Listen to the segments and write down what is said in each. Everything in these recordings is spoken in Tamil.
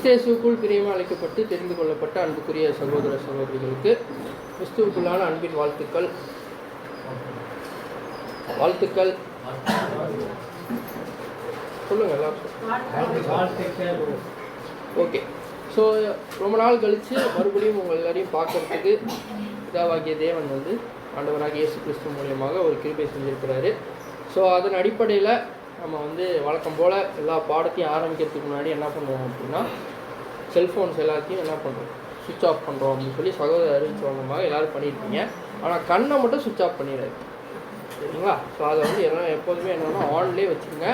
கிறிஸ்தேசுக்குள் பிரியமாக அழைக்கப்பட்டு தெரிந்து கொள்ளப்பட்ட அன்புக்குரிய சகோதர சகோதரிகளுக்கு கிறிஸ்துவுக்குள்ளான அன்பின் வாழ்த்துக்கள். சொல்லுங்க எல்லாம். ஓகே. ஸோ ரொம்ப நாள் கழித்து மறுபடியும் உங்கள் எல்லாரையும் பார்க்கறதுக்கு பிதாவாகிய தேவன் ஆண்டவராகிய இயேசு கிறிஸ்து மூலியமாக ஒரு கிருபை செஞ்சுருக்கிறாரு. ஸோ அதன் அடிப்படையில் நம்ம வழக்கம் போல் எல்லா பாடத்தையும் ஆரம்பிக்கிறதுக்கு முன்னாடி என்ன பண்ணுவோம் அப்படின்னா, செல்ஃபோன்ஸ் எல்லாத்தையும் என்ன பண்ணுறோம், சுவிட்ச் ஆஃப் பண்ணுறோம் அப்படின்னு சொல்லி சகோதரர் அறிவிச்ச வந்தமாக எல்லோரும் பண்ணியிருப்பீங்க. ஆனால் கண்ணை மட்டும் சுவிட்ச் ஆஃப் பண்ணிடாது, சரிங்களா? ஸோ அதை எல்லாம் எப்போதுமே என்னென்னா ஆன்லேயே வச்சுருங்க,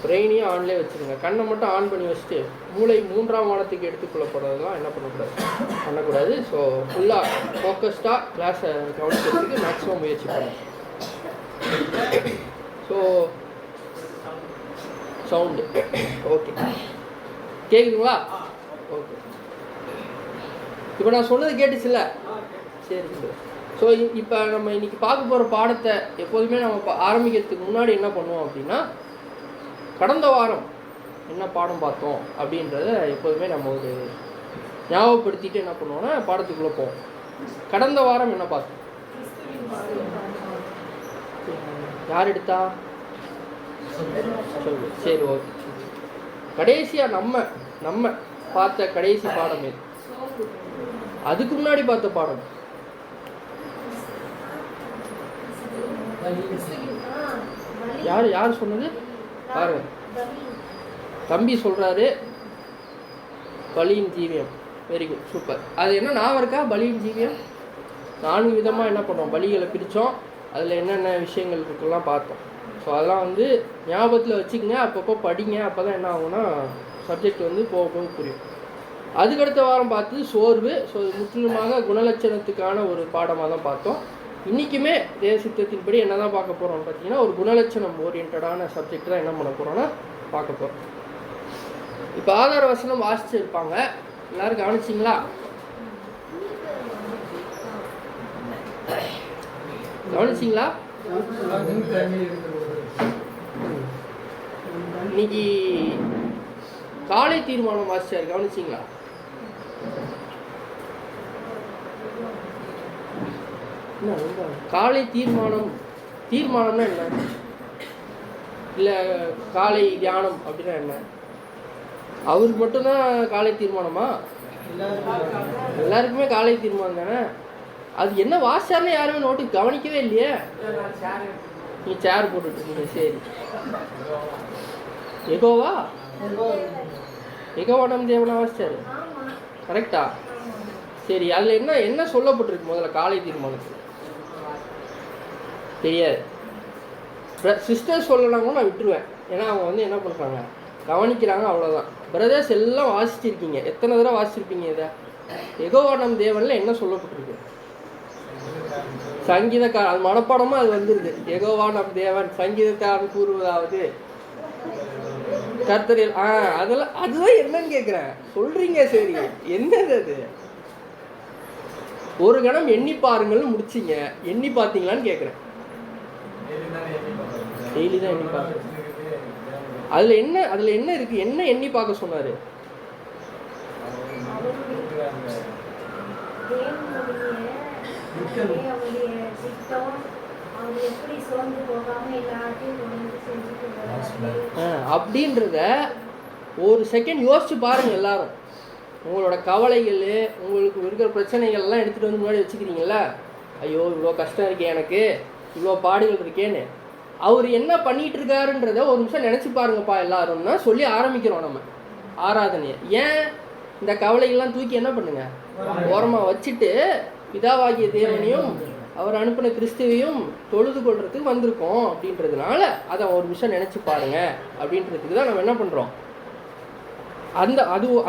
பிரெயினையும் ஆன்லேயே வச்சுருங்க. கண்ணை மட்டும் ஆன் பண்ணி வச்சுட்டு மூளை மூன்றாம் வானத்துக்கு எடுத்துக்கொள்ளப்படுறதுலாம் என்ன பண்ணக்கூடாது. ஸோ ஃபுல்லாக ஃபோக்கஸ்டாக கிளாஸை கவனிக்கிறதுக்கு மேக்ஸிமம் முயற்சி பண்ணுங்க. ஸோ சவுண்டு ஓகே கேட்குதுங்களா? ஓகே. இப்போ நான் சொன்னது கேட்டுச்சுல்ல? சரி. ஸோ இப்போ நம்ம இன்றைக்கி பார்க்க போகிற பாடத்தை எப்போதுமே நம்ம ஆரம்பிக்கிறதுக்கு முன்னாடி என்ன பண்ணுவோம் அப்படின்னா, கடந்த வாரம் என்ன பாடம் பார்த்தோம் அப்படின்றத எப்போதுமே நம்ம ஒரு ஞாபகப்படுத்திட்டு என்ன பண்ணுவோம்னா பாடத்துக்குள்ளே போவோம். கடந்த வாரம் என்ன பார்த்தோம்? யார் எடுத்தா? சொல்லு. சரி, ஓகே. கடைசியாக நம்ம பார்த்த கடைசி பாடம் எது? அதுக்கு முன்னாடி பார்த்த பாடம் யார் சொன்னது பாருங்க. தம்பி சொல்றாரு பலியின் ஜீவியம். Very good, super. அது என்ன ஞாபகம் இருக்கா? பலியின் ஜீவியம் 4 விதமாக என்ன பண்ணோம், பலிகளை பிரித்தோம். அதில் என்னென்ன விஷயங்கள் இருக்குலாம் பார்த்தோம். ஸோ அதெல்லாம் ஞாபகத்தில் வச்சுக்கங்க, அப்பப்போ படிங்க. அப்போ தான் என்ன ஆகும்னா சப்ஜெக்ட் போக போக புரியும். அதுக்கடுத்த வாரம் பார்த்தது சோர்வு. ஸோ முற்றிலுமாக குணலட்சணத்துக்கான ஒரு பாடமாக தான் பார்த்தோம். இன்றைக்குமே தேவ சித்தத்தின்படி என்ன தான் பார்க்க போகிறோம்னு பார்த்தீங்கன்னா, ஒரு குணலட்சணம் ஓரியன்டான சப்ஜெக்ட் தான் என்ன பண்ண போகிறோன்னா பார்க்க போகிறோம். இப்போ ஆதார வசனம் வாசிச்சு இருப்பாங்க, எல்லோரும் கவனிச்சிங்களா? கவனிச்சிங்களா? இன்னைக்கு காலை தீர்மானம் வாசிச்சார், கவனிச்சிங்களா? காலை தீர்மானம்னா என்ன? இல்லை காலை தியானம் அப்படின்னா என்ன? அவருக்கு மட்டும்தான் காலை தீர்மானமா? எல்லாருக்குமே காலை தீர்மானம் தானே. அது என்ன வாசிச்சார்னு யாருமே நோட்டு கவனிக்கவே இல்லையே. நீ சேர் போட்டுட்டு இருக்கீங்க. சரி, எகோவானம் தேவனா வாசிச்சாரு, கரெக்டா? சரி, அதில் என்ன சொல்லப்பட்டிருக்கு முதல்ல காலை தீர்மானத்தில்? தெரியாது. சிஸ்டர் சொல்லலாமோ நான் விட்டுருவேன், ஏன்னா அவங்க என்ன பண்ணுறாங்க, கவனிக்கிறாங்க, அவ்வளோதான். பிரதர்ஸ் எல்லாம் வாசிச்சிருக்கீங்க. எத்தனை தடவை வாசிச்சிருப்பீங்க இதை? எகோவானம் தேவனில் என்ன சொல்லப்பட்டிருக்கு? சங்கீதக்காரன், அது மனப்பாடமாக அது வந்துருது. எகோவானம் தேவன் சங்கீதக்காரன் கூறுவதாவது கர்த்தரில். அதெல்லாம் அதுதான் என்னன்னு கேட்குறேன். சொல்றீங்க, சரி, என்னது அது? ஒரு கணம் எண்ணி பாருங்கள்னு முடிச்சிங்க, எண்ணி பார்த்தீங்களான்னு கேட்குறேன். டெய்லி தான் எண்ணி பார்க்குறேன். அதில் என்ன இருக்கு? என்ன எண்ணி பார்க்க சொன்னார்? அப்படின்றத ஒரு செகண்ட் யோசிச்சு பாருங்க எல்லாரும். உங்களோட கவலைகள், உங்களுக்கு இருக்கிற பிரச்சனைகள்லாம் எடுத்துகிட்டு முன்னாடி வச்சுக்கிறீங்களா? ஐயோ இவ்வளோ கஷ்டம் இருக்கே, எனக்கு இவ்வளோ பாடுகள் இருக்கேன்னு. அவர் என்ன பண்ணிட்டு இருக்காருன்றத ஒரு நிமிஷம் நினச்சி பாருங்கப்பா எல்லாரும்னா சொல்லி ஆரம்பிக்கிறோம் நம்ம ஆராதனையை. ஏன் இந்த கவலைகள்லாம் தூக்கி என்ன பண்ணுங்க, ஓரமாக வச்சுட்டு பிதாவாகிய தேவனையும் அவர் அனுப்பின கிறிஸ்துவையும் தொழுது கொள்றதுக்கு வந்திருக்கோம் அப்படின்றதுனால அதை ஒரு நிமிஷம் நினச்சி பாருங்க அப்படின்றதுக்கு தான் நம்ம என்ன பண்ணுறோம்.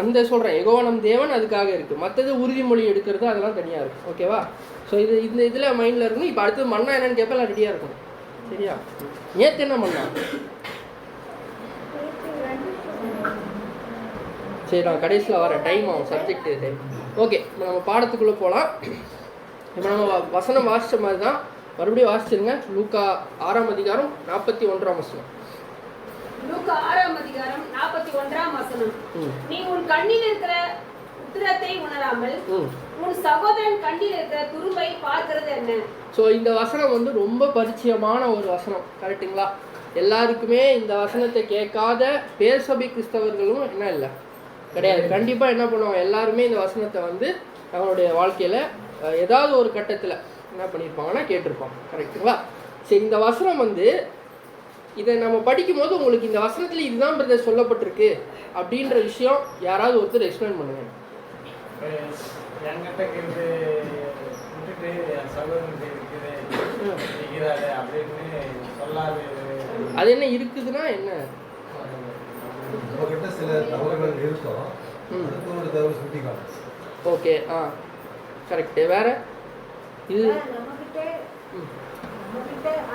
அந்த சொல்கிறேன், எகோவானம் தேவன் அதுக்காக இருக்குது. மற்றது உறுதிமொழி எடுக்கிறது அதெல்லாம் தனியாக இருக்குது, ஓகேவா? ஸோ இதில் மைண்டில் இருக்கணும். இப்போ அடுத்தது மண்ணா என்னன்னு கேட்ப எல்லாம் ரெடியாக இருக்கணும், சரியா? நேற்று என்ன பண்ணா? சரி, நான் கடைசியில் வரேன், டைம் ஆகும், சப்ஜெக்ட் டைம். ஓகே, இப்போ நம்ம பாடத்துக்குள்ளே போகலாம். இப்போ நம்ம வசனம் வாசித்த மாதிரி தான் மறுபடியும் வாசிச்சிருங்க. லூக்கா 6ஆம் அதிகாரம் 41ஆம் வசனம். லூக்கா 6:41 நீ உன் கண்ணில் இருக்கிற உத்திரத்தை உணராமல் உன் சகோதரன் கண்ணில் இருக்கிற துரும்பை பார்க்கிறது என்ன? ஸோ இந்த வசனம் வந்து ரொம்ப பரிச்சயமான ஒரு வசனம், கரெக்டுங்களா? எல்லாருக்குமே இந்த வசனத்தை கேட்காத பேர்சபை கிறிஸ்தவர்களும் என்ன இல்லை கிடையாது. கண்டிப்பாக என்ன பண்ணுவாங்க, எல்லாருமே இந்த வசனத்தை வந்து அவங்களுடைய வாழ்க்கையில் ஏதாவது ஒரு கட்டத்தில் என்ன பண்ணியிருப்பாங்கன்னா கேட்டிருப்பாங்க, கரெக்டுங்களா? சரி, இந்த வசனம் வந்து இதை நம்ம படிக்கும்போது உங்களுக்கு இந்த வசனத்தில் இதுதான் பிரதர் சொல்லப்பட்டிருக்கு அப்படின்ற விஷயம் யாராவது ஒருத்தர் எக்ஸ்பிளைன் பண்ணுங்க. அது என்ன இருக்குதுன்னா என்ன? Okay, correct. வேற இது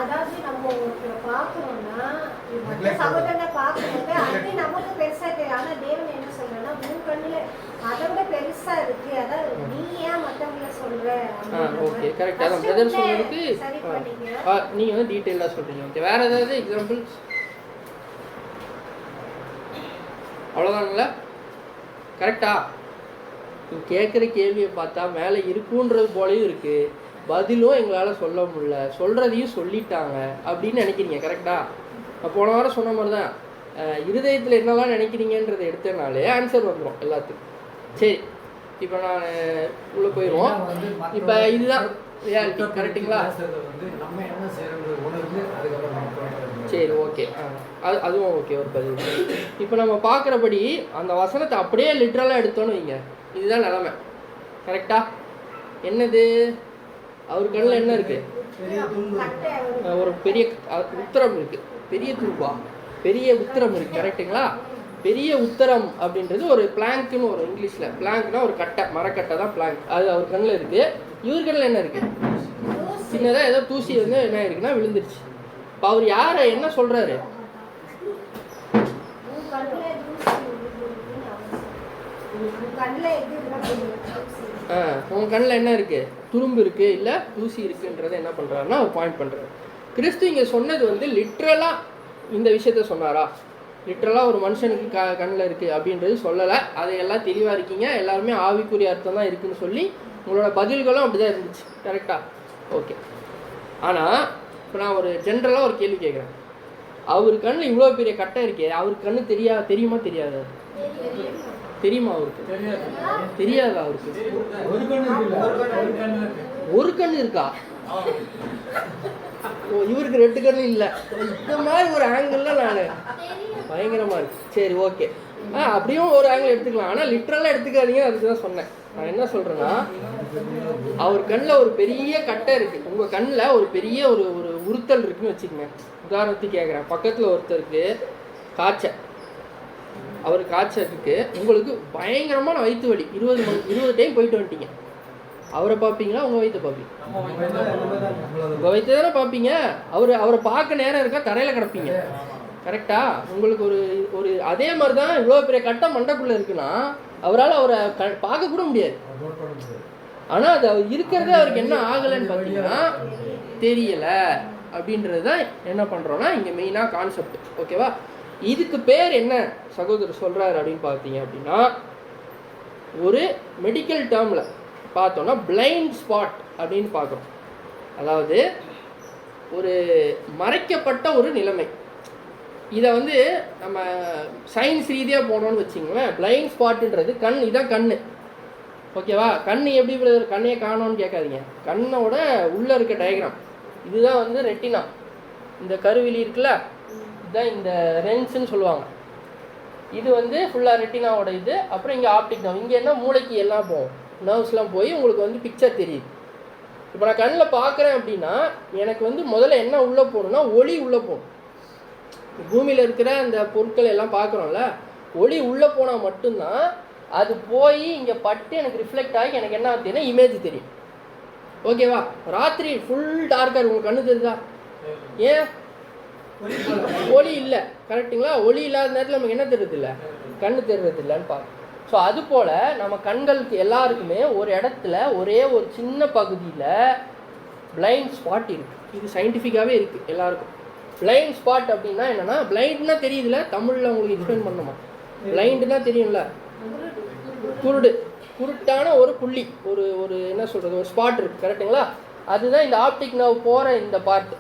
அதாவது நம்ம ஒருத்தரை பார்க்கணும்னா மற்ற சகோதரனை பார்க்கும்போது அது நமக்கு பெருசா தெரியும். ஆனா தேவன் என்ன சொல்றேன்னா உன் கண்ணுல அதை விட பெருசா இருக்கு, அதாவது நீ ஏன் மற்றவங்கள சொல்ற? Okay, correct. அதான் பிரதர் சொன்னதுக்கு நீங்க வந்து டீட்டெயிலாக சொல்றீங்க. ஓகே, வேற ஏதாவது எக்ஸாம்பிள்ஸ்? அவ்வளோதானுங்களா? கரெக்டா? கேட்குற கேள்வியை பார்த்தா மேலே இருக்குன்றது போலையும் இருக்கு, பதிலும் எங்களால் சொல்ல முடியல, சொல்கிறதையும் சொல்லிட்டாங்க அப்படின்னு நினைக்கிறீங்க, கரெக்டா? போன வாரம் சொன்ன மாதிரி தான் இருதயத்தில் என்னெல்லாம் நினைக்கிறீங்கன்றதை எடுத்தனாலே ஆன்சர் வந்துடும் எல்லாத்துக்கும். சரி, இப்போ நான் உள்ளே போயிடுவோம். இப்போ இதுதான் ரியாலிட்டி, கரெக்டுங்களா? சரி, ஓகே, அதுவும் ஓகே, ஒரு பதிவு. இப்போ நம்ம பார்க்குறபடி அந்த வசனத்தை அப்படியே லிட்ரலாக எடுத்தோன்னு வைங்க, இதுதான் நிலமை, கரெக்டா? என்னது? அவர் கண்ணில் என்ன இருக்கு? ஒரு பெரிய உத்தரம் இருக்கு, பெரிய துருப்பா, பெரிய உத்தரம் இருக்கு, கரெக்டுங்களா? பெரிய உத்தரம் அப்படின்றது ஒரு பிளாங்க்னு ஒரு இங்கிலீஷில், பிளாங்க்னா ஒரு கட்டை, மரக்கட்டை தான் பிளாங்க். அது அவர் கண்ணில் இருக்கு. இவர் கண்ணில் என்ன இருக்கு? சின்னதாக ஏதோ தூசி வந்து என்ன இருக்குன்னா விழுந்துருச்சு. இப்போ அவர் யாரை என்ன சொல்றாரு? உன் கண்ணில் என்ன இருக்கு? துரும்பு இருக்கு, இல்லை தூசி இருக்குன்றதை என்ன பண்ணுறாருன்னா அவர் பாயிண்ட் பண்ணுறாரு. கிறிஸ்து இங்கே சொன்னது வந்து லிட்ரலாக இந்த விஷயத்த சொன்னாரா? லிட்ரலாக ஒரு மனுஷனுக்கு கண்ணில் இருக்குது அப்படின்றது சொல்லலை. அதை எல்லாம் தெளிவாக இருக்கீங்க, எல்லாருமே ஆவிக்குரிய அர்த்தம் தான் இருக்குதுன்னு சொல்லி உங்களோட பதில்களும் அப்படி தான் இருந்துச்சு, கரெக்டாக? ஓகே. ஆனால் இப்போ நான் ஒரு ஜென்ரலாக ஒரு கேள்வி கேட்குறேன். அவர் கண்ணில் இவ்வளோ பெரிய கட்டை இருக்கே, அவருக்கு கண்ணு தெரியுமா தெரியாது? தெரியுமா அவருக்கு? தெரியாதா அவருக்கு? ஒரு கண்ணு இருக்கா? இவருக்கு 2 கண்ணு இல்லை. இந்த மாதிரி ஒரு ஆங்கிளில் நான் பயங்கரமாக இருக்கு. சரி, ஓகே, அப்படியும் ஒரு ஆங்கிள் எடுத்துக்கலாம். ஆனால் லிட்ரலாக எடுத்துக்காதீங்க, அதுக்கு தான் சொன்னேன். நான் என்ன சொல்கிறேன்னா, அவர் கண்ணில் ஒரு பெரிய கட்டை இருக்குது, உங்கள் கண்ணில் ஒரு பெரிய ஒரு ஒரு உறுத்தல் இருக்குன்னு வச்சுக்கோங்க. உதாரணத்துக்கு கேட்குறேன், பக்கத்தில் ஒருத்தருக்கு காய்ச்சல், அவர் காய்ச்சலுக்கு உங்களுக்கு பயங்கரமான வயிற்று வலி, 20 டைம் போயிட்டு வந்துட்டீங்க. அவரை பார்ப்பீங்களா உங்கள் வயிற்றை பார்ப்பீங்க? உங்கள் வயிற்று தானே பார்ப்பீங்க. அவரை பார்க்க நேரம் இருக்கா, தரையில் கிடப்பீங்க, கரெக்டா? உங்களுக்கு ஒரு ஒரு அதே மாதிரி தான் இவ்வளோ பெரிய கட்டம் மண்டக்குள்ளே இருக்குன்னா அவரால் அவரை பார்க்க கூட முடியாது. ஆனால் அது அவர் இருக்கிறதே அவருக்கு என்ன ஆகலைன்னு பார்த்தீங்கன்னா தெரியலை. அப்படின்றது தான் என்ன பண்ணுறோன்னா இங்கே மெயினாக கான்செப்ட், ஓகேவா? இதுக்கு பேர் என்ன சகோதரர் சொல்கிறாரு அப்படின்னு பார்த்தீங்க அப்படின்னா, ஒரு மெடிக்கல் டேர்மில் பார்த்தோன்னா பிளைண்ட் ஸ்பாட் அப்படின்னு பார்க்குறோம். அதாவது ஒரு மறைக்கப்பட்ட ஒரு நிலைமை. இதை வந்து நம்ம சயின்ஸ் ரீதியாக போனோன்னு வச்சிங்களேன், பிளைண்ட் ஸ்பாட்டுன்றது கண், இதான் கண், ஓகேவா? கண் எப்படி கண்ணையே காணோன்னு கேட்காதீங்க. கண்ணோட உள்ளே இருக்க டயக்ராம் இதுதான் வந்து ரெட்டினா. இந்த கருவிழி இருக்குல்ல, இதுதான் இந்த ரென்ஸ்ன்னு சொல்லுவாங்க. இது வந்து ஃபுல்லாக ரெட்டினாவோட இது. அப்புறம் இங்கே ஆப்டிக் நர்வ், இங்கே என்ன மூளைக்கு எல்லாம் போகும், நர்வ்ஸ்லாம் போய் உங்களுக்கு வந்து பிக்சர் தெரியுது. இப்போ நான் கண்ணில் பார்க்குறேன் அப்படின்னா எனக்கு வந்து முதல்ல என்ன உள்ளே போகணும்னா ஒளி உள்ளே போகணும். பூமியில் இருக்கிற அந்த பொருட்கள் எல்லாம் பார்க்குறோம்ல, ஒளி உள்ளே போனால் மட்டும்தான் அது போய் இங்கே பட்டு எனக்கு ரிஃப்ளெக்ட் ஆகி எனக்கு என்ன ஆகுதுன்னா இமேஜ் தெரியும், ஓகேவா? ராத்திரி ஃபுல் டார்க்காக உங்களுக்கு கண்ணு தெரியுதா? ஏன்? ஒளி இல்லை, கரெக்டுங்களா? ஒளி இல்லாத நேரத்தில் நமக்கு என்ன தெரியுது இல்லை, கண்ணு தெரியுறது இல்லைன்னு பார்க்கணும். ஸோ அதுபோல் நம்ம கண்களுக்கு எல்லாருக்குமே ஒரு இடத்துல ஒரே ஒரு சின்ன பகுதியில் பிளைண்ட் ஸ்பாட் இருக்குது. இது சயின்டிஃபிக்காகவே இருக்குது எல்லாருக்கும். பிளைண்ட் ஸ்பாட் அப்படின்னா என்னன்னா, பிளைண்ட்னா தெரியுதுல, தமிழில் உங்களுக்கு எக்ஸ்பிளைன் பண்ணணுமா? பிளைண்டுனா தெரியும்ல, குருடு, குருட்டான ஒரு புள்ளி, ஒரு ஒரு என்ன சொல்கிறது, ஒரு ஸ்பாட் இருக்குது, கரெக்டுங்களா? அதுதான் இந்த ஆப்டிக் நர்வ் போகிற இந்த பார்ட்.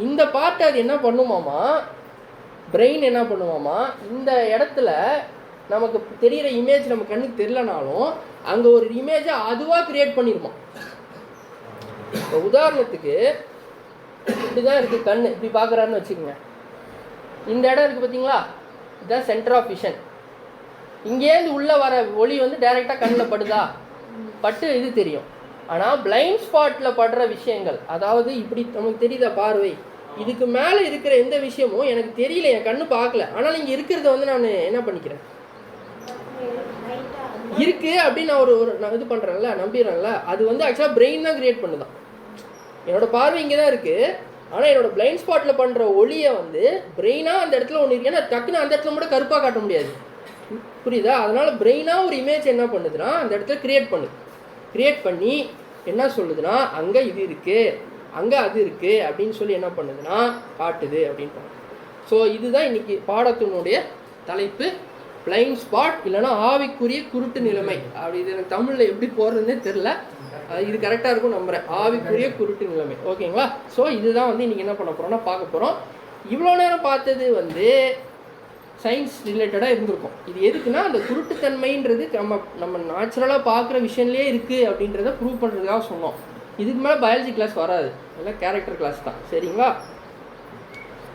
இந்த பார்ட் அது என்ன பண்ணுமாமா, பிரெயின் என்ன பண்ணுவாமா, இந்த இடத்துல நமக்கு தெரிகிற இமேஜ் நம்ம கண்ணுக்கு தெரியலனாலும் அங்கே ஒரு இமேஜை அதுவாக க்ரியேட் பண்ணிடுமா. இப்போ உதாரணத்துக்கு இப்படி தான் இருக்குது கண், இப்படி பார்க்குறாருன்னு வச்சுக்கோங்க. இந்த இடம் இருக்குது பார்த்தீங்களா, இதுதான் சென்டர் ஆஃப் விஷன். இங்கேருந்து உள்ளே வர ஒளி வந்து டைரெக்டாக கண்ணில் படுதா, பட்டு இது தெரியும். ஆனால் பிளைண்ட் ஸ்பாட்டில் படுற விஷயங்கள், அதாவது இப்படி நமக்கு தெரியுதா பார்வை, இதுக்கு மேலே இருக்கிற எந்த விஷயமும் எனக்கு தெரியல, என் கண்ணு பார்க்கல, ஆனால் இங்கே இருக்கிறத வந்து நான் என்ன பண்ணிக்கிறேன், இருக்குது அப்படின்னு நான் நான் இது பண்ணுறேன்ல, நம்பிடுறேன்ல, அது வந்து ஆக்சுவலாக பிரெயின் தான் க்ரியேட் பண்ணுதான். என்னோடய பார்வை இங்கே தான் இருக்குது, ஆனால் என்னோடய பிளைண்ட் ஸ்பாட்டில் பண்ணுற ஒளியை வந்து பிரெயினாக அந்த இடத்துல ஒன்று இருக்கு, ஏன்னா டக்குன்னு அந்த இடத்துல கூட கருப்பாக காட்ட முடியாது, புரியுதா? அதனால் பிரெயினாக ஒரு இமேஜ் என்ன பண்ணுதுன்னா அந்த இடத்துல க்ரியேட் பண்ணி என்ன சொல்லுதுன்னா, அங்கே இது இருக்குது, அங்கே அது இருக்குது அப்படின்னு சொல்லி என்ன பண்ணுதுன்னா காட்டுது அப்படின்னு. ஸோ இதுதான் இன்றைக்கி பாடத்தினுடைய தலைப்பு, பிளைண்ட் ஸ்பாட் இல்லைனா ஆவிக்குரிய குருட்டு நிலைமை. அப்படி இது எனக்கு தமிழில் எப்படி போடுறதுன்னே தெரில, இது கரெக்டாக இருக்கும் நம்புகிறேன், ஆவிக்குரிய குருட்டு நிலைமை. ஓகேங்களா? ஸோ இதுதான் வந்து இன்றைக்கி என்ன பண்ண போகிறோம்னா பார்க்க போகிறோம். இவ்வளோ நேரம் பார்த்தது வந்து சயின்ஸ் ரிலேட்டடாக இருந்திருக்கும். இது எதுக்குன்னா அந்த குருட்டுத்தன்மைன்றது நம்ம நேச்சுரலாக பார்க்குற விஷயம்லேயே இருக்குது அப்படின்றத ப்ரூவ் பண்ணுறதுக்காக சொன்னோம். இதுக்கு மேலே பயாலஜி கிளாஸ் வராது, இல்லை கேரக்டர் கிளாஸ் தான், சரிங்களா?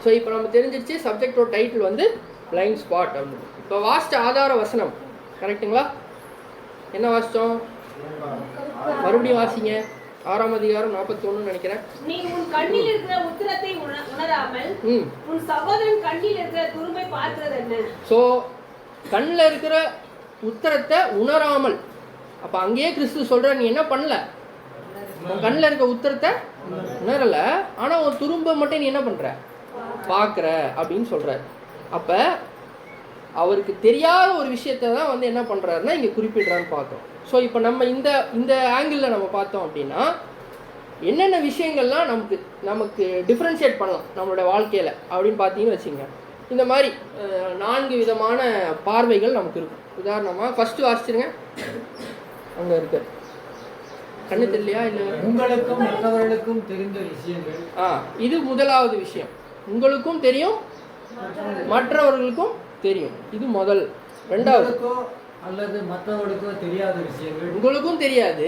ஸோ இப்போ நம்ம தெரிஞ்சிருச்சு சப்ஜெக்டோட டைட்டில் வந்து பிளைண்ட் ஸ்பாட் அப்படின்னு. இப்போ வாசித்த ஆதார வசனம் கரெக்டுங்களா? என்ன வாசித்தோம்? மறுபடியும் வாசிங்க. 6ஆம் அதிகாரம் 41 நினைக்கிறேன். நீ உன் கண்ணில் இருக்கிற உத்திரத்தை உணராமல் உன் சகோதரன் கண்ணில் இருக்கிற துரும்பை பார்க்கிறது என்ன? ஸோ கண்ணில் இருக்கிற உத்தரத்தை உணராமல், அப்போ அங்கேயே கிறிஸ்து சொல்கிற, நீ என்ன பண்ணல, உன் கண்ணில் இருக்க உத்தரத்தை உணரலை, ஆனால் உன் துரும்பை மட்டும் நீ என்ன பண்ணுற, பார்க்குற அப்படின்னு சொல்கிறார். அப்போ அவருக்கு தெரியாத ஒரு விஷயத்தை தான் வந்து என்ன பண்ணுறாருன்னா இங்கே குறிப்பிடுறான்னு பார்த்தோம். ஸோ இப்போ நம்ம இந்த ஆங்கிளில் நம்ம பார்த்தோம் அப்படின்னா என்னென்ன விஷயங்கள்லாம் நமக்கு டிஃப்ரென்ஷியேட் பண்ணலாம் நம்மளோட வாழ்க்கையில் அப்படின்னு பார்த்தீங்கன்னு வச்சுங்க. இந்த மாதிரி 4 விதமான பார்வைகள் நமக்கு இருக்கும். உதாரணமாக ஃபஸ்ட்டு வாசிச்சிருங்க, அங்கே இருக்கு, கண்ணு தெரியலையா இல்லை? உங்களுக்கும் மற்றவர்களுக்கும் தெரிந்த விஷயங்கள். இது முதலாவது விஷயம், உங்களுக்கும் தெரியும் மற்றவர்களுக்கும் தெரியும், இது முதல். ரெண்டாவது, அல்லது மற்றவர்களுக்கோ தெரியாத விஷயங்கள். உங்களுக்கும் தெரியாது,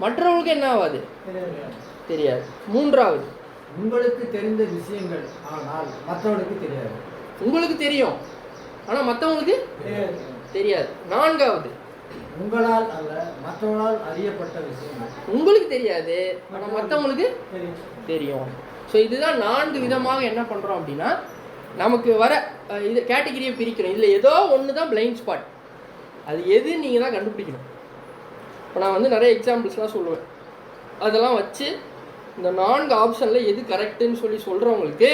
மற்றவர்களுக்கு என்ன ஆகாது, தெரியாது. மூன்றாவது, உங்களுக்கு தெரிந்த விஷயங்கள் ஆனால் மற்றவர்களுக்கு தெரியாது. உங்களுக்கு தெரியும் ஆனால் மற்றவங்களுக்கு தெரியாது. நான்காவது, உங்களால் அல்ல மற்றவர்களால் அறியப்பட்ட விஷயங்கள். உங்களுக்கு தெரியாது ஆனால் மற்றவங்களுக்கு தெரியும். ஸோ இதுதான் 4 விதமாக என்ன பண்ணுறோம் அப்படின்னா நமக்கு வர இது கேட்டகிரியை பிரிக்கிறோம். இதில் ஏதோ ஒன்று தான் பிளைண்ட் ஸ்பாட், அது எது நீங்கள் தான் கண்டுபிடிக்கணும். இப்போ நான் வந்து நிறைய எக்ஸாம்பிள்ஸ்லாம் சொல்லுவேன், அதெல்லாம் வச்சு இந்த 4 ஆப்ஷனில் எது கரெக்டுன்னு சொல்லி சொல்கிறவங்களுக்கு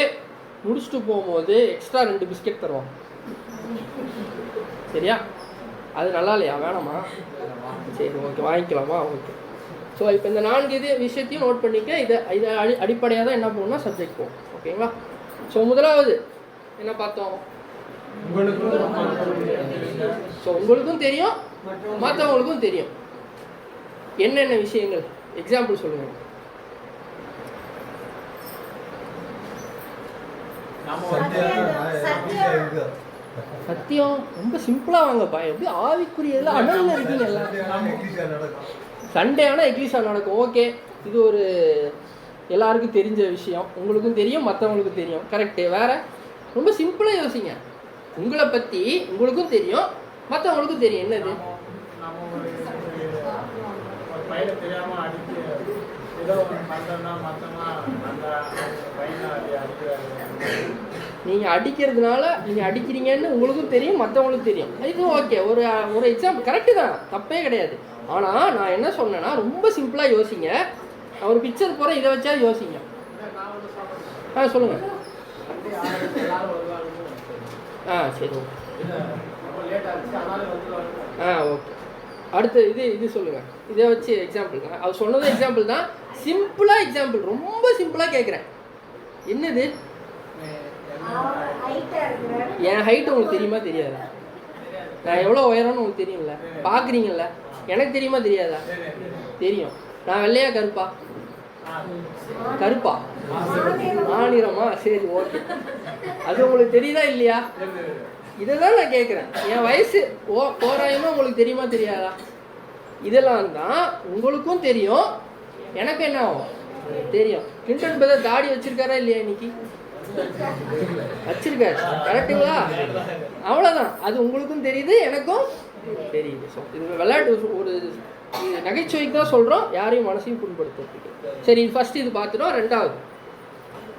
முடிச்சுட்டு போகும்போது எக்ஸ்ட்ரா 2 பிஸ்கெட் தருவாங்க. சரியா? அது நல்லா இல்லையா, வேணாமா? சரி ஓகே, வாங்கிக்கலாமா? ஓகே. ஸோ இப்போ இந்த 4 விஷயத்தையும் நோட் பண்ணிக்க. இதை அடிப்படையாக தான் என்ன பண்ணணும்னா சப்ஜெக்ட் போகும். ஓகேங்களா? ஸோ முதலாவது என்ன பார்த்தோம், ஸோ உங்களுக்கும் தெரியும் மற்றவங்களுக்கும் தெரியும். என்னென்ன விஷயங்கள், எக்ஸாம்பிள் சொல்லுங்கள். சத்தியம் ரொம்ப சிம்பிளாக வாங்கப்பா, எப்படி ஆவிக்குரியதில் அனலில் இருக்கீங்க எல்லாம். சண்டே ஆனால் எக்லிஷா நடக்கும். ஓகே, இது ஒரு எல்லாருக்கும் தெரிஞ்ச விஷயம், உங்களுக்கும் தெரியும் மற்றவங்களுக்கும் தெரியும். கரெக்டு. வேறு ரொம்ப சிம்பிளாக யோசிங்க, உங்களை பற்றி உங்களுக்கும் தெரியும் மற்றவங்களுக்கும் தெரியும். என்னது? நீங்கள் அடிக்கிறதுனால நீங்கள் அடிக்கிறீங்கன்னு உங்களுக்கும் தெரியும் மற்றவங்களுக்கும் தெரியும். இது ஓகே, ஒரு எக்ஸாம்பிள் கரெக்டு தான், தப்பே கிடையாது. ஆனால் நான் என்ன சொன்னேன்னா ரொம்ப சிம்பிளாக யோசிங்க. நான் ஒரு பிக்சர் போகிறேன், இதை வச்சா யோசிங்க. சொல்லுங்கள். சரி ஓகே. ஓகே. அடுத்து இது சொல்லுங்கள், இதை வச்சு எக்ஸாம்பிள். அவர் சொன்னது எக்ஸாம்பிள் தான், சிம்பிளாக எக்ஸாம்பிள், ரொம்ப சிம்பிளாக கேட்குறேன். என்னது? ஹைட்டா இருக்கிறாரு. என் ஹைட் உங்களுக்கு தெரியுமா தெரியாதா? நான் எவ்வளோ உயரம்னு உங்களுக்கு தெரியும்ல, பார்க்குறீங்கல்ல. எனக்கு தெரியுமா தெரியாதா? தெரியும். நான் வெள்ளையா கருப்பா? கருப்பா மாநிறமா? சரி, ஓகே. அது உங்களுக்கு தெரியுதா இல்லையா? இதை தான் நான் கேட்குறேன். என் வயசு தோராயமாக உங்களுக்கு தெரியுமா தெரியாதா? இதெல்லாம் தான் உங்களுக்கும் தெரியும், எனக்கு என்ன ஆகும் தெரியும். கிளின்டன் பிரதர் தாடி வச்சிருக்காரா இல்லையா இன்னைக்கு? வச்சிருக்காரு, கரெக்டுங்களா? அவ்வளோதான். அது உங்களுக்கும் தெரியுது, எனக்கும் தெரியுது. ஸோ இது விளையாட்டு, ஒரு நகைச்சுவைக்கு தான் சொல்கிறோம், யாரையும் மனசையும் புண்படுத்துறதுக்கு. சரி, ஃபர்ஸ்ட் இது பார்த்துட்டோம். ரெண்டாவது,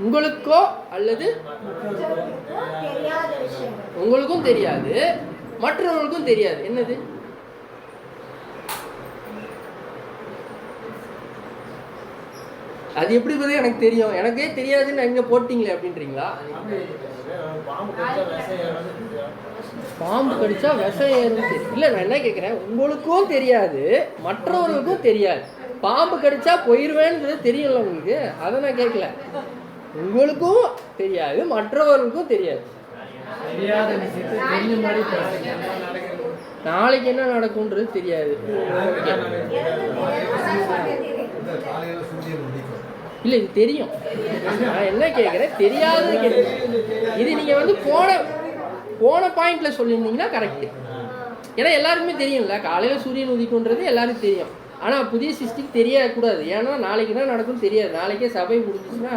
உங்களுக்கோ அல்லது தெரியாத விஷயம். உங்களுக்கும் தெரியாது, மற்றவர்களுக்கும் தெரியாது. என்னது? அது எப்படி பதில் எனக்கு தெரியும், எனக்கே தெரியாதுன்னு எங்க போட்டீங்களே அப்படின்றீங்களா? பாம்பு கடிச்சா விஷம் ஏறும் தெரியும். இல்லை, நான் என்ன கேட்குறேன், உங்களுக்கும் தெரியாது, மற்றவர்களுக்கும் தெரியாது. பாம்பு கடிச்சா போயிடுவேன்றது தெரியும்ல உங்களுக்கு, அதை நான் கேட்கல. உங்களுக்கும் தெரியாது, மற்றவர்களுக்கும் தெரியாது. தெரியாத விஷயத்தை தெரிஞ்ச மாதிரி பேசுங்க. நாளைக்கு என்ன நடக்கும்ன்றது தெரியாது. இல்லை, இது தெரியும். நான் என்ன கேட்குறேன், தெரியாதுன்னு கேட்குறேன். இது நீங்கள் வந்து போன பாயிண்ட்ல சொல்லியிருந்தீங்கன்னா கரெக்டு. ஏன்னா எல்லாருக்குமே தெரியும்ல, காலையில் சூரியன் உதிக்குன்றது எல்லாருக்கும் தெரியும். ஆனால் புதிய சிருஷ்டிக்கு தெரியக்கூடாது. ஏன்னா நாளைக்கு என்ன நடக்கும்னு தெரியாது. நாளைக்கே சபை முடிஞ்சிச்சுன்னா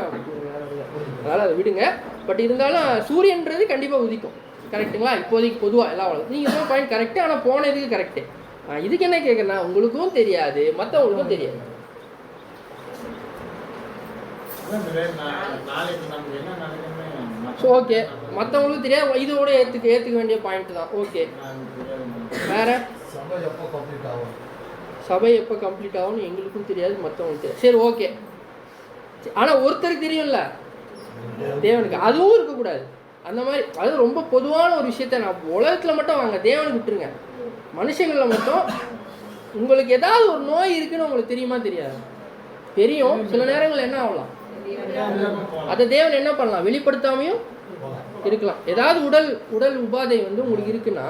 அதனால் அதை விடுங்க. பட் இருந்தாலும் சூரியன்றது கண்டிப்பாக உதிக்கும், கரெக்டுங்களா? இப்போதைக்கு பொதுவாக எல்லாம் வளரும். நீங்கள் சொல்ல பாயிண்ட் கரெக்டு, ஆனால் போன இதுக்கு கரெக்டு. இதுக்கு என்ன கேட்குறேன்னா, உங்களுக்கும் தெரியாது, மற்றவங்களுக்கும் தெரியாது. ஸோ ஓகே, மற்றவங்களுக்கும் தெரியாது, இதோட ஏற்றுக்க வேண்டிய பாயிண்ட் தான். ஓகே, வேற? சபை எப்போ கம்ப்ளீட் ஆகும்னு எங்களுக்கும் தெரியாது, மற்றவங்களுக்கு தெரியாது. சரி, ஓகே. ஆனால் ஒருத்தருக்கு தெரியும்ல, தேவனுக்கு. அதுவும் இருக்கக்கூடாது அந்த மாதிரி. அது ரொம்ப பொதுவான ஒரு விஷயத்த நான் உலகத்தில் மட்டும் வாங்க, தேவனுக்கு விட்டுருங்க. மனுஷங்களில் மட்டும் உங்களுக்கு ஏதாவது ஒரு நோய் இருக்குன்னு உங்களுக்கு தெரியுமா தெரியாது? தெரியும். சில நேரங்கள் என்ன ஆகலாம், அதை தேவன் என்ன பண்ணலாம், வெளிப்படுத்தாமையும் இருக்கலாம். ஏதாவது உடல் உபாதை வந்து உங்களுக்கு இருக்குன்னா,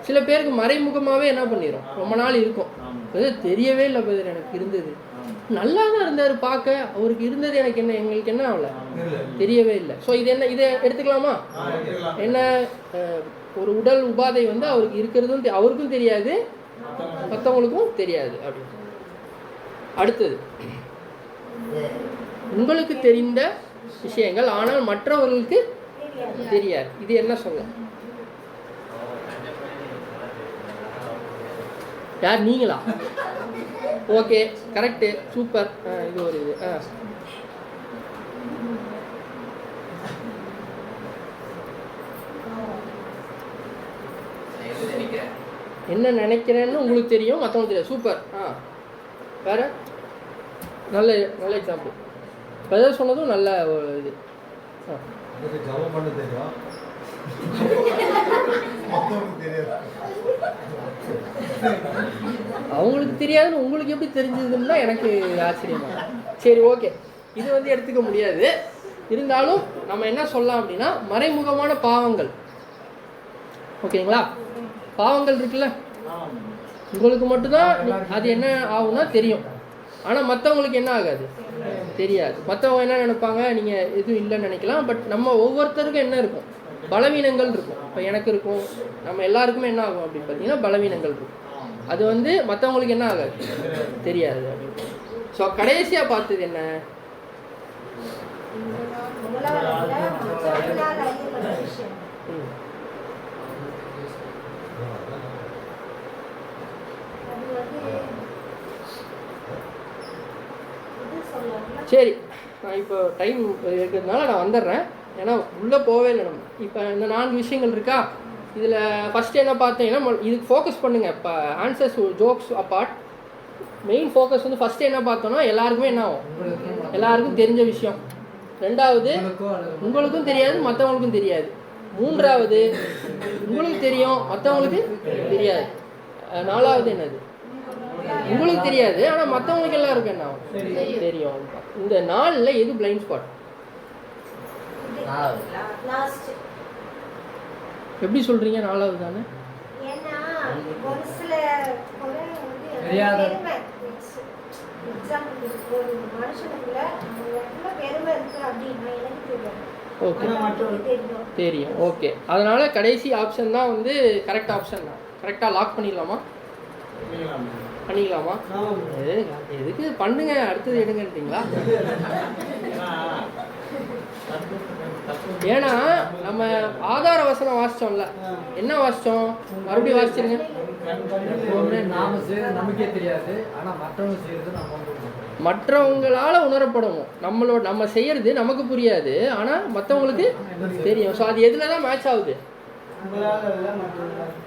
சில பேருக்கு மறைமுகமாகவே என்ன பண்ணிடும், ரொம்ப நாள் இருக்கும். தெரியவே இல்லை பதில், எனக்கு இருந்தது, நல்லா தான் இருந்தார் பார்க்க, அவருக்கு இருந்தது எனக்கு என்ன, எங்களுக்கு என்ன ஆகல, தெரியவே இல்லை. ஸோ இது என்ன, இதை எடுத்துக்கலாமா? என்ன, ஒரு உடல் உபாதை வந்து அவருக்கு இருக்கிறதும் அவருக்கும் தெரியாது, மற்றவங்களுக்கும் தெரியாது அப்படின்னு. அடுத்தது, உங்களுக்கு தெரிந்த விஷயங்கள் ஆனால் மற்றவர்களுக்கு தெரியாது. இது என்ன சொல்ல? யார், நீங்களா? Okay, correct, super. இது ஒரு இது என்ன நினைக்கிறேன்னு உங்களுக்கு தெரியும், மற்றவங்களுக்கு தெரியாது. சூப்பர். வேற? நல்ல நல்ல எக்ஸாம்பிள். பிரதர் சொன்னதும் நல்ல ஒரு இது. அவங்களுக்கு தெரியாதுன்னு உங்களுக்கு எப்படி தெரிஞ்சதுன்னா எனக்கு ஆச்சரியமா. சரி, ஓகே, இது வந்து எடுத்துக்க முடியாது. இருந்தாலும் நம்ம என்ன சொல்லலாம் அப்படின்னா, மறைமுகமான பாவங்கள். ஓகேங்களா? பாவங்கள் இருக்குல்ல, உங்களுக்கு மட்டும்தான் அது என்ன ஆகும்னா தெரியும். ஆனால் மற்றவங்களுக்கு என்ன ஆகாது, தெரியாது. மற்றவங்க என்ன நினைப்பாங்க, நீங்கள் எதுவும் இல்லைன்னு நினைக்கலாம். பட் நம்ம ஒவ்வொருத்தருக்கும் என்ன இருக்கும், பலவீனங்கள் இருக்கும். இப்போ எனக்கு இருக்கும், நம்ம எல்லாருக்குமே என்ன ஆகும் அப்படின்னு பார்த்தீங்கன்னா பலவீனங்கள் இருக்கும். அது வந்து மற்றவங்களுக்கு என்ன ஆகாது, தெரியாது அப்படின்னு. ஸோ கடைசியாக பார்த்தது என்ன, சரி, நான் இப்போ டைம் இருக்கிறதுனால நான் வந்துடுறேன். ஏன்னா உள்ளே போவே இல்லை நம்ம. இப்போ இந்த 4 விஷயங்கள் இருக்கா, இதில் ஃபஸ்ட்டு என்ன பார்த்தீங்கன்னா, இதுக்கு ஃபோக்கஸ் பண்ணுங்கள். இப்போ answers jokes apart, main focus வந்து ஃபஸ்ட்டு என்ன பார்த்தோன்னா, எல்லாருக்குமே என்ன ஆகும், எல்லாருக்கும் தெரிஞ்ச விஷயம். ரெண்டாவது, உங்களுக்கும் தெரியாது, மற்றவங்களுக்கும் தெரியாது. மூன்றாவது, உங்களுக்கு தெரியும், மற்றவங்களுக்கு தெரியாது. நாலாவது என்னது, உங்களுக்கு தெரியாது ஆனால் மற்றவங்களுக்கு எல்லாருக்கும் என்ன ஆகும், தெரியும். இந்த 4ல் எது பிளைண்ட் ஸ்பாட்? லாஸ்ட். எப்படி சொல்கிறீங்க 4வது தானே? ஏன்னா ஒரு சில குறை வந்து தெரியாத. பெருமை. எக்ஸாம்பிள் ஒரு மனுஷனுக்குள்ள அவங்களுக்குள்ள பெருமை இருக்கு அப்படின்னா எனக்கு தெரியும். ஓகே, ஆனா மற்றவங்களுக்கு தெரியும். தெரியும். ஓகே, அதனால் கடைசி ஆப்ஷன் தான் வந்து கரெக்ட் ஆப்ஷன் தான். கரெக்டாக லாக் பண்ணிடலாமா? பண்ணிக்கலாமா? எதுக்கு பண்ணுங்க, அடுத்தது எடுங்கன்றீங்களா? ஏன்னா நம்ம ஆதார வசனம் வாசிச்சோம்ல, என்ன வாசிச்சோம்? மறுபடியும் வாசிச்சிருங்க. எப்பவுமே நாம செய்யறது நமக்கே தெரியாது, ஆனா மற்றவங்க செய்யறது நம்ம வந்து மற்றவங்களால உணரப்படும். நம்ம செய்யறது நமக்கு புரியாது, ஆனால் மற்றவங்களுக்கு தெரியும். ஸோ அது எதில் தான் மேட்ச் ஆகுது?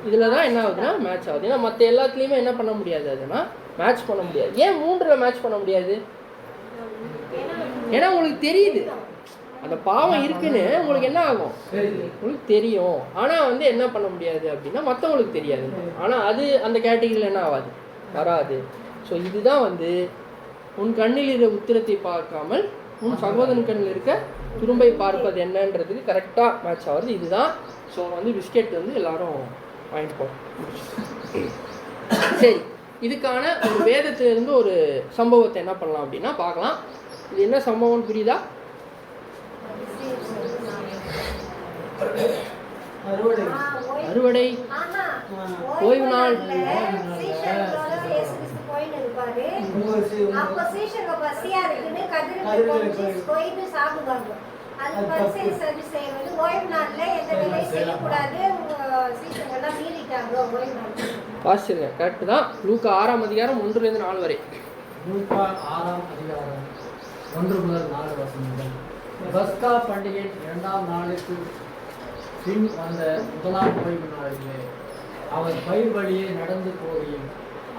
இதில் தான் என்ன ஆகுதுன்னா மேட்ச் ஆகுது. ஏன்னா மற்ற எல்லாத்துலேயுமே என்ன பண்ண முடியாது, அதுனா மேட்ச் பண்ண முடியாது. ஏன் 3ல் மேட்ச் பண்ண முடியாது? ஏன்னா உங்களுக்கு தெரியுது அந்த பாவம் இருக்குன்னு. உங்களுக்கு என்ன ஆகும்? உங்களுக்கு தெரியும். ஆனால் வந்து என்ன பண்ண முடியாது அப்படின்னா மற்றவங்களுக்கு தெரியாது. ஆனால் அது அந்த கேட்டகரியில் என்ன ஆகாது, வராது. ஸோ இதுதான் வந்து உன் கண்ணில் இருக்கிற உத்திரத்தை பார்க்காமல் உன் சகோதரன் கண்ணில் இருக்க துரும்பை பார்ப்பது என்னன்றதுக்கு கரெக்டாக மேட்ச் ஆகுது. இதுதான். ஸோ வந்து பிஸ்கெட் வந்து எல்லாரும் வாங்கிட்டு போகிறோம். சரி, இதுக்கான ஒரு வேதத்திலிருந்து ஒரு சம்பவத்தை என்ன பண்ணலாம் அப்படின்னா பார்க்கலாம். இது என்ன சம்பவம்னு புரியுதா? அறுவடை, ஓய்வு நாள். அப்ப சீஷர்கள் பசியா இருக்குன்னு கதிருக்கு போயிட்டு சாப்பிடுவாங்க. அது பரிசேயர் சரி செய்வது ஓய்வு நாள்ல எந்த வேலையும் செய்யக்கூடாது. சீஷர்கள்லாம் மீறிட்டாங்க ஓய்வு நாள். வாசிச்சிருங்க, கரெக்டு தான். லூக்கா 6ஆம் அதிகாரம் 1லேருந்து 4 வரை. லூக்கா 6ஆம் அதிகாரம் 1 முதல் 4 வசனங்கள். பஸ்கா பண்டிகையின் 2ஆம் நாளுக்கு பின் வந்த முதலாம் ஓய்வு நாளிலே அவர் பயிர் வழியே நடந்து போய்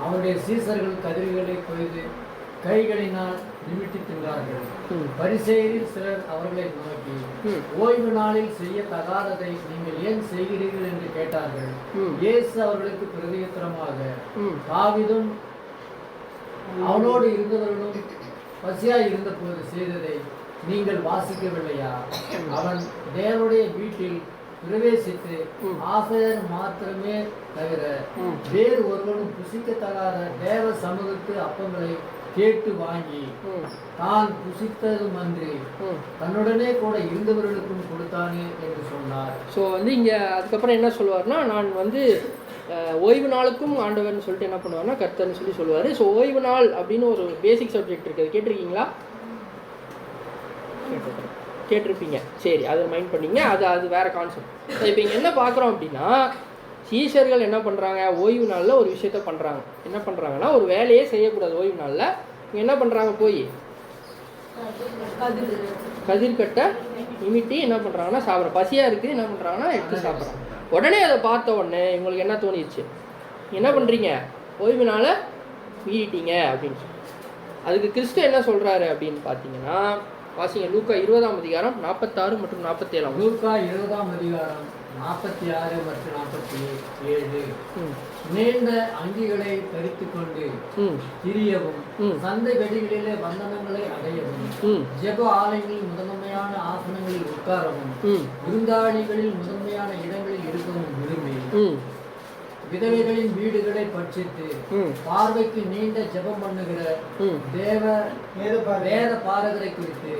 அவருடைய சீசர்கள் கதிர்களை கொய்து கைகளினால் நிமிட்டி தின்றார்கள். பரிசேயரில் சிலர் அவர்களை நோக்கி, ஓய்வு நாளில் செய்யத்தகாததை நீங்கள் ஏன் செய்கிறீர்கள் என்று கேட்டார்கள். இயேசு அவர்களுக்கு பிரதியுத்தரமாக, தாவீதும் அவனோடு இருந்தவர்களும் பசியாய் இருந்த போது செய்ததை நீங்கள் வாசிக்கவில்லையா? அவன் தேவனுடைய வீட்டில் பிரவேசித்து ஆசையர் மாத்திரமே தவிர வேறு ஒருவனும் புசிக்கத்தகாத தேவ சமூகத்து அப்பங்களை கேட்டு வாங்கி தான் புசித்ததும் அன்றி தன்னுடனே கூட இருந்தவர்களுக்கும் கொடுத்தானே என்று சொன்னார். ஸோ வந்து இங்கே அதுக்கப்புறம் என்ன சொல்லுவார்னா, நான் வந்து ஓய்வு நாளுக்கும் ஆண்டவர்னு சொல்லிட்டு என்ன பண்ணுவார்னா கர்த்தர்னு சொல்லி சொல்லுவார். ஸோ ஓய்வு நாள் அப்படின்னு ஒரு பேசிக் சப்ஜெக்ட் இருக்குது, கேட்டிருக்கீங்களா? கேட்டிருப்பீங்க. சரி, அதை மைண்ட் பண்ணிங்க. அது வேறு கான்செப்ட். இப்போ இங்கே என்ன பார்க்குறோம் அப்படின்னா, சீஷர்கள் என்ன பண்ணுறாங்க, ஓய்வு நாளில் ஒரு விஷயத்த பண்ணுறாங்க. என்ன பண்ணுறாங்கன்னா, ஒரு வேலையே செய்யக்கூடாது ஓய்வு நாளில். இங்கே என்ன பண்ணுறாங்க, போய் கதிர்கட்டை நிமிட்டி என்ன பண்ணுறாங்கன்னா சாப்பிட்ற. பசியாக இருக்குது, என்ன பண்ணுறாங்கன்னா எடுத்து சாப்பிட்றாங்க. உடனே அதை பார்த்த உடனே இவங்களுக்கு என்ன தோணிடுச்சு, என்ன பண்ணுறீங்க, ஓய்வு நாளை மீறிட்டீங்க அப்படின்னு சொல்லி. அதுக்கு கிறிஸ்து என்ன சொல்கிறாரு அப்படின்னு பார்த்தீங்கன்னா, வாசிங்க லூக்கா 20ஆம் அதிகாரம் 46 மற்றும் 47. லூக்கா 20ஆம் அதிகாரம் 46 மற்றும் 47. நீண்ட அங்கிகளை தரித்துக் கொண்டு திரியவும், சந்தை வெளிகளிலே வந்தனங்களை அடையவும், ஜெப ஆலயங்களில் முதன்மையான ஆசனங்களில் உட்காரவும், விருந்தாளிகளில் முதன்மையான இடங்களில் இருக்கவும் விரும்பி, விதவைகளின் வீடுகளை பட்சித்து பார்வைக்கு நீண்ட ஜெபம் பண்ணுகிற வேத பாரகரை குறித்து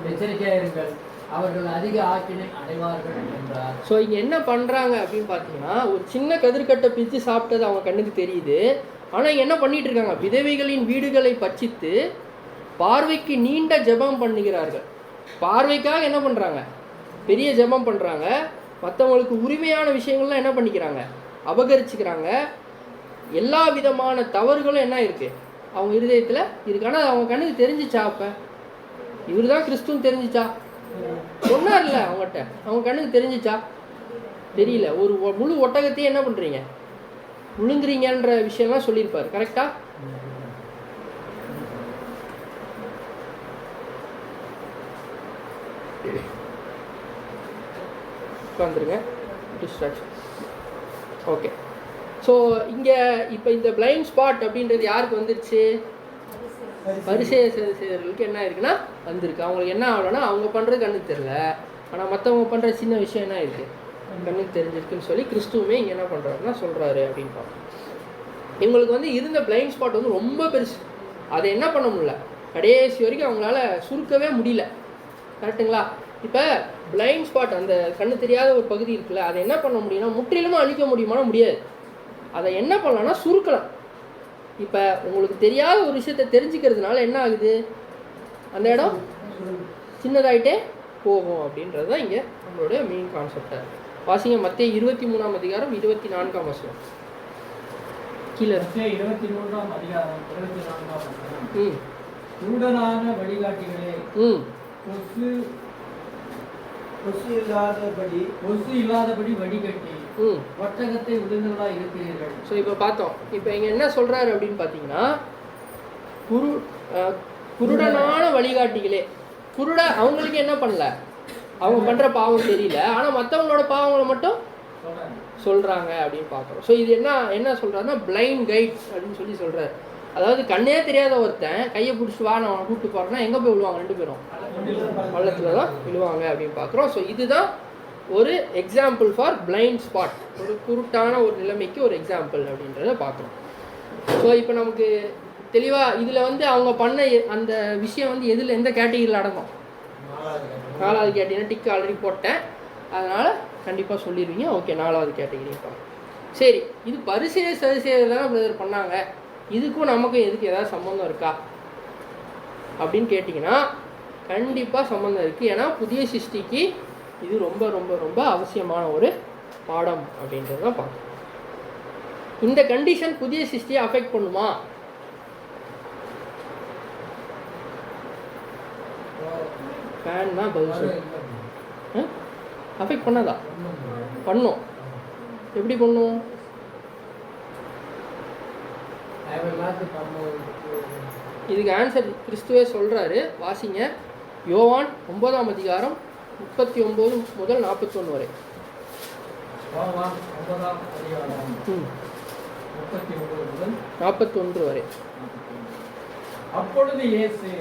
எச்சரிக்கையாயிருங்கள், அவர்கள் அதிக ஆக்கினை அடைவார்கள் என்றார். ஸோ இங்கே என்ன பண்ணுறாங்க அப்படின்னு பார்த்தீங்கன்னா, ஒரு சின்ன கதிர்கட்டை பிச்சு சாப்பிட்டது அவங்க கண்ணுக்கு தெரியுது. ஆனால் இங்கே என்ன பண்ணிட்டு இருக்காங்க, விதவைகளின் வீடுகளை பட்சித்து பார்வைக்கு நீண்ட ஜெபம் பண்ணுகிறார்கள். பார்வைக்காக என்ன பண்ணுறாங்க, பெரிய ஜெபம் பண்ணுறாங்க. மற்றவங்களுக்கு உரிமையான விஷயங்கள்லாம் என்ன பண்ணிக்கிறாங்க, அபகரிச்சுக்கிறாங்க. எல்லா விதமான தவறுகளும் என்ன இருக்குது அவங்க இருதயத்தில் இருக்கு. ஆனால் அவங்க கண்ணுக்கு தெரிஞ்சிச்சா? அப்போ இவர் தான் கிறிஸ்துன்னு தெரிஞ்சிச்சா? சொன்னார் இல்லை அவங்ககிட்ட, அவங்க கண்ணுக்கு தெரிஞ்சிச்சா? தெரியல. ஒரு முழு ஒட்டகத்தையே என்ன பண்ணுறீங்க, விழுங்குறீங்கன்ற விஷயம்லாம் சொல்லியிருப்பார். கரெக்டா? உட்காந்துருங்க, டிஸ்ட்ராக்ஷன். ஓகே. ஸோ இங்கே இப்போ இந்த பிளைண்ட் ஸ்பாட் அப்படின்றது யாருக்கு வந்துருச்சு? பரிசேயர்களுக்கு என்ன இருக்குன்னா வந்திருக்கு. அவங்களுக்கு என்ன ஆகலைன்னா அவங்க பண்ணுறது கண்ணுக்கு தெரியல, ஆனால் மற்றவங்க பண்ணுற சின்ன விஷயம் என்ன இருக்குது கண்ணுக்கு தெரிஞ்சிருக்குன்னு சொல்லி கிறிஸ்துவுமே இங்கே என்ன பண்ணுறாருன்னா சொல்கிறாரு அப்படின்னு பார்ப்போம். இவங்களுக்கு வந்து இருந்த பிளைண்ட் ஸ்பாட் வந்து ரொம்ப பெருசு. அதை என்ன பண்ண முடியல, கடைசி வரைக்கும் அவங்களால சுருக்கவே முடியல. கரெக்டுங்களா? இப்போ பிளைண்ட் ஸ்பாட் அந்த கண்ணு தெரியாத ஒரு பகுதி இருக்குல்ல, அதை என்ன பண்ண முடியும்னா முற்றிலுமா அழிக்க முடியுமானா முடியாது. அதை என்ன பண்ணலாம்னா சுருக்கலாம். இப்போ உங்களுக்கு தெரியாத ஒரு விஷயத்தை தெரிஞ்சுக்கிறதுனால என்ன ஆகுது, அந்த இடம் சின்னதாயிட்டே போகும் அப்படின்றது தான் இங்கே நம்மளுடைய மெயின் கான்செப்டாக. வாசிங்க மத்தேயு 23ஆம் அதிகாரம் 24ஆம் வசனம். கீழே 23ஆம் அதிகாரம் 24ஆம் வசனம். குருடரான வழிகாட்டிகளே, கொசு இல்லாதபடி வடிகட்டி ஒட்டகத்தை உடனே இருக்கிறீர்கள். ஸோ இப்போ பார்த்தோம். இப்போ இங்கே என்ன சொல்கிறாரு அப்படின்னு பார்த்தீங்கன்னா, குருடனான வழிகாட்டிகளே. அவங்களுக்கு என்ன பண்ணல, அவங்க பண்ணுற பாவம் தெரியல, ஆனால் மற்றவங்களோட பாவங்களை மட்டும் சொல்கிறாங்க அப்படின்னு பார்க்குறோம். ஸோ இது என்ன சொல்கிறாருன்னா பிளைண்ட் கைட்ஸ் அப்படின்னு சொல்லி சொல்கிறார். அதாவது கண்ணே தெரியாத ஒருத்தன் கையை பிடிச்சி வா நான் கூப்பிட்டு போகிறேன்னா எங்கே போய் விழுவாங்க, 2 பேரும் பள்ளத்தில் தான் விழுவாங்க அப்படின்னு பார்க்குறோம். ஸோ இதுதான் ஒரு எக்ஸாம்பிள் ஃபார் பிளைண்ட் ஸ்பாட், ஒரு குருட்டான ஒரு நிலைமைக்கு ஒரு எக்ஸாம்பிள் அப்படின்றத பார்க்குறோம். ஸோ இப்போ நமக்கு தெளிவாக இதில் வந்து அவங்க பண்ண அந்த விஷயம் வந்து எதில் எந்த கேட்டகரியில் அடங்கும், 4வது கேட்டகரி டிக் ஆல்ரெடி போட்டேன், அதனால் கண்டிப்பாக சொல்லிடுவீங்க. ஓகே, 4வது கேட்டகரி பார்ப்போம். சரி, இது சதுசேயர் தானே பிரதர் பண்ணாங்க, இதுக்கும் நமக்கும் எதுக்கு ஏதாவது சம்மந்தம் இருக்கா அப்படின்னு கேட்டிங்கன்னா கண்டிப்பாக சம்மந்தம் இருக்குது. ஏன்னா புதிய சிருஷ்டிக்கு இது ரொம்ப ரொம்ப ரொம்ப அவசியமான ஒரு பாடம் அப்படின்றது தான் பார்க்கணும். இந்த கண்டிஷன் புதிய சிருஷ்டியை அஃபெக்ட் பண்ணுமா? ஃபேன் தான் பதில். அஃபெக்ட் பண்ணாதா? பண்ணும். எப்படி பண்ணும்? இதுக்கு ஆன்சர் கிறிஸ்துவே சொல்கிறாரு. வாசிங்க யோவான் 9ஆம் அதிகாரம் 39 முதல் 41 வரை. 41 வரை. அப்பொழுது இயேசு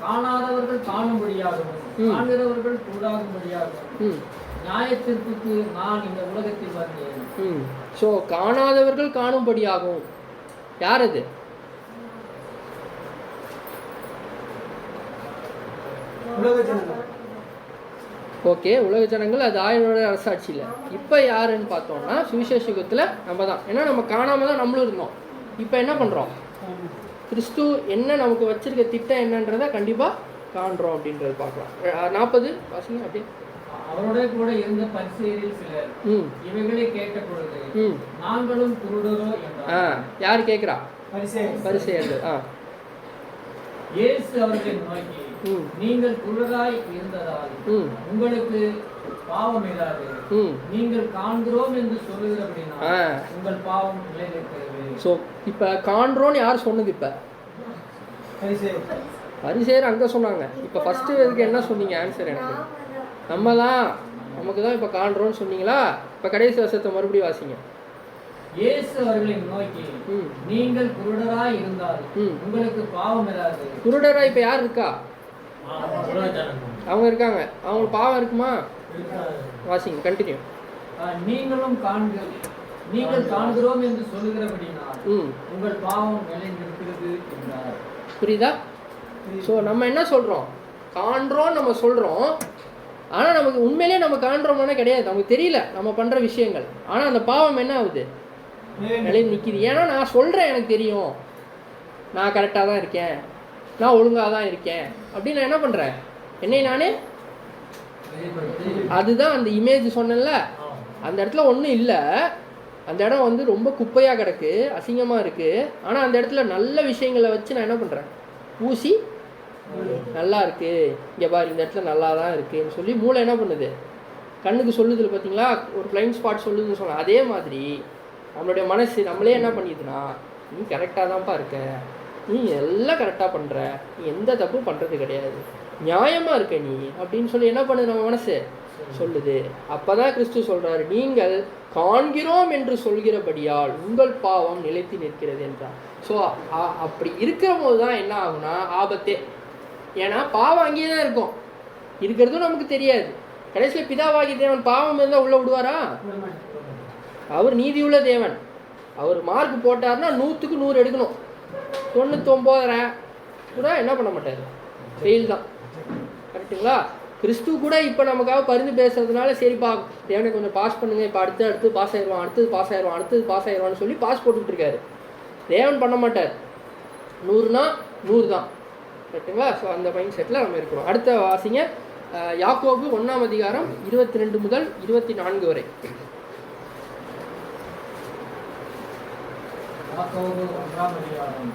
காணாதவர்கள் காணும்படியாகவும் காண்கிறவர்கள் கூடாகும்படியாகவும் நியாயத்திற்கு நான் இந்த உலகத்தில் வந்தேன். ஸோ காணாதவர்கள் காணும்படியாகவும் யார் அது? ஓகே, உலக ஜனங்கள், அது ஆயனோட அரசாட்சியில். இப்போ யாருன்னு பார்த்தோம்னா சுவிசேஷ யுகத்தில் நம்ம தான். ஏன்னா நம்ம காணாமல் தான் நம்மளும் இருந்தோம். இப்போ என்ன பண்ணுறோம், கிறிஸ்து என்ன நமக்கு வச்சிருக்க திட்டம் என்னன்றதை கண்டிப்பாக காண்றோம் அப்படின்றது பார்க்கலாம். 40 வாசிங்க அப்படியே. அவரோட கூட இருந்த பரிசேயரில் சிலர் இவைகளை கேட்ட பொழுது நாங்களும் குருடரோ என்றார். யார் கேட்குறா? பரிசேயர்கள். இயேசு அவர்களை நோக்கி, நீங்கள் குருடராய் இருந்ததால் உங்களுக்கு பாவம் இராது. நீங்கள் காண்கிறோம் என்று சொல்லுகிறபடினால் உங்கள் பாவம் நிலைநிற்கிறது. ஸோ இப்போ காண்றோன்னு யார் சொன்னது? இப்போ பரிசேயர் அங்கே சொன்னாங்க. இப்போ ஃபஸ்ட்டு இதுக்கு என்ன சொன்னீங்க ஆன்சர்? எனக்கு நமக்கு தான் இப்போ காண்றோன்னு சொன்னீங்களா? இப்போ கடைசி வருஷத்தை மறுபடியும் வாசிங்க. இயேசு அவர்களை நோக்கி, நீங்கள் குருடராய் இருந்தால் உங்களுக்கு பாவம் இராது. குருடராய் இப்போ யார் இருக்கா? அவங்க இருக்காங்க. அவங்களுக்கு பாவம் இருக்குமா? வாசிங்க, கண்டினியூ. நீங்கள் காண்கிறோம் என்று சொல்லுகிறபடினால் உங்கள் பாவம் நிலைநிற்கிறது என்றார். புரியுதா? ஸோ நம்ம என்ன சொல்கிறோம், காண்றோம் நம்ம சொல்கிறோம், ஆனால் நமக்கு உண்மையிலே நம்ம காண்றோம்னா கிடையாது, நமக்கு தெரியல நம்ம பண்ணுற விஷயங்கள். ஆனால் அந்த பாவம் என்ன ஆகுது, நிலை நிற்கிது. ஏன்னா நான் சொல்கிறேன், எனக்கு தெரியும் நான் கரெக்டாக தான் இருக்கேன், நான் ஒழுங்காக தான் இருக்கேன் அப்படின்னு நான் என்ன பண்ணுறேன், என்னை நானே. அதுதான் அந்த இமேஜ் சொன்னேன்ல, அந்த இடத்துல ஒன்றும் இல்லை, அந்த இடம் வந்து ரொம்ப குப்பையாக கிடக்கு, அசிங்கமாக இருக்குது. ஆனால் அந்த இடத்துல நல்ல விஷயங்களை வச்சு நான் என்ன பண்ணுறேன், பூசி நல்லா இருக்குது, இங்கே பாரு இந்த இடத்துல நல்லா தான் இருக்குதுன்னு சொல்லி மூளை என்ன பண்ணுது, கண்ணுக்கு சொல்லுது பார்த்தீங்களா, ஒரு பிளைண்ட் ஸ்பாட் சொல்லுதுன்னு சொன்னால். அதே மாதிரி நம்மளுடைய மனசு நம்மளே என்ன பண்ணிதுன்னா, நீ கரெக்டாக தான்ப்பா இருக்க, நீ எல்லாம் கரெக்டாக பண்ணுற, நீ எந்த தப்பும் பண்ணுறது கிடையாது, நியாயமாக இருக்க நீ அப்படின்னு சொல்லி என்ன பண்ணுது நம்ம மனசு சொல்லுது. அப்பதான் கிறிஸ்து சொல்றாரு, நீங்கள் காண்கிறோம் என்று சொல்கிறபடியால் உங்கள் பாவம் நிலைத்து நிற்கிறது என்றார். ஸோ அப்படி இருக்கிற போது தான் என்ன ஆகும்னா ஆபத்தே. ஏன்னா பாவம் அங்கேயே தான் இருக்கும், இருக்கிறதும் நமக்கு தெரியாது. கடைசியில் பிதாவாகி தேவன் பாவம் இருந்தால் உள்ள விடுவாரா? அவர் நீதியுள்ள தேவன். அவர் மார்க் போட்டார்னா 100க்கு 100 எடுக்கணும். 99 கூட என்ன பண்ண மாட்டார், ஃபெயில் தான். கரெக்டுங்களா? கிறிஸ்து கூட இப்போ நமக்காக பரிந்து பேசுறதுனால சரிப்பா தேவனை கொஞ்சம் பாஸ் பண்ணுங்க, இப்போ அடுத்து பாஸ் ஆயிடுவான், அடுத்தது பாஸ் ஆயிடுவான்னு சொல்லி பாஸ் போட்டுக்கிட்டு இருக்காரு. தேவன் பண்ண மாட்டார். 100னா 100 தான். கரெக்டுங்களா? ஸோ அந்த மைண்ட் செட்டில் நம்ம இருக்கிறோம். அடுத்த வாசிங்க யாக்கோபு 1ஆம் அதிகாரம் 22 முதல் 24 வரை. யாக்கோபு 1ஆம் அதிகாரம்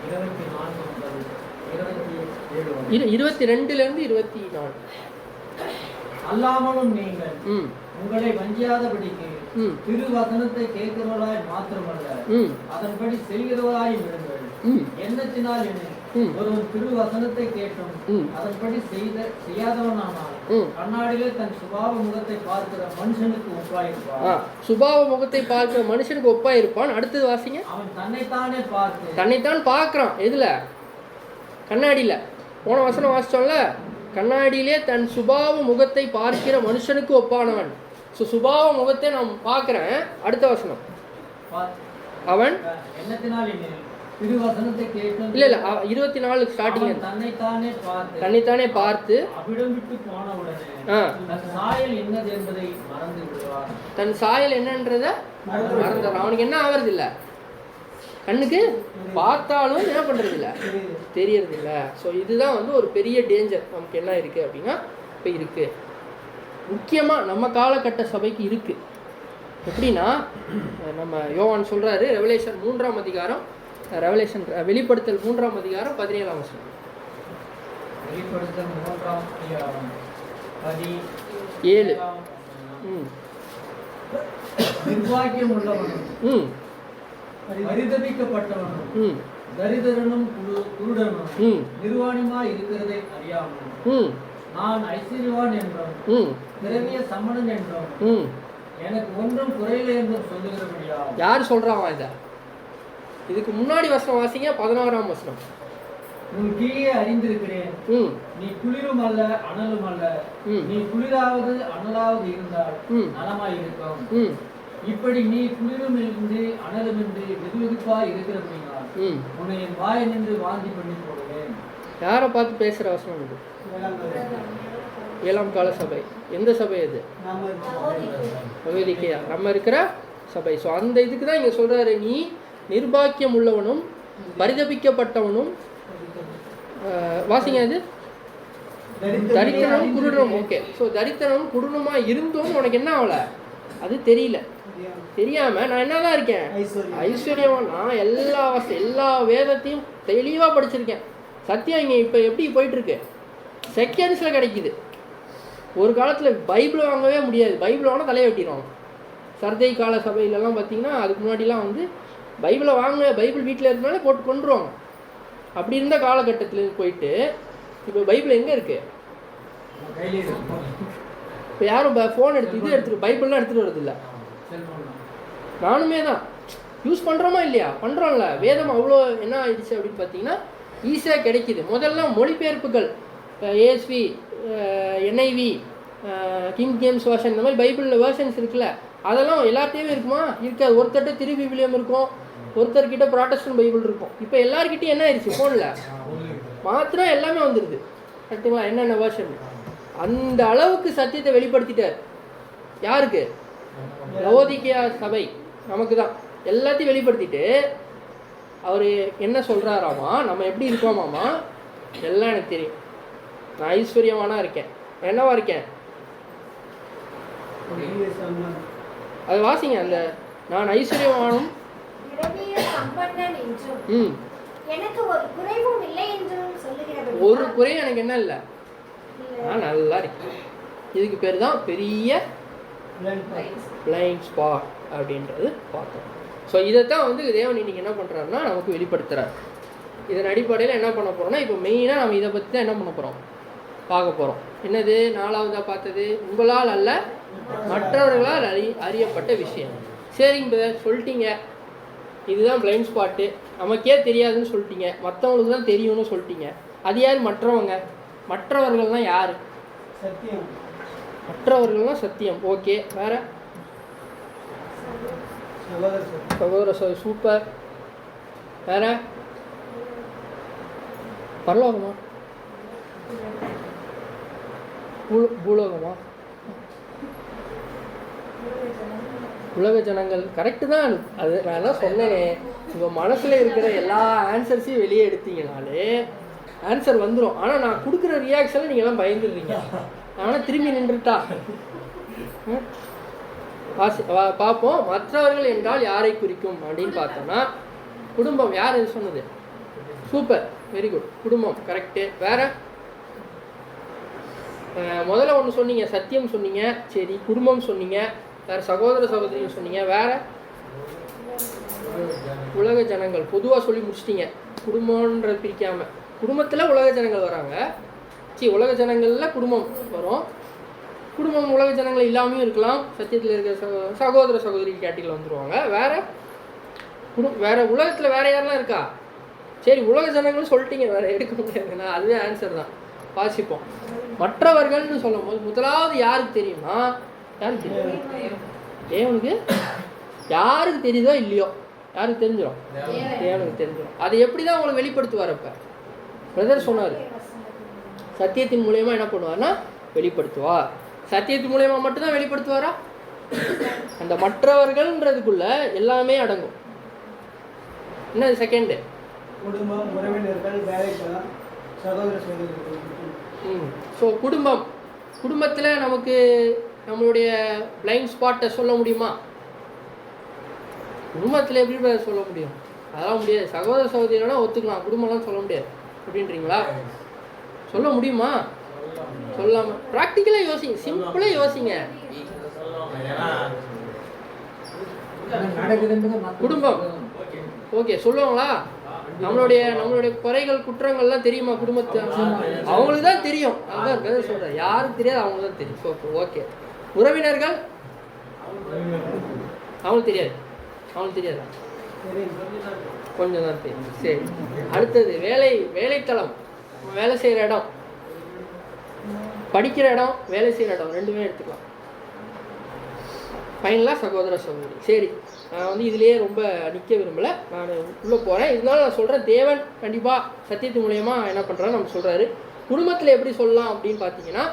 24 முதல் 22லேருந்து 24. அல்லாமலும் நீங்கள் உங்களை வஞ்சியாதபடிக்கு திருவசனத்தை கேட்கிறவர்களாய் மாத்திரமல்ல அதன்படி செய்கிறவர்களாய் விடுங்கள். எண்ணத்தினால் ஒருவன் திருவசனத்தை கேட்டும் அதன்படி செய்யாதவனானால் கண்ணாடியிலே தன் சுபாவ முகத்தை பார்க்கிற மனுஷனுக்கு ஒப்பாயிருப்பான். சுபாவ முகத்தை பார்க்கிற மனுஷனுக்கு ஒப்பாயிருப்பான். அடுத்தது வாசிங்க. அவன் தன்னைத்தான் பார்க்கிறான். எதுல? கண்ணாடியில. போன வசனம் வாசிச்சோம்ல, கண்ணாடியிலே தன் சுபாவ முகத்தை பார்க்கிற மனுஷனுக்கு ஒப்பானவன். ஸோ சுபாவ முகத்தை நான் பார்க்கிறேன். அடுத்த வசனம், அவன் இல்ல 24 ஸ்டார்டிங், தன்னைத்தானே பார்த்து தன் சாயல் என்னன்றத மறந்துடுறான். அவனுக்கு என்ன ஆவறது இல்லை, கண்ணுக்கு பார்த்தாலும் என்ன பண்ணுறது இல்லை, தெரியறது இல்லை. ஸோ இதுதான் வந்து ஒரு பெரிய டேஞ்சர் நமக்கு என்ன இருக்குது அப்படின்னா இப்போ இருக்குது. முக்கியமாக நம்ம காலகட்ட சபைக்கு இருக்குது. எப்படின்னா நம்ம யோவான் சொல்கிறாரு, ரெவலேஷன் 3ஆம் அதிகாரம், வெளிப்படுத்தல் 3ஆம் அதிகாரம் 17ஆம் வசனம். வெளிப்படுத்தல் 3ஆம் அதிகாரம் 17. நிர்வாகியம் உள்ளவனும் பரிதபிக்கப்பட்டவனும் தரிதரனும் குருடனும் நிர்வாணியுமாய் இருக்கிறதை அறியாமலும் நான் ஐஸ்வர்யவான் என்றும் திரவிய சம்மணன் என்றும் எனக்கு ஒன்றும் குறையில்லை என்றும் சொல்லுகிறபடியா. யார் சொல்றான் இத? இதுக்கு முன்னாடி வசனம் வாசிங்க, 16ஆம் வசனம். உன் கீழே அறிந்திருக்கிறேன், நீ குளிரும் அல்ல அனலும் அல்ல, நீ குளிராவது அனலாவது இருந்தால் நலமாய் இருக்கும். இப்படி நீ குளிரும் என்று அனலும் என்று வெதுவெதுப்பாய் இருக்கிறபடினால் உன்னை என் வாயை நின்று வாந்தி பண்ணி போடுவேன். யாரை பார்த்து பேசுற வசனம் இது? 7ஆம் கால சபை. எந்த சபை அது? லவோதிக்கேயா, நம்ம இருக்கிற சபை. ஸோ அந்த இதுக்கு தான் இங்கே சொல்றாரு, நீ நிர்பாக்கியம் உள்ளவனும் பரிதபிக்கப்பட்டவனும், வாசிங்க அது, தரித்திரனும் குருடனும். ஓகே, ஸோ தரித்திரனும் குருடனுமா இருந்தும் உனக்கு என்ன ஆகல, அது தெரியல. தெரியாம நான் என்னதான் இருக்கேன், ஐஸ்வர்யவான். நான் எல்லா வேதத்தையும் தெளிவாக படிச்சிருக்கேன். சத்தியம் இங்கே இப்போ எப்படி போயிட்டு இருக்கு, செகண்ட்ஸில் கிடைக்குது. ஒரு காலத்தில் பைபிள் வாங்கவே முடியாது, பைபிள் வாங்கினா தலையை வெட்டிடுவாங்க. சர்தை கால சபையிலலாம் பார்த்தீங்கன்னா அதுக்கு முன்னாடிலாம் வந்து பைபிளை பைபிள் வீட்டில் இருக்கனாலே போட்டு கொண்டுருவாங்க. அப்படி இருந்த காலகட்டத்தில் போயிட்டு இப்போ பைபிள் எங்கே இருக்குது? இப்போ யாரும் ஃபோன் எடுத்துகிட்டு பைபிள்லாம் எடுத்துகிட்டு வரதில்லை. நானுமே தான் யூஸ் பண்ணுறோமா இல்லையா? பண்ணுறோம்ல. வேதம் அவ்வளோ என்ன ஆயிடுச்சு அப்படின்னு பார்த்தீங்கன்னா ஈஸியாக கிடைக்கிது. முதல்ல மொழிபெயர்ப்புகள், ASV, NIV, King James version, இந்த மாதிரி பைபிளில் வேர்ஷன்ஸ் இருக்குல்ல, அதெல்லாம் எல்லாத்தையுமே இருக்குமா? இருக்காது. ஒருத்தர்கிட்ட திருவிவிலியம் இருக்கும், ஒருத்தர்கிட்ட ப்ராட்டஸ்டன்ட் பைபிள் இருக்கும். இப்போ எல்லாருக்கிட்டையும் என்ன ஆயிடுச்சு, ஃபோனில் மாத்திரம் எல்லாமே வந்துடுது. கரெக்டுங்களா? என்னென்ன வேர்ஷன். அந்த அளவுக்கு சத்தியத்தை வெளிப்படுத்திட்டார். யாருக்கு? லவோதிக்கேயா சபை நமக்கு தான். எல்லாத்தையும் வெளிப்படுத்திட்டு அவர் என்ன சொல்கிறாராமா, நம்ம எப்படி இருக்கோமாமா, எல்லாம் எனக்கு தெரியும். நான் ஐஸ்வர்யவானா இருக்கேன். என்னவா இருக்கேன்? அது வாசிங்க, அந்த நான் ஐஸ்வர்யவானும் ஒரு குறையும் எனக்கு என்ன இல்லை, நான் நல்லா இருக்கேன். இதுக்கு பேர் தான் பெரிய பிளைண்ட் ஸ்பாட் அப்படின்றது பார்த்தோம். ஸோ இதைத்தான் வந்து தேவன் இன்னைக்கு என்ன பண்ணுறாருன்னா நமக்கு வெளிப்படுத்துகிறார். இதன் அடிப்படையில் என்ன பண்ண போகிறோம்னா, இப்போ மெயினாக நம்ம இதை பற்றி தான் என்ன பண்ண போகிறோம், பார்க்க போகிறோம். என்னது 4வதாக பார்த்தது? உங்களால் அல்ல மற்றவர்களால் அறியப்பட்ட விஷயம். சரிங்க பிரதர், சொல்லிட்டீங்க இதுதான் பிளைண்ட் ஸ்பாட்டு, நமக்கே தெரியாதுன்னு சொல்லிட்டீங்க, மற்றவங்களுக்கு தான் தெரியும்னு சொல்லிட்டீங்க. அது யார் மற்றவங்க? மற்றவர்கள்னால் யார்? சத்தியம். மற்றவர்கள்னால் சத்தியம். ஓகே, வேற? சகோதர சூப்பர். வேற? பரலோகமா? பூலோகமா? உலக ஜனங்கள். கரெக்டு தான். அது நான் தான் சொன்னேனே, உங்கள் மனசில் இருக்கிற எல்லா ஆன்சர்ஸையும் வெளியே எடுத்தீங்கனாலே ஆன்சர் வந்துடும். ஆனால் நான் கொடுக்குற ரியாக்ஷனில் நீங்கள்லாம் பயந்துடுறீங்க. ஆனால் திரும்பி நின்றுட்டா பார்ப்போம். மற்றவர்கள் என்றால் யாரை குறிக்கும் அப்படின்னு பார்த்தோம்னா குடும்பம். யார் இது சொன்னது? Super, very good. குடும்பம் கரெக்டு. வேற? முதல்ல ஒன்று சொன்னீங்க, சத்தியம் சொன்னீங்க. சரி, குடும்பம் சொன்னீங்க. வேறு சகோதர சகோதரின்னு சொன்னீங்க. வேற? உலக ஜனங்கள். பொதுவாக சொல்லி முடிச்சிட்டிங்க, குடும்பம்ன்ற பிரிக்காமல். குடும்பத்தில் உலக ஜனங்கள் வராங்க. உலக ஜனங்களில் குடும்பம் வரும். குடும்பம் உலக ஜனங்கள் இல்லாமையும் இருக்கலாம். சத்தியத்தில் இருக்கிற சகோதர சகோதரி கேட்டகரியில் வந்துடுவாங்க. வேற? வேற உலகத்தில் வேற யாரெல்லாம் இருக்கா? சரி, உலக ஜனங்கள்னு சொல்லிட்டீங்க, வேற எடுக்க முடியாதுண்ணா. அதுவே ஆன்சர் தான். வாசிப்போம். மற்றவர்கள்னு சொல்லும் போது முதலாவது யாருக்கு தெரியுமா? யாருக்கு தெரியும்? தேவனுக்கு. யாருக்கு தெரியுதோ இல்லையோ, யாருக்கு தெரிஞ்சிடும்? தேவனுக்கு தெரிஞ்சிடும். அதை எப்படி தான் உங்களுக்கு வெளிப்படுத்துவார்? அப்போ பிரதர் சொன்னார், சத்தியத்தின் மூலயமா என்ன பண்ணுவார்னா வெளிப்படுத்துவார். சத்தியத்தின் மூலயமா மட்டும்தான் வெளிப்படுத்துவாரா? அந்த மற்றவர்கள்ன்றதுக்குள்ள எல்லாமே அடங்கும். என்ன செகண்டு? குடும்பம், உறவினர்கள், வேலைக்காரர், சகோதர சகோதரிகள். ஸோ குடும்பம். குடும்பத்தில் நமக்கு நம்மளுடைய பிளைண்ட் ஸ்பாட்டை சொல்ல முடியுமா? குடும்பத்தில் எப்படி சொல்ல முடியும்? அதெல்லாம் முடியாது. சகோதர சகோதரினா ஒத்துக்கலாம், குடும்பம்லாம் சொல்ல முடியாது அப்படின்றீங்களா? சொல்ல முடியுமா? சொல்லாமல் ப்ராக்டிக்கலாக யோசிங்க, சிம்பிளாக யோசிங்க. குடும்பம் ஓகே சொல்லுவாங்களா? நம்மளுடைய குறைகள் குற்றங்கள்லாம் தெரியுமா? குடும்பத்தை அவங்களுக்கு தான் தெரியும். அதான் சொல்கிறேன், யாருக்கு தெரியாது, அவங்களுக்கு தான் தெரியும். So okay. உறவினர்கள் அவங்களுக்கு தெரியாது. அவங்களுக்கு தெரியாதா? கொஞ்சம் தான் தெரியும். சரி, அடுத்தது வேலைத்தளம். வேலை செய்கிற இடம், படிக்கிற இடம், வேலை செய்கிற இடம் ரெண்டுமே எடுத்துக்கலாம். ஃபைனலாக சகோதர சகோதரி. சரி, நான் இதிலேயே ரொம்ப நிற்க விரும்பலை, நான் உள்ளே போகிறேன். இதனால நான் சொல்கிறேன், தேவன் கண்டிப்பாக சத்தியத்து மூலயமா என்ன பண்ணுறான்னு நம்ம சொல்கிறாரு. குடும்பத்தில் எப்படி சொல்லலாம் அப்படின்னு பார்த்தீங்கன்னா,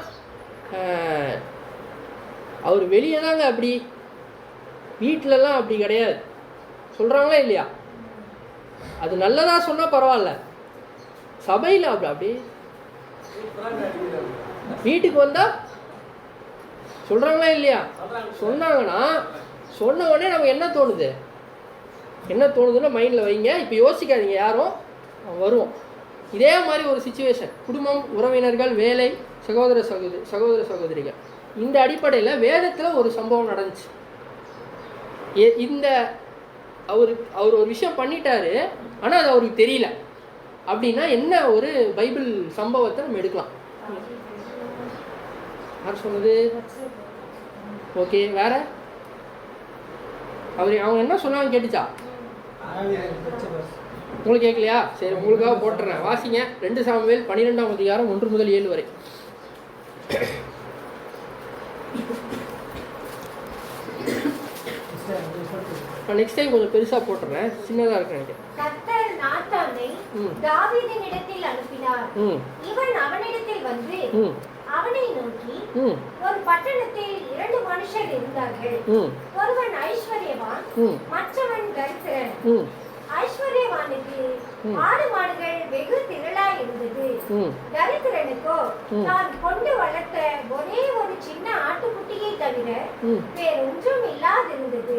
அவர் வெளியே தாங்க அப்படி, வீட்டிலலாம் அப்படி கிடையாது. சொல்கிறாங்களா இல்லையா? அது நல்லதாக சொன்னால் பரவாயில்ல, சபையில் அப்படி வீட்டுக்கு வந்தால் சொல்கிறாங்களா இல்லையா? சொன்னாங்கன்னா சொன்ன உடனே நமக்கு என்ன தோணுதுன்னா மைண்டில் வைங்க. இப்போ யோசிக்காதீங்க யாரும், வருவோம். இதே மாதிரி ஒரு சிச்சுவேஷன், குடும்பம், உறவினர்கள், வேலை, சகோதர சகோதரிகள். இந்த அடிப்படையில் வேதத்தில் ஒரு சம்பவம் நடந்துச்சு. அவர் ஒரு விஷயம் பண்ணிட்டாரு, ஆனால் அது அவருக்கு தெரியல அப்படின்னா என்ன ஒரு பைபிள் சம்பவத்தை நம்ம எடுக்கலாம். யார் சொன்னது? ஓகே, வேற? அவங்க என்ன சொன்னாங்க கேட்டுச்சா? உங்களுக்கு கேட்கலையா? சரி, உங்களுக்காக போட்டுறேன், வாசிங்க. 2 சாமுவேல் 12ஆம் அதிகாரம் 1 முதல் 7 வரை. நெக்ஸ்ட் டைம் கொஞ்சம் பெருசா போட்டுறேன், சின்னதா இருக்கு எனக்கு. கர்த்தர் நாத்தானை தாவீதினிடத்தில் அனுப்பினார். இவன் அவனிடத்தில் வந்து அவனை நோக்கி, ஒரு பட்டணத்தில் 2 மனுஷர் இருந்தார்கள். ஒருவன் ஐஸ்வர்யவான், மற்றவன் தரித்திரன். ஐஸ்வர்யவானுக்கு ஆடு மாடுகள் வெகு திரளாய் இருந்தது. தரித்திரனுக்கோ தான் கொண்டு வளர்த்த ஒரே ஒரு சின்ன ஆட்டுக்குட்டியை தவிர வேறொன்றும் இல்லாதிருந்தது.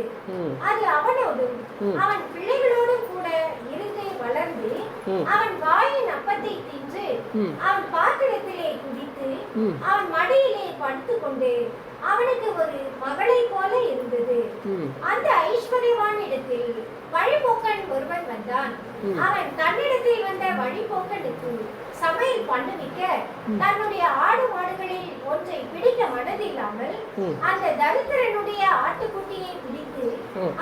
அது அவனோடும் அவன் பிள்ளைகளோடும் கூட இருந்து வளர்ந்து அவன் வாயின் அப்பத்தை தின்று அவன் பாத்திரத்திலே குடித்து அவன் மடியிலே படுத்துக் கொண்டு அவனுக்கு ஒரு மகளை போல இருந்தது. அந்த ஐஸ்வர்யவான் இடத்தில் வழிபோக்கன் ஒருவன் வந்தான். என்றான். அவன் தன்னிடத்தில் வந்த வழிபோக்கனுக்கு சமையல் பண்ணுவிக்க தன்னுடைய ஆடு மாடுகளில் ஒன்றை பிடிக்க மனதில்லாமல் அந்த தரித்திரனுடைய ஆட்டுக்குட்டியை பிடித்து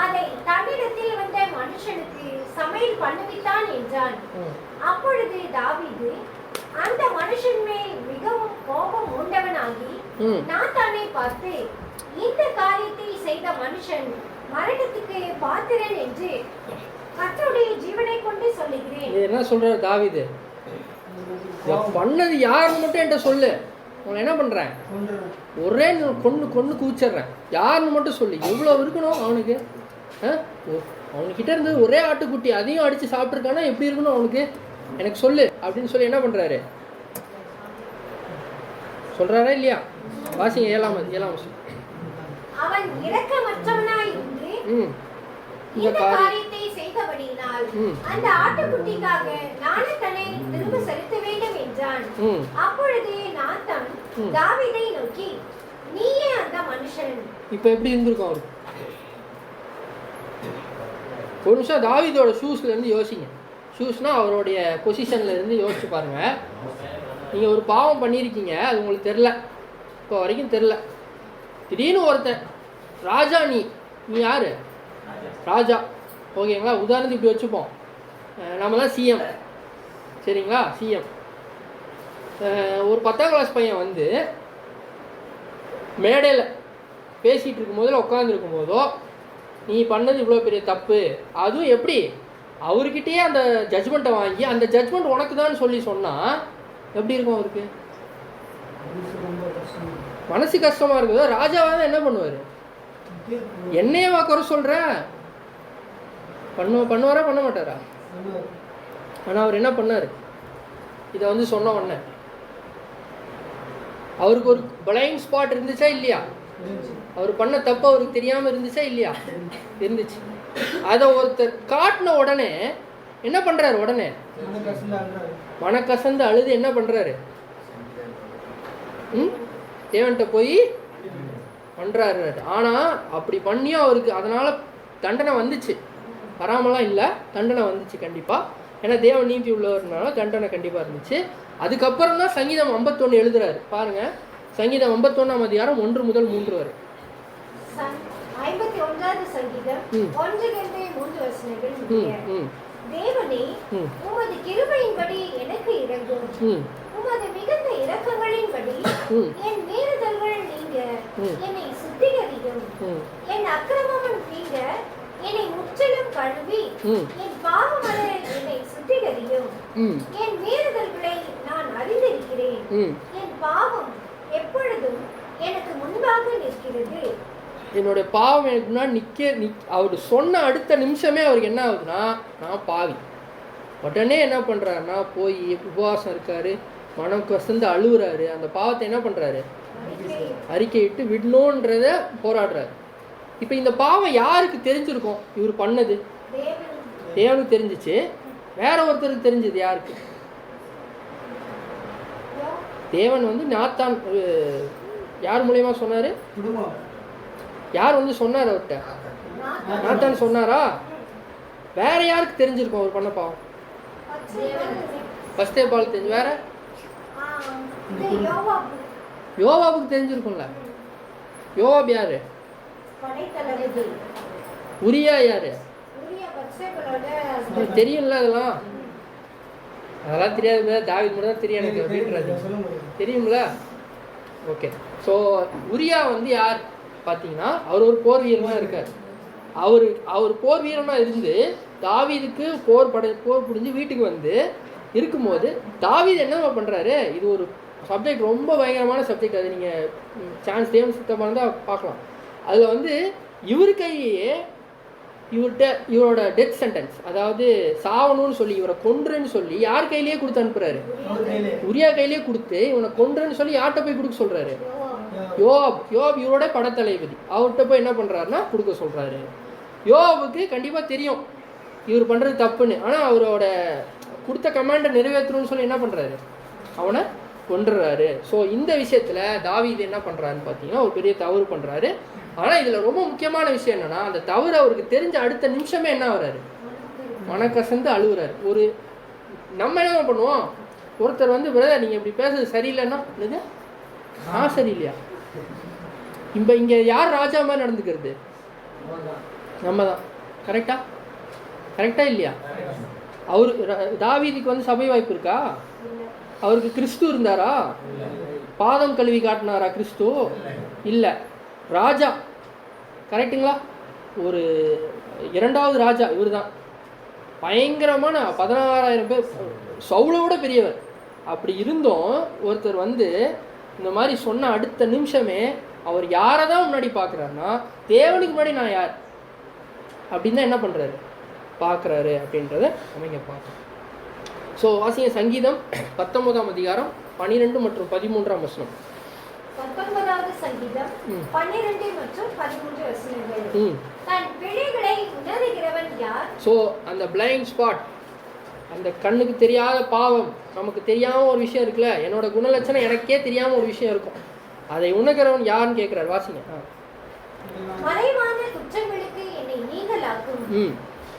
அதை தன்னிடத்தில் வந்த மனுஷனுக்கு சமையல் பண்ணுவித்தான் என்றான். அப்பொழுது தாவீது அந்த மனுஷன் மேல் மிகவும் கோபம் உண்டவனாகி நாத்தானை பார்த்து, இந்த காரியத்தை செய்த மனுஷன் மரணத்துக்கு பாத்திரன் என்று கர்த்தருடைய ஜீவனை கொண்டு சொல்லுகிறேன். என்ன சொல்றாரு தாவீது? பண்ணது யாருன்னு மட்டும் என்கிட்ட சொல்லு, உன்னை என்ன பண்றேன் ஒரே கொண்டு கூச்சிடுறேன். யாருன்னு மட்டும் சொல்லு. எவ்வளவு இருக்கணும் அவனுக்கு? அவனுக்கிட்ட இருந்து ஒரே ஆட்டுக்குட்டி அதையும் அடிச்சு சாப்பிட்டுருக்கானா எப்படி இருக்கணும் அவனுக்கு? எனக்கு சொல்லு அப்படின்னு சொல்லி என்ன பண்றாரு? சொல்றாரா இல்லையா? வாசிங்க 7ஆம் வசனம். அவன் இரக்கமற்றவனாய் இருந்து இந்த காரியத்தை செய்தபடியினால் அந்த ஆட்டுக்குட்டிக்காக நாணத்தனை திரும்ப செலுத்த வேண்டும் என்றான். அப்பொழுது நாத்தான் தாவீதை நோக்கி, நீயே அந்த மனுஷன். இப்ப எப்படி இருந்திருக்கும் அவருக்கு? ஒரு நிமிஷம் தாவீதோட ஷூஸ்ல இருந்து யோசிங்க. ஷூஸ்னா அவருடைய பொசிஷன்ல இருந்து யோசிச்சு பாருங்க. நீங்க ஒரு பாவம் பண்ணியிருக்கீங்க, அது உங்களுக்கு தெரில, இப்போ வரைக்கும் தெரில. திடீர்னு ஒருத்தன் ராஜா, நீ யாரு? ராஜா, ஓகேங்களா? உதாரணத்துக்கு இப்படி வச்சுப்போம், நம்ம தான் சிஎம், சரிங்களா? சிஎம். ஒரு 10ஆம் கிளாஸ் பையன் வந்து மேடையில் பேசிகிட்டு இருக்கும்போதோ உட்காந்துருக்கும் போதோ நீ பண்ணது இவ்வளோ பெரிய தப்பு, அதுவும் எப்படி அவர்கிட்டயே அந்த ஜட்ஜ்மெண்ட்டை வாங்கி அந்த ஜட்ஜ்மெண்ட் உனக்கு தான் சொல்லி சொன்னால் எப்படி இருக்கும் அவருக்கு? மனசு கஷ்டமாக இருக்குதோ. ராஜாவாக என்ன பண்ணுவார்? என்னையே குறை சொல்கிறேன் பண்ணுவாரா பண்ண மாட்டாரா? ஆனால் அவர் என்ன பண்ணார்? இதை வந்து சொன்ன உடனே அவருக்கு ஒரு பிளைண்ட் ஸ்பாட் இருந்துச்சா இல்லையா? அவர் பண்ண தப்பு அவருக்கு தெரியாமல் இருந்துச்சா இல்லையா? இருந்துச்சு. அதை ஒருத்தர் காட்டின உடனே என்ன பண்ணுறாரு? உடனே மனக்கசந்து அழுது என்ன பண்ணுறாரு? தேவன்கிட்ட போய் பண்ணுறாரு. ஆனால் அப்படி பண்ணியும் அவருக்கு அதனால் தண்டனை வந்துச்சு, வராமலாம் இல்லை, தண்டனை வந்துச்சு கண்டிப்பாக. ஏன்னா தேவன் நீதி உள்ளவர்னால தண்டனை கண்டிப்பாக இருந்துச்சு. அதுக்கப்புறம் தான் சங்கீதம் 51 எழுதுறாரு பாருங்க. சங்கீதம் 51ஆம் அதிகாரம் 1 முதல் 3 வரை. 51வது சங்கீதம் 1-3 வசனங்கள். தேவனே, உமது கிருபையின்படி எனக்கு இரங்கும், உமது மிகுந்த இரக்கங்களின்படி என் மீறுதல்கள் நீங்க என்னை சுத்திகரியும், என் அக்கிரமம் நீங்க என்னை முற்றிலும் கழுவி, என் பாவமற என்னை சுத்திகரியும். என் மீறுதல்களை நான் அறிந்திருக்கிறேன், என் பாவம் எப்பொழுதும் எனக்கு முன்பாக நிற்கிறது. என்னோட பாவம் எனக்கு முன்னாடி அவர் சொன்ன அடுத்த நிமிஷமே அவருக்கு என்ன ஆகுதுன்னா, நான் பாவி. உடனே என்ன பண்ணுறாருன்னா போய் உபவாசம் இருக்காரு, மனம் கசந்து அழுகுறாரு. அந்த பாவத்தை என்ன பண்ணுறாரு? அறிக்கையிட்டு விடணுன்றத போராடுறாரு. இப்போ இந்த பாவம் யாருக்கு தெரிஞ்சிருக்கும்? இவர் பண்ணது தேவனுக்கு தெரிஞ்சிச்சு. வேற ஒருத்தருக்கு தெரிஞ்சது யாருக்கு? தேவன் வந்து நாத்தான் யார் மூலயமா சொன்னார்? யார் வந்து சொன்னார் அவர்கிட்ட? நாத்தான் சொன்னாரா? வேற யாருக்கு தெரிஞ்சிருக்கும் அவர் பண்ண பாவம்? பஸ்தேபால் தெரிஞ்சு. வேற யோவாபுக்கு தெரிஞ்சிருக்கும்ல. யோவாப் யாரு? உரியா யாரு? தெரியும்ல. அதெல்லாம் தெரியாது, தாவீது மட்டும் தான் தெரியும் எனக்கு அப்படின்றது தெரியும்ல. ஓகே. ஸோ உரியா வந்து யார் பார்த்தீங்கன்னா, அவர் ஒரு போர் வீரனாக இருக்கார். அவர் போர் வீரனாக இருந்து தாவீதுக்கு போர் புரிஞ்சு வீட்டுக்கு வந்து இருக்கும்போது தாவீது என்ன பண்ணுறாரு? இது ஒரு சப்ஜெக்ட், ரொம்ப பயங்கரமான சப்ஜெக்ட். அது நீங்கள் சான்ஸ் தேவன் சுத்தமாக இருந்தால் பார்க்கலாம். அதில் வந்து இவர் கையே இவரோட டெத் சென்டென்ஸ், அதாவது சாவணும்னு சொல்லி இவரை கொன்றுன்னு சொல்லி யார் கையிலேயே கொடுத்து அனுப்புறாரு? உரியா கையிலேயே கொடுத்து இவனை கொன்றுன்னு சொல்லி யார்கிட்ட போய் கொடுக்க சொல்கிறாரு? யோவாப் இவரோட படத்தளபதி. அவர்கிட்ட போய் என்ன பண்ணுறாருன்னா கொடுக்க சொல்கிறாரு. யோவாபுக்கு கண்டிப்பாக தெரியும் இவர் பண்ணுறது தப்புன்னு. ஆனால் அவரோட கொடுத்த கமாண்டை நிறைவேற்றணும்னு சொல்லி என்ன பண்ணுறாரு? அவனை கொன்றுறாரு. ஸோ இந்த விஷயத்தில் தாவீது என்ன பண்ணுறாருன்னு பார்த்தீங்கன்னா ஒரு பெரிய தவறு பண்ணுறாரு. ஆனால் இதில் ரொம்ப முக்கியமான விஷயம் என்னென்னா, அந்த தவறு அவருக்கு தெரிஞ்ச அடுத்த நிமிஷமே என்ன ஆகிறாரு? மனக்கசந்து அழுகுறாரு. ஒரு நம்ம என்ன பண்ணுவோம், ஒருத்தர் வந்து பிரதர் நீங்கள் இப்படி பேசுறது சரியில்லைன்னா என்னது சரியில்லையா? இப்போ இங்கே யார் ராஜா மாதிரி நடந்துக்கிறது? நம்ம தான். கரெக்டா இல்லையா? அவரு தாவீதுக்கு வந்து சபை வாய்ப்பு இருக்கா? அவருக்கு கிறிஸ்து இருந்தாரா? பாதம் கழுவி காட்டினாரா கிறிஸ்து? இல்லை. ராஜா, கரெக்டுங்களா? ஒரு இரண்டாவது ராஜா இவர் தான். பயங்கரமான 16,000 பேர், சவுலோட பெரியவர். அப்படி இருந்தும் ஒருத்தர் வந்து இந்த மாதிரி சொன்ன அடுத்த நிமிஷமே அவர் யாரை தான் முன்னாடி பார்க்குறாருன்னா, தேவனுக்கு முன்னாடி நான் யார் அப்படின்னு தான் என்ன பண்ணுறாரு, பார்க்குறாரு அப்படின்றத நம்ம இங்கே பார்க்கணும். ஸோ வாசிங்க சங்கீதம் 19ஆம் அதிகாரம் 12 மற்றும் 13ஆம் வசனம். 19வது சங்கீதம் 12 மற்றும் 13 வசனங்கள். தன் பிழைகளை உணர்கிறவன் யார்? ஸோ அந்த பிளைண்ட் ஸ்பாட், அந்த கண்ணுக்கு தெரியாத பாவம், நமக்கு தெரியாமல் ஒரு விஷயம் இருக்குல்ல, என்னோட குணலட்சணம் எனக்கே தெரியாமல் ஒரு விஷயம் இருக்கும், அதை உணர்கிறவன் யாருன்னு கேட்குறாரு. வாசிங்க. மறைவான குற்றங்களுக்கு என்னை நீங்களாக்கும்,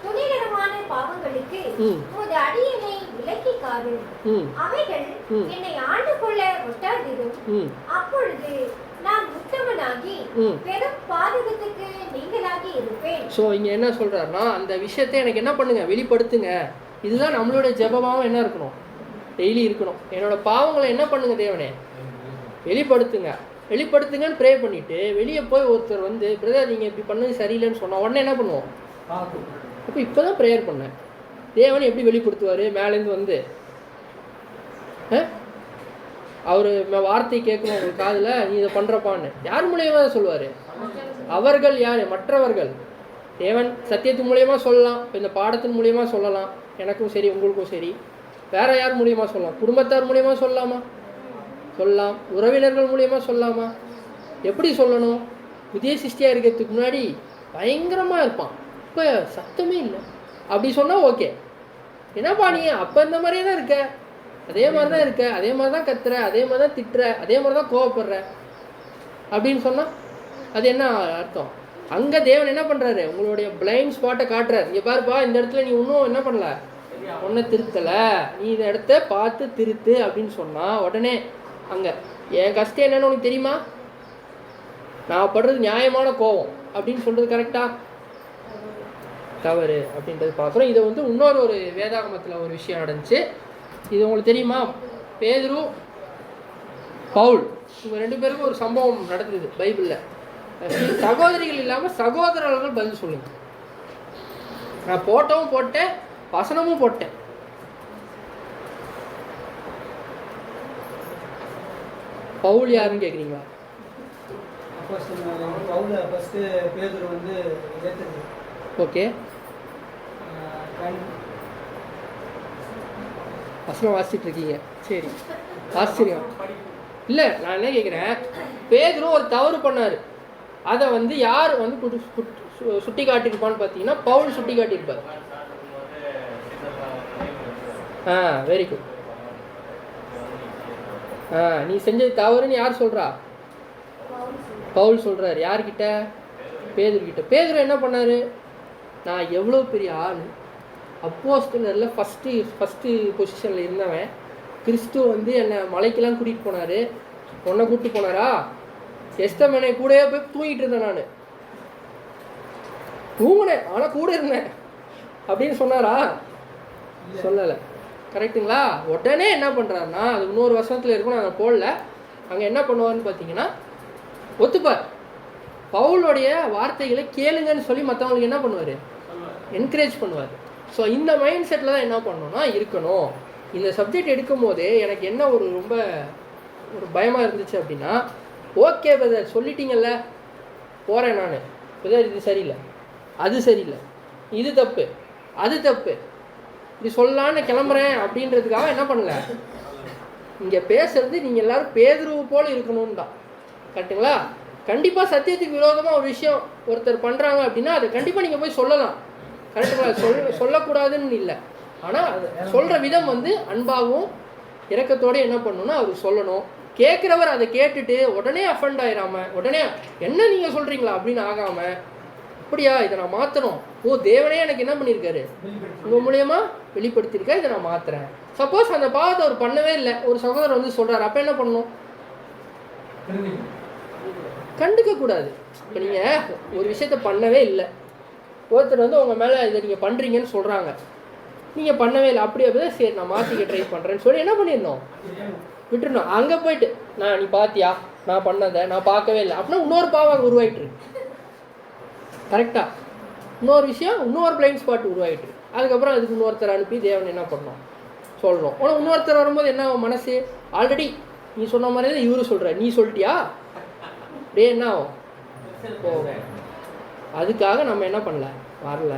துணிகரமான பாவங்களுக்கு உமது அடியனை விலக்கி காரும், அவைகள் என்னை ஆண்டு கொள்ள ஒட்டாதிரும், அப்பொழுது நான் உத்தமனாகி பெரும் பாதகத்துக்கு நீங்களாகி இருப்பேன். ஸோ இங்கே என்ன சொல்றாருன்னா, அந்த விஷயத்தை எனக்கு என்ன பண்ணுங்க, வெளிப்படுத்துங்க. இதுதான் நம்மளோட ஜெபமாவும் என்ன இருக்கணும், டெய்லி இருக்கணும். என்னோட பாவங்களை என்ன பண்ணுங்க தேவனே, வெளிப்படுத்துங்கன்னு ப்ரே பண்ணிட்டு வெளியே போய் ஒருத்தர் வந்து பிரதர் நீங்கள் இப்படி பண்ணது சரியில்லைன்னு சொன்னால் உடனே என்ன பண்ணுவோம்? அப்போ இப்போ தான் ப்ரேயர் பண்ணேன். தேவனை எப்படி வெளிப்படுத்துவார்? மேலேருந்து வந்து அவர் வார்த்தை கேட்கணும் உங்களுக்கு காதில், நீ இதை பண்ணுறப்பான்னு யார் மூலியமாக தான் சொல்லுவார்? அவர்கள் யார்? மற்றவர்கள். தேவன் சத்தியத்தின் மூலியமாக சொல்லலாம், இப்போ இந்த பாடத்தின் மூலியமாக சொல்லலாம், எனக்கும் சரி உங்களுக்கும் சரி. வேற யார் மூலியமாக சொல்லலாம்? குடும்பத்தார் மூலியமாக சொல்லலாமா? சொல்லலாம். உறவினர்கள் மூலியமாக சொல்லலாமா? எப்படி சொல்லணும்? புதிய சிருஷ்டியாக இருக்கிறதுக்கு முன்னாடி பயங்கரமாக இருப்பான், இப்போ சத்தமே இல்லை அப்படி சொன்னால் ஓகே. என்னப்பா நீ அப்போ இந்த மாதிரியே தான் இருக்க, அதே மாதிரி தான் இருக்க, அதே மாதிரி தான் கத்துற, அதே மாதிரி தான் திட்டுற, அதே மாதிரி தான் கோவப்படுற அப்படின்னு சொன்னால் அது என்ன அர்த்தம்? அங்கே தேவன் என்ன பண்ணுறாரு, உங்களுடைய பிளைண்ட் ஸ்பாட்டை காட்டுறாரு. இங்கே பாருப்பா, இந்த இடத்துல நீ இன்னும் என்ன பண்ணல, ஒன்றை திருத்தலை, நீ இந்த இடத்த பார்த்து திருத்து அப்படின்னு சொன்னால் உடனே அங்கே என் கஷ்டம் என்னன்னு உனக்கு தெரியுமா, நான் படுறது நியாயமான கோபம் அப்படின்னு சொல்கிறது கரெக்டா தவறு அப்படின்றது பார்க்குறோம். இதை வந்து இன்னொரு ஒரு வேதாகமத்தில் ஒரு விஷயம் நடந்துச்சு, இது உங்களுக்கு தெரியுமா? பேதுரு பவுல் இவங்க 2 பேருக்கும் ஒரு சம்பவம் நடந்தது பைபிளில். சகோதரிகள் இல்லாமல் சகோதரர்கள் பதில் சொல்லுங்க. நான் போட்டவும் போட்டேன், வசனமும் போட்டேன். பவுல் யாருன்னு கேட்குறீங்களா? ஓகே, வசனம் வாசிச்சுட்டு இருக்கீங்க, சரி, ஆச்சரியம் இல்லை. நான் என்ன கேட்குறேன், பேதுரு ஒரு தவறு பண்ணார், அதை வந்து யார் வந்து சுட்டி காட்டியிருப்பான்னு பார்த்தீங்கன்னா பவுல் சுட்டி காட்டியிருப்பார். Very good. நீ செஞ்சது தவறுன்னு யார் சொல்கிறா? பவுல் சொல்கிறார். யார்கிட்ட? பேதுருக்கிட்ட. பேதுரு என்ன பண்ணார்? நான் எவ்வளோ பெரிய ஆள், அப்போஸ்தலரில் ஃபஸ்ட்டு பொசிஷனில் இருந்தவன், கிறிஸ்து வந்து என்னை மலைக்கெல்லாம் கூட்டிகிட்டு போனார், உன்னை கூப்பிட்டு போனாரா? எஸ்தமனை கூடவே போய் தூங்கிட்டு இருந்தேன், நான் தூங்கினேன் ஆனால் கூட இருந்தேன் அப்படின்னு சொன்னாரா? சொல்லலை. கரெக்டுங்களா? உடனே என்ன பண்ணுறாருன்னா, அது இன்னொரு வருஷத்தில் இருக்கும், நாங்கள் போடல, அங்கே என்ன பண்ணுவார்னு பார்த்தீங்கன்னா ஒத்துப்பார். பவுலுடைய வார்த்தைகளை கேளுங்கன்னு சொல்லி மற்றவங்களுக்கு என்ன பண்ணுவார்? என்கரேஜ் பண்ணுவார். ஸோ இந்த மைண்ட் செட்டில் தான் என்ன பண்ணணும்னா இருக்கணும். இந்த சப்ஜெக்ட் எடுக்கும் போதே எனக்கு என்ன ரொம்ப ஒரு பயமாக இருந்துச்சு அப்படின்னா, ஓகே பிரதர் சொல்லிட்டீங்கல்ல, போகிறேன் நான், பிரதர் இது சரியில்லை, அது சரியில்லை, இது தப்பு, அது தப்பு, இப்படி சொல்லலான்னு கிளம்புறேன் அப்படின்றதுக்காக என்ன பண்ணல, இங்கே பேசுறது நீங்கள் எல்லோரும் பேதுருவு போல் இருக்கணும்னு தான். கரெக்டுங்களா? கண்டிப்பாக சத்தியத்துக்கு விரோதமாக ஒரு விஷயம் ஒருத்தர் பண்ணுறாங்க அப்படின்னா அதை கண்டிப்பாக நீங்கள் போய் சொல்லலாம். கரெக்டுங்களா? சொல்லக்கூடாதுன்னு இல்லை, ஆனால் அது சொல்கிற விதம் வந்து அன்பாகவும் இரக்கத்தோடு என்ன பண்ணணும்னா அவர் சொல்லணும். கேட்குறவர் அதை கேட்டுட்டு உடனே அஃபண்ட் ஆயிடாமல், உடனே என்ன நீங்கள் சொல்கிறீங்களா அப்படின்னு ஆகாமல் அப்படியா, இதை நான் மாற்றணும். ஓ, தேவனே எனக்கு என்ன பண்ணியிருக்காரு, உங்கள் மூலியமா வெளிப்படுத்தியிருக்கா, இதை நான் மாற்றுறேன். சப்போஸ் அந்த பாவத்தை அவர் பண்ணவே இல்லை, ஒரு சகோதரர் வந்து சொல்கிறார், அப்போ என்ன பண்ணணும்? கண்டுக்க கூடாது. இப்போ நீங்கள் ஒரு விஷயத்த பண்ணவே இல்லை, ஒருத்தர் வந்து உங்கள் மேலே இதை நீங்கள் பண்ணுறீங்கன்னு சொல்கிறாங்க, நீங்கள் பண்ணவே இல்லை, அப்படியே சரி நான் மாற்றிக்க ட்ரை பண்ணுறேன்னு சொல்லி என்ன பண்ணிடணும், விட்டுருணும். அங்கே போயிட்டு நீ பார்த்தியா நான் பண்ணதை நான் பார்க்கவே இல்லை அப்படின்னா இன்னொரு பாவம் உருவாயிட்டு இருக்கு. கரெக்டாக இன்னொரு விஷயம், இன்னொரு பிளைண்ட் ஸ்பாட் உருவாயிட்டு. அதுக்கப்புறம் அதுக்கு இன்னொருத்தர் அனுப்பி தேவன் என்ன பண்ணணும் சொல்லணும். ஆனால் இன்னொருத்தர் வரும்போது என்ன ஆகும், மனசு ஆல்ரெடி நீ சொன்ன மாதிரி தான் இவரு சொல்கிற, நீ சொல்லிட்டியா, அப்படியே என்ன ஆகும் போவேன். அதுக்காக நம்ம என்ன பண்ணல, வரல.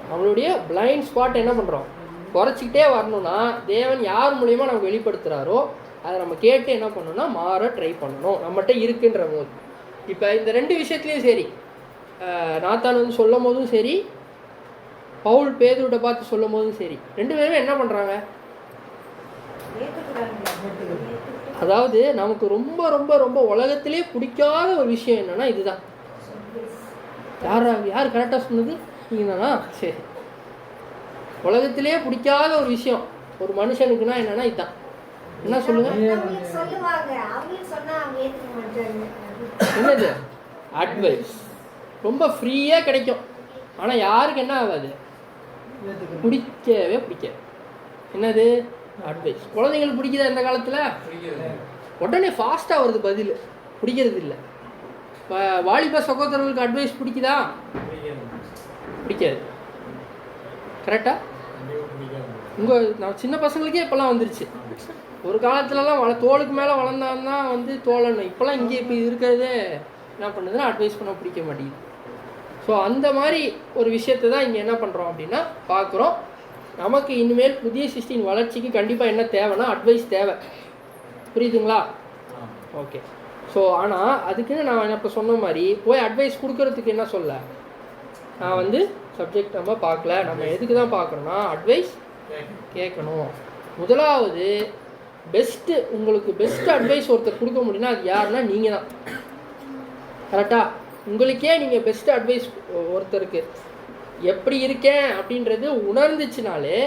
நம்மளுடைய பிளைண்ட் ஸ்பாட் என்ன பண்ணுறோம், குறைச்சிக்கிட்டே வரணும்னா தேவன் யார் மூலியமாக நமக்கு வெளிப்படுத்துகிறாரோ அதை நம்ம கேட்டு என்ன பண்ணணும்னா மாற ட்ரை பண்ணணும், நம்மகிட்ட இருக்குன்ற போது. இப்போ இந்த ரெண்டு விஷயத்துலையும் சரி, நாத்தான் வந்து சொல்லும் போதும் சரி, பவுல் பேதுருட்ட பார்த்து சொல்லும் போதும் சரி, ரெண்டு பேருமே என்ன பண்ணுறாங்க, அதாவது நமக்கு ரொம்ப ரொம்ப ரொம்ப உலகத்திலே பிடிக்காத ஒரு விஷயம் என்னன்னா இதுதான். யார் கரெக்டாக சொன்னது, நீங்கள் தானா? சரி, உலகத்திலே பிடிக்காத ஒரு விஷயம் ஒரு மனுஷனுக்குன்னா என்னன்னா இதுதான். என்ன சொல்லுங்க, என்னது அட்வைஸ். ரொம்ப ஃப்ரீயாக கிடைக்கும், ஆனால் யாருக்கு என்ன ஆகாது, பிடிக்கவே பிடிக்காது. என்னது அட்வைஸ். குழந்தைங்களுக்கு பிடிக்குதா இந்த காலத்தில், உடனே ஃபாஸ்ட்டாக வருது பதில், பிடிக்கிறது இல்லை. வாலிப சகோதரர்களுக்கு அட்வைஸ் பிடிக்குதா, பிடிக்காது. கரெக்டாக நான் சின்ன பசங்களுக்கே இப்போல்லாம் வந்துருச்சு. ஒரு காலத்துலலாம் தோளுக்கு மேலே வளர்ந்தான் தான் வந்து தோழன், இப்போல்லாம் இங்கே இப்போ இருக்கிறதே என்ன பண்ணுதுன்னா அட்வைஸ் பண்ண பிடிக்க மாட்டேங்குது. ஸோ அந்த மாதிரி ஒரு விஷயத்தை தான் இங்கே என்ன பண்ணுறோம் அப்படின்னா பார்க்குறோம். நமக்கு இனிமேல் புதிய சிஸ்டின் வளர்ச்சிக்கு கண்டிப்பாக என்ன தேவைன்னா அட்வைஸ் தேவை. புரியுதுங்களா? ஓகே. ஸோ ஆனால் அதுக்குன்னு நான் இப்போ சொன்ன மாதிரி போய் அட்வைஸ் கொடுக்கறதுக்கு என்ன சொல்ல, நான் வந்து சப்ஜெக்ட் நம்ம பார்க்கல, நம்ம எதுக்கு தான் பார்க்குறோன்னா அட்வைஸ் கேட்கணும். முதலாவது பெஸ்ட்டு, உங்களுக்கு பெஸ்ட்டு அட்வைஸ் ஒருத்தர் கொடுக்க முடியும்னா அது யாருன்னா நீங்கள் தான். கரெக்டாக உங்களுக்கே நீங்கள் பெஸ்ட்டு அட்வைஸ் ஒருத்தருக்கு எப்படி இருக்கேன் அப்படின்றது உணர்ந்துச்சுனாலே,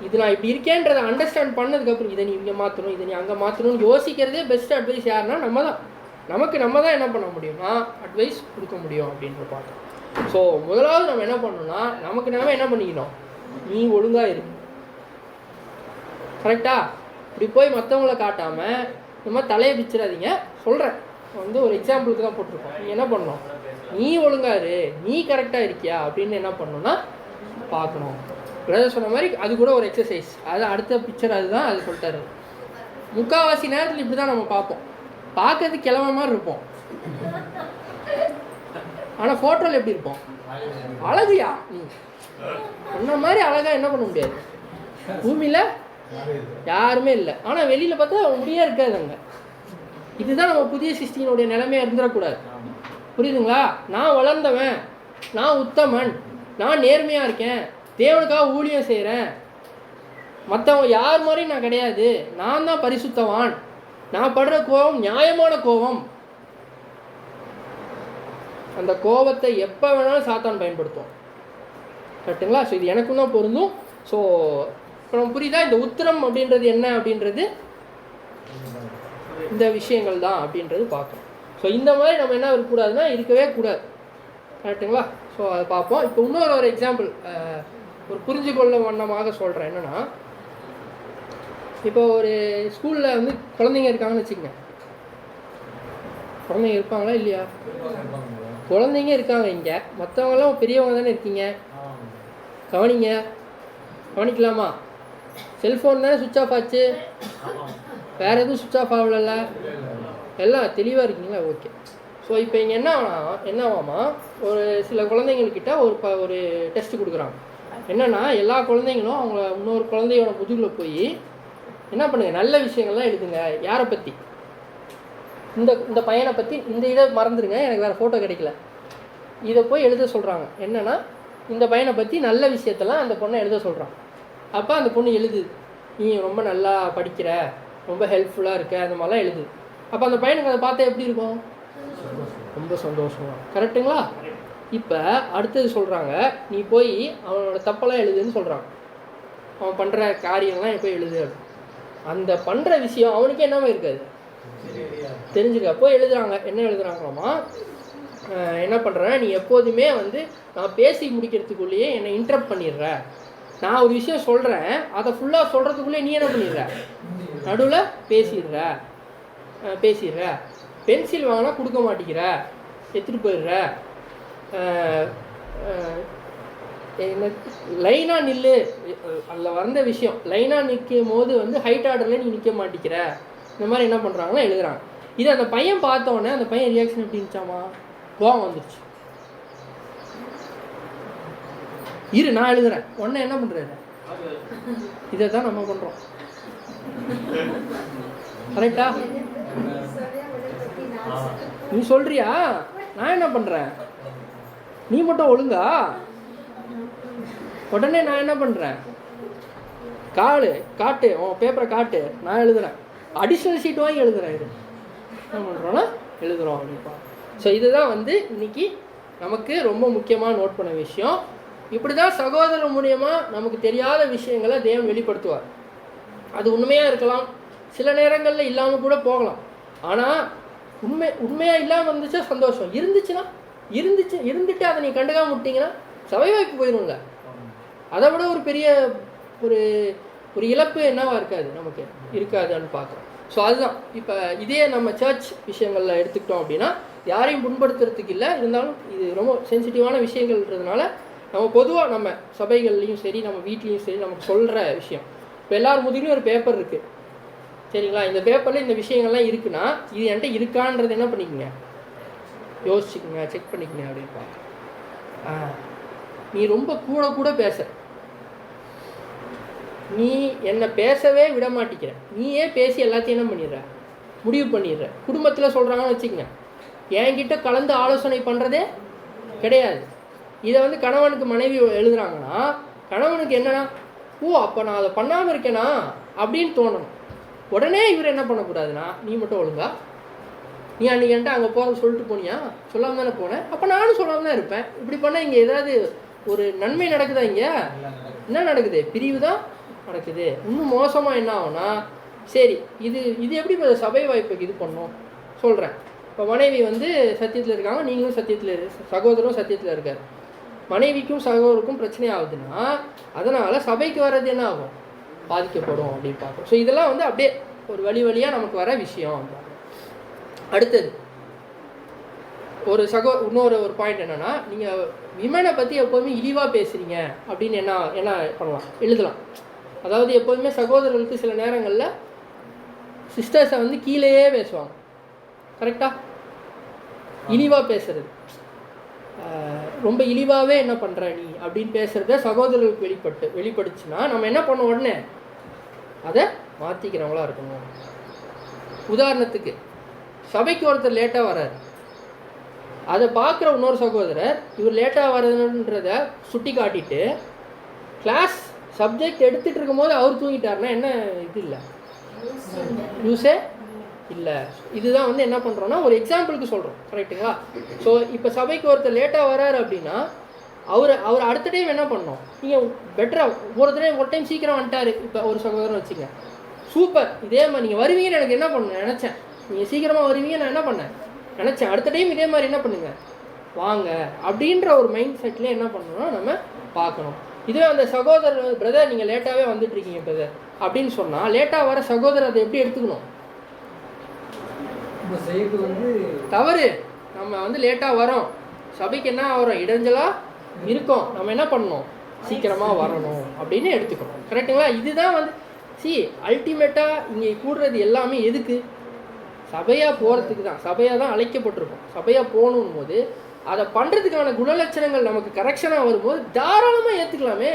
இது நான் இப்படி இருக்கேன்றதை அண்டர்ஸ்டாண்ட் பண்ணதுக்கப்புறம் இதை நீ இங்கே மாற்றணும், இதை நீ அங்கே மாற்றணும்னு யோசிக்கிறதே பெஸ்ட் அட்வைஸ் யாருன்னா நம்ம தான். நம்ம தான் என்ன பண்ண முடியும்னா அட்வைஸ் கொடுக்க முடியும் அப்படின்ற பார்த்தோம். ஸோ முதலாவது நம்ம என்ன பண்ணணும்னா நமக்கு நாம என்ன பண்ணிக்கணும், நீ ஒழுங்காக இரு. கரெக்டாக இப்படி போய் மற்றவங்கள காட்டாமல் இந்த மாதிரி தலையை பிச்சிடாதீங்க. சொல்கிறேன் வந்து ஒரு எக்ஸாம்பிளுக்கு தான் போட்டிருக்கோம். நீ என்ன பண்ணணும், நீ ஒழுங்காரு, நீ கரெக்டாக இருக்கியா அப்படின்னு என்ன பண்ணணும்னா பார்க்கணும். பிரதர் சொன்ன மாதிரி அது கூட ஒரு எக்ஸசைஸ். அது அடுத்த பிக்சர் அதுதான். அது சொல்லிட்டாரு. முக்கால்வாசி நேரத்தில் இப்படி தான் நம்ம பார்ப்போம். பார்க்கறதுக்கு கிளம்ப மாதிரி இருப்போம், ஆனால் ஃபோட்டோவில் எப்படி இருப்போம், அழகுயா நீ சொன்ன மாதிரி அழகாக என்ன பண்ண முடியாது, பூமியில் யாருமே இல்லை. ஆனால் வெளியில் பார்த்தா முடியே இருக்காது அங்கே. இதுதான் நம்ம புதிய சிஸ்டியினுடைய நிலைமையாக இருந்துடக்கூடாது. புரியுதுங்களா? நான் வளர்ந்தவன், நான் உத்தமன், நான் நேர்மையாக இருக்கேன், தேவனுக்காக ஊழியம் செய்கிறேன், மற்றவங்க யார் மாதிரியும் நான் கிடையாது, நான் தான் பரிசுத்தவான், நான் படுற கோபம் நியாயமான கோபம். அந்த கோபத்தை எப்போ வேணாலும் சாத்தான் பயன்படுத்தும். கரெக்டுங்களா? ஸோ இது எனக்கும் தான் பொருந்தும். ஸோ இப்போ நம்ம புரியுதா இந்த உத்திரம் அப்படின்றது என்ன அப்படின்றது, இந்த விஷயங்கள் தான் அப்படின்றது பார்க்கணும். ஸோ இந்த மாதிரி நம்ம என்ன இருக்கக்கூடாதுன்னா இருக்கவே கூடாது. கரெக்டுங்களா? ஸோ அதை பார்ப்போம். இப்போ இன்னொரு எக்ஸாம்பிள் ஒரு புரிஞ்சு கொள்ள வண்ணமாக சொல்கிறேன். என்னென்னா, இப்போ ஒரு ஸ்கூலில் வந்து குழந்தைங்க இருக்காங்கன்னு வச்சுக்கோங்க. குழந்தைங்க இருப்பாங்களா இல்லையா? குழந்தைங்க இருக்காங்க இங்கே, மற்றவங்களாம் பெரியவங்க தானே இருக்கீங்க. கவனிக்கலாமா? செல்ஃபோன் தானே சுவிட்ச் ஆஃப் ஆச்சு, வேறு எதுவும் சுவிட்ச் ஆஃப் ஆகல, எல்லாம் தெளிவாக இருக்கீங்களா? ஓகே. ஸோ இப்போ இங்கே என்னவாமா ஒரு சில குழந்தைங்கக்கிட்ட ஒரு டெஸ்ட் கொடுக்குறாங்க. என்னென்னா எல்லா குழந்தைங்களும் அவங்கள இன்னொரு குழந்தையோட முதுகில் போய் என்ன பண்ணுங்க, நல்ல விஷயங்கள்லாம் எழுதுங்க. யாரை பற்றி? இந்த பையனை பற்றி. இந்த இதை மறந்துடுங்க, எனக்கு வேறு ஃபோட்டோ கிடைக்கல. இதை போய் எழுத சொல்கிறாங்க. என்னென்னா இந்த பையனை பற்றி நல்ல விஷயத்தெல்லாம் அந்த பொண்ணை எழுத சொல்கிறான். அப்போ அந்த பொண்ணு எழுதுது, நீ ரொம்ப நல்லா படிக்கிற, ரொம்ப ஹெல்ப்ஃபுல்லாக இருக்க, அந்த மாதிரிலாம் எழுதுது. அப்போ அந்த பையனுக்கு அதை பார்த்தா எப்படி இருக்கும்? ரொம்ப சந்தோஷமா. கரெக்டுங்களா? இப்போ அடுத்தது சொல்கிறாங்க, நீ போய் அவனோட தப்பெல்லாம் எழுதுன்னு சொல்கிறாங்க. அவன் பண்ணுற காரியங்கள்லாம் எப்போ எழுது. அந்த பண்ணுற விஷயம் அவனுக்கே என்னமா இருக்காது, தெரிஞ்சுக்க. அப்போ எழுதுறாங்க, என்ன எழுதுறாங்களாமா, என்ன பண்ணுறேன், நீ எப்போதுமே வந்து நான் பேசி முடிக்கிறதுக்குள்ளேயே என்னை இன்டரப்ட் பண்ணிடுற. நான் ஒரு விஷயம் சொல்கிறேன், அதை ஃபுல்லாக சொல்கிறதுக்குள்ளே நீ என்ன பண்ணிடுற, நடுவில் பேசிடுற. பென்சில் வாங்கினா கொடுக்க மாட்டேங்கிற, எடுத்துகிட்டு போயிடுற. என்ன லைனாக நில்லு, அதில் வந்த விஷயம் லைனாக நிற்கும் போது வந்து ஹைட் ஆர்டரில் நீ நிற்க மாட்டேங்கிற. இந்த மாதிரி என்ன பண்ணுறாங்கன்னா எழுதுறாங்க. இது அந்த பையன் பார்த்தோன்னே அந்த பையன் ரியாக்ஷன் எப்படி இருந்துச்சாமா, கோவம் வந்துடுச்சு. இரு நான் எழுதுறேன், உடனே என்ன பண்ணுறாரு, இதை தான் நம்ம பண்ணுறோம். கரெக்டா? நீ சொல்றியா, நான் என்ன பண்ணுறேன், நீ மட்டும் ஒழுங்கா. உடனே நான் என்ன பண்ணுறேன், காட்டு உன் பேப்பரை காட்டு, நான் எழுதுறேன், அடிஷ்னல் ஷீட் வாங்கி எழுதுறேன். இது என்ன பண்ணுறோன்னா எழுதுகிறோம் அப்படிப்பா. ஸோ இதுதான் வந்து இன்னைக்கு நமக்கு ரொம்ப முக்கியமாக நோட் பண்ண விஷயம். இப்படி தான் சகோதரர் மூலியமாக நமக்கு தெரியாத விஷயங்களை தேவன் வெளிப்படுத்துவார். அது உண்மையாக இருக்கலாம், சில நேரங்களில் இல்லாமல் கூட போகலாம். ஆனால் உண்மையாக இல்லாமல் இருந்துச்சா சந்தோஷம், இருந்துட்டு அதை நீ கண்டுக்காம விட்டீங்கன்னா சபை வாய்ப்பு போயிடும்ல. அதை விட ஒரு பெரிய ஒரு இழப்பு என்னவா நமக்கு இருக்காதுன்னு பார்க்குறோம். ஸோ அதுதான் இப்போ இதே நம்ம சர்ச் விஷயங்களில் எடுத்துக்கிட்டோம் அப்படின்னா யாரையும் புண்படுத்துறதுக்கு இல்லை, இருந்தாலும் இது ரொம்ப சென்சிட்டிவான விஷயங்கள்ன்றதுனால நம்ம பொதுவாக நம்ம சபைகள்லையும் சரி நம்ம வீட்லேயும் சரி நமக்கு சொல்கிற விஷயம். இப்போ எல்லார் முதுகிலையும் ஒரு பேப்பர் இருக்குது, சரிங்களா? இந்த பேப்பரில் இந்த விஷயங்கள்லாம் இருக்குன்னா இது என்கிட்ட இருக்கான்றது என்ன பண்ணிக்கோங்க, யோசிச்சுக்கோங்க, செக் பண்ணிக்கோங்க அப்படின்னு பார்க்க. நீ ரொம்ப கூட பேசுற, நீ என்னை பேசவே விட மாட்டேங்கிற, நீயே பேசி எல்லாத்தையும் என்ன பண்ணிடுற, முடிவு பண்ணிடுற. குடும்பத்தில் சொல்கிறாங்கன்னு வச்சுக்கோங்க, என்கிட்ட கலந்து ஆலோசனை பண்ணுறதே கிடையாது. இதை வந்து கணவனுக்கு மனைவி எழுதுறாங்கன்னா கணவனுக்கு என்னன்னா, அப்போ நான் அதை பண்ணாமல் இருக்கேனா அப்படின்னு தோணணும். உடனே இவர் என்ன பண்ணக்கூடாதுன்னா, நீ மட்டும் ஒழுங்கா, நீ அன்றைக்கி என்கிட்ட அங்கே போகிறது சொல்லிட்டு போனியா, சொல்லாமல் தானே போனேன், அப்போ நானும் சொல்லாமல் தான் இருப்பேன். இப்படி பண்ணால் இங்கே ஏதாவது ஒரு நன்மை நடக்குதா? இங்கே என்ன நடக்குது, பிரிவு தான் நடக்குது. இன்னும் மோசமாக என்ன ஆகும்னா, சரி இது எப்படி இப்போ சபை வாய்ப்புக்கு இது பண்ணோம் சொல்கிறேன். இப்போ மனைவி வந்து சத்தியத்தில் இருக்காங்க, நீங்களும் சத்தியத்தில் சகோதரரும் சத்தியத்தில் இருக்கார். மனைவிக்கும் சகோதரருக்கும் பிரச்சனை ஆகுதுன்னா அதனால் சபைக்கு வர்றது என்ன ஆகும், பாதிக்கப்படும் அப்படின்னு பார்க்குறோம். ஸோ இதெல்லாம் வந்து அப்படியே ஒரு வழியாக நமக்கு வர விஷயம். அடுத்தது இன்னொரு பாயிண்ட் என்னென்னா, நீங்கள் விமனை பற்றி எப்போதுமே இழிவாக பேசுகிறீங்க அப்படின்னு என்ன பண்ணலாம், எழுதலாம். அதாவது எப்போதுமே சகோதரர்களுக்கு சில நேரங்களில் சிஸ்டர்ஸை வந்து கீழேயே பேசுவாங்க, கரெக்டாக? இழிவாக பேசுறது, ரொம்ப இழிவாகவே என்ன பண்ணுற நீ அப்படின்னு பேசுகிறத சகோதரர்களுக்கு வெளிப்படுச்சுன்னா நம்ம என்ன பண்ணோம், உடனே அதை மாற்றிக்கிறவங்களா இருக்கணும். உதாரணத்துக்கு சபைக்கு ஒருத்தர் லேட்டாக வர்றாரு, அதை பார்க்குற இன்னொரு சகோதரர் இவர் லேட்டாக வர்றதுன்றதை சுட்டி காட்டிட்டு கிளாஸ் சப்ஜெக்ட் எடுத்துகிட்டு இருக்கும்போது அவர் தூங்கிட்டாருன்னா என்ன இது இல்லை, யூஸே இல்லை. இதுதான் வந்து என்ன பண்ணுறோன்னா ஒரு எக்ஸாம்பிளுக்கு சொல்கிறோம், கரெக்டுங்களா? ஸோ இப்போ சபைக்கு ஒருத்தர் லேட்டாக வர்றாரு அப்படின்னா அவர் அடுத்த டைம் என்ன பண்ணோம், நீங்கள் பெட்டராக ஒரு டைம் சீக்கிரம் வந்துட்டார். இப்போ ஒரு சகோதரன் வச்சுங்க, சூப்பர், இதே மாதிரி நீங்கள் வருவீங்கன்னு எனக்கு என்ன பண்ணேன் நினச்சேன், நீங்கள் சீக்கிரமாக வருவீங்க நான் என்ன பண்ணேன் நினச்சேன், அடுத்த டைம் இதே மாதிரி என்ன பண்ணுங்கள் வாங்க அப்படின்ற ஒரு மைண்ட் செட்டில் என்ன பண்ணணும்னா நம்ம பார்க்கணும். இதுவே அந்த சகோதரர் பிரதர் நீங்கள் லேட்டாகவே வந்துட்டுருக்கீங்க பிரதர் அப்படின்னு சொன்னால் லேட்டாக வர சகோதரர் அதை எப்படி எடுத்துக்கணும், தவறு. நம்ம வந்து லேட்டாக வரோம், சபைக்கு என்ன வரோம், இடைஞ்சலாக இருக்கோம், நம்ம என்ன பண்ணணும், சீக்கிரமாக வரணும் அப்படின்னு எடுத்துக்கணும், கரெக்டுங்களா? இதுதான் வந்து அல்டிமேட்டாக இங்கே கூடுறது எல்லாமே எதுக்கு, சபையாக போகிறதுக்கு தான். சபையாக தான் அழைக்கப்பட்டிருக்கோம். சபையாக போகணும் போது அதை பண்ணுறதுக்கான குணலட்சணங்கள் நமக்கு கரெக்ஷனாக வரும்போது தாராளமாக ஏற்றுக்கலாமே.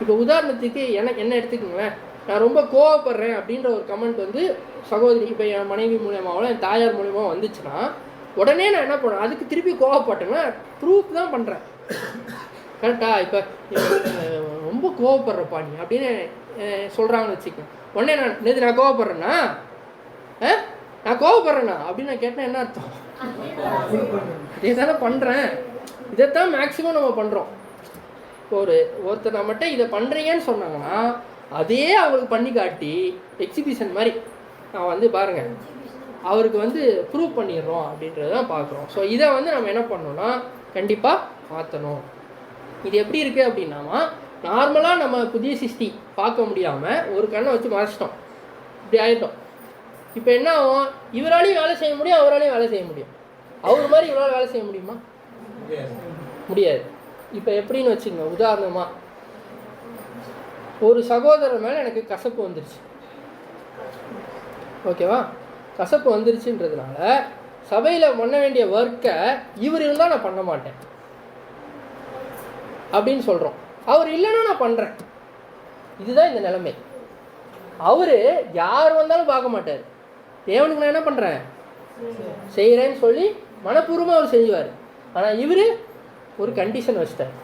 இப்போ உதாரணத்துக்கு என்ன எடுத்துக்கோங்களேன், நான் ரொம்ப கோவப்படுறேன் அப்படின்ற ஒரு கமெண்ட் வந்து சகோதரி இப்போ என் மனைவி மூலியமாகவோ என் தாயார் மூலியமாக வந்துச்சுன்னா உடனே நான் என்ன பண்ணுறேன், அதுக்கு திருப்பி கோவப்பட்டேன்னா ப்ரூஃப் தான் பண்ணுறேன், கரெக்டா? இப்போ ரொம்ப கோவப்படுறப்பா நீ அப்படின்னு சொல்கிறாங்கன்னு வச்சுக்கேன், உடனே நான் கோவப்படுறேன்னா நான் கோவப்படுறேண்ணா அப்படின்னு நான் கேட்டேன், என்ன அர்த்தம்? இதே தானே பண்ணுறேன். இதைத்தான் மேக்ஸிமம் நம்ம பண்ணுறோம். ஒருத்தர் நம்மகிட்ட இதை பண்ணுறீங்கன்னு சொன்னாங்கன்னா அதே அவங்களுக்கு பண்ணி காட்டி எக்ஸிபிஷன் மாதிரி நான் வந்து பாருங்கள் அவருக்கு வந்து ப்ரூவ் பண்ணிடுறோம் அப்படின்றத தான் பார்க்குறோம். ஸோ இதை வந்து நம்ம என்ன பண்ணோம்னா கண்டிப்பாக மாற்றணும். இது எப்படி இருக்குது அப்படின்னாமா, நார்மலாக நம்ம புதிய சிருஷ்டி பார்க்க முடியாமல் ஒரு கண்ணை வச்சு மறைச்சிட்டோம், இப்படி ஆகிட்டோம். இப்போ என்ன ஆகும்? இவராலையும் வேலை செய்ய முடியும், அவராலையும் வேலை செய்ய முடியும். அவர் மாதிரி இவரால் வேலை செய்ய முடியுமா? முடியாது. இப்போ எப்படின்னு வச்சுங்க, உதாரணமாக ஒரு சகோதரர் மேலே எனக்கு கசப்பு வந்துருச்சு, ஓகேவா? கசப்பு வந்துருச்சுன்றதுனால சபையில் பண்ண வேண்டிய ஒர்க்கை இவர் இருந்தால் நான் பண்ண மாட்டேன் அப்படின்னு சொல்கிறோம். அவர் இல்லைன்னா நான் பண்ணுறேன். இதுதான் இந்த நிலைமை. அவர் யார் வந்தாலும் பார்க்க மாட்டார். தேவனுக்கு நான் என்ன பண்ணுறேன் செய்கிறேன்னு சொல்லி மனப்பூர்வமாக அவர் செஞ்சுவார். ஆனால் இவர் ஒரு கண்டிஷன் வச்சிட்டார்.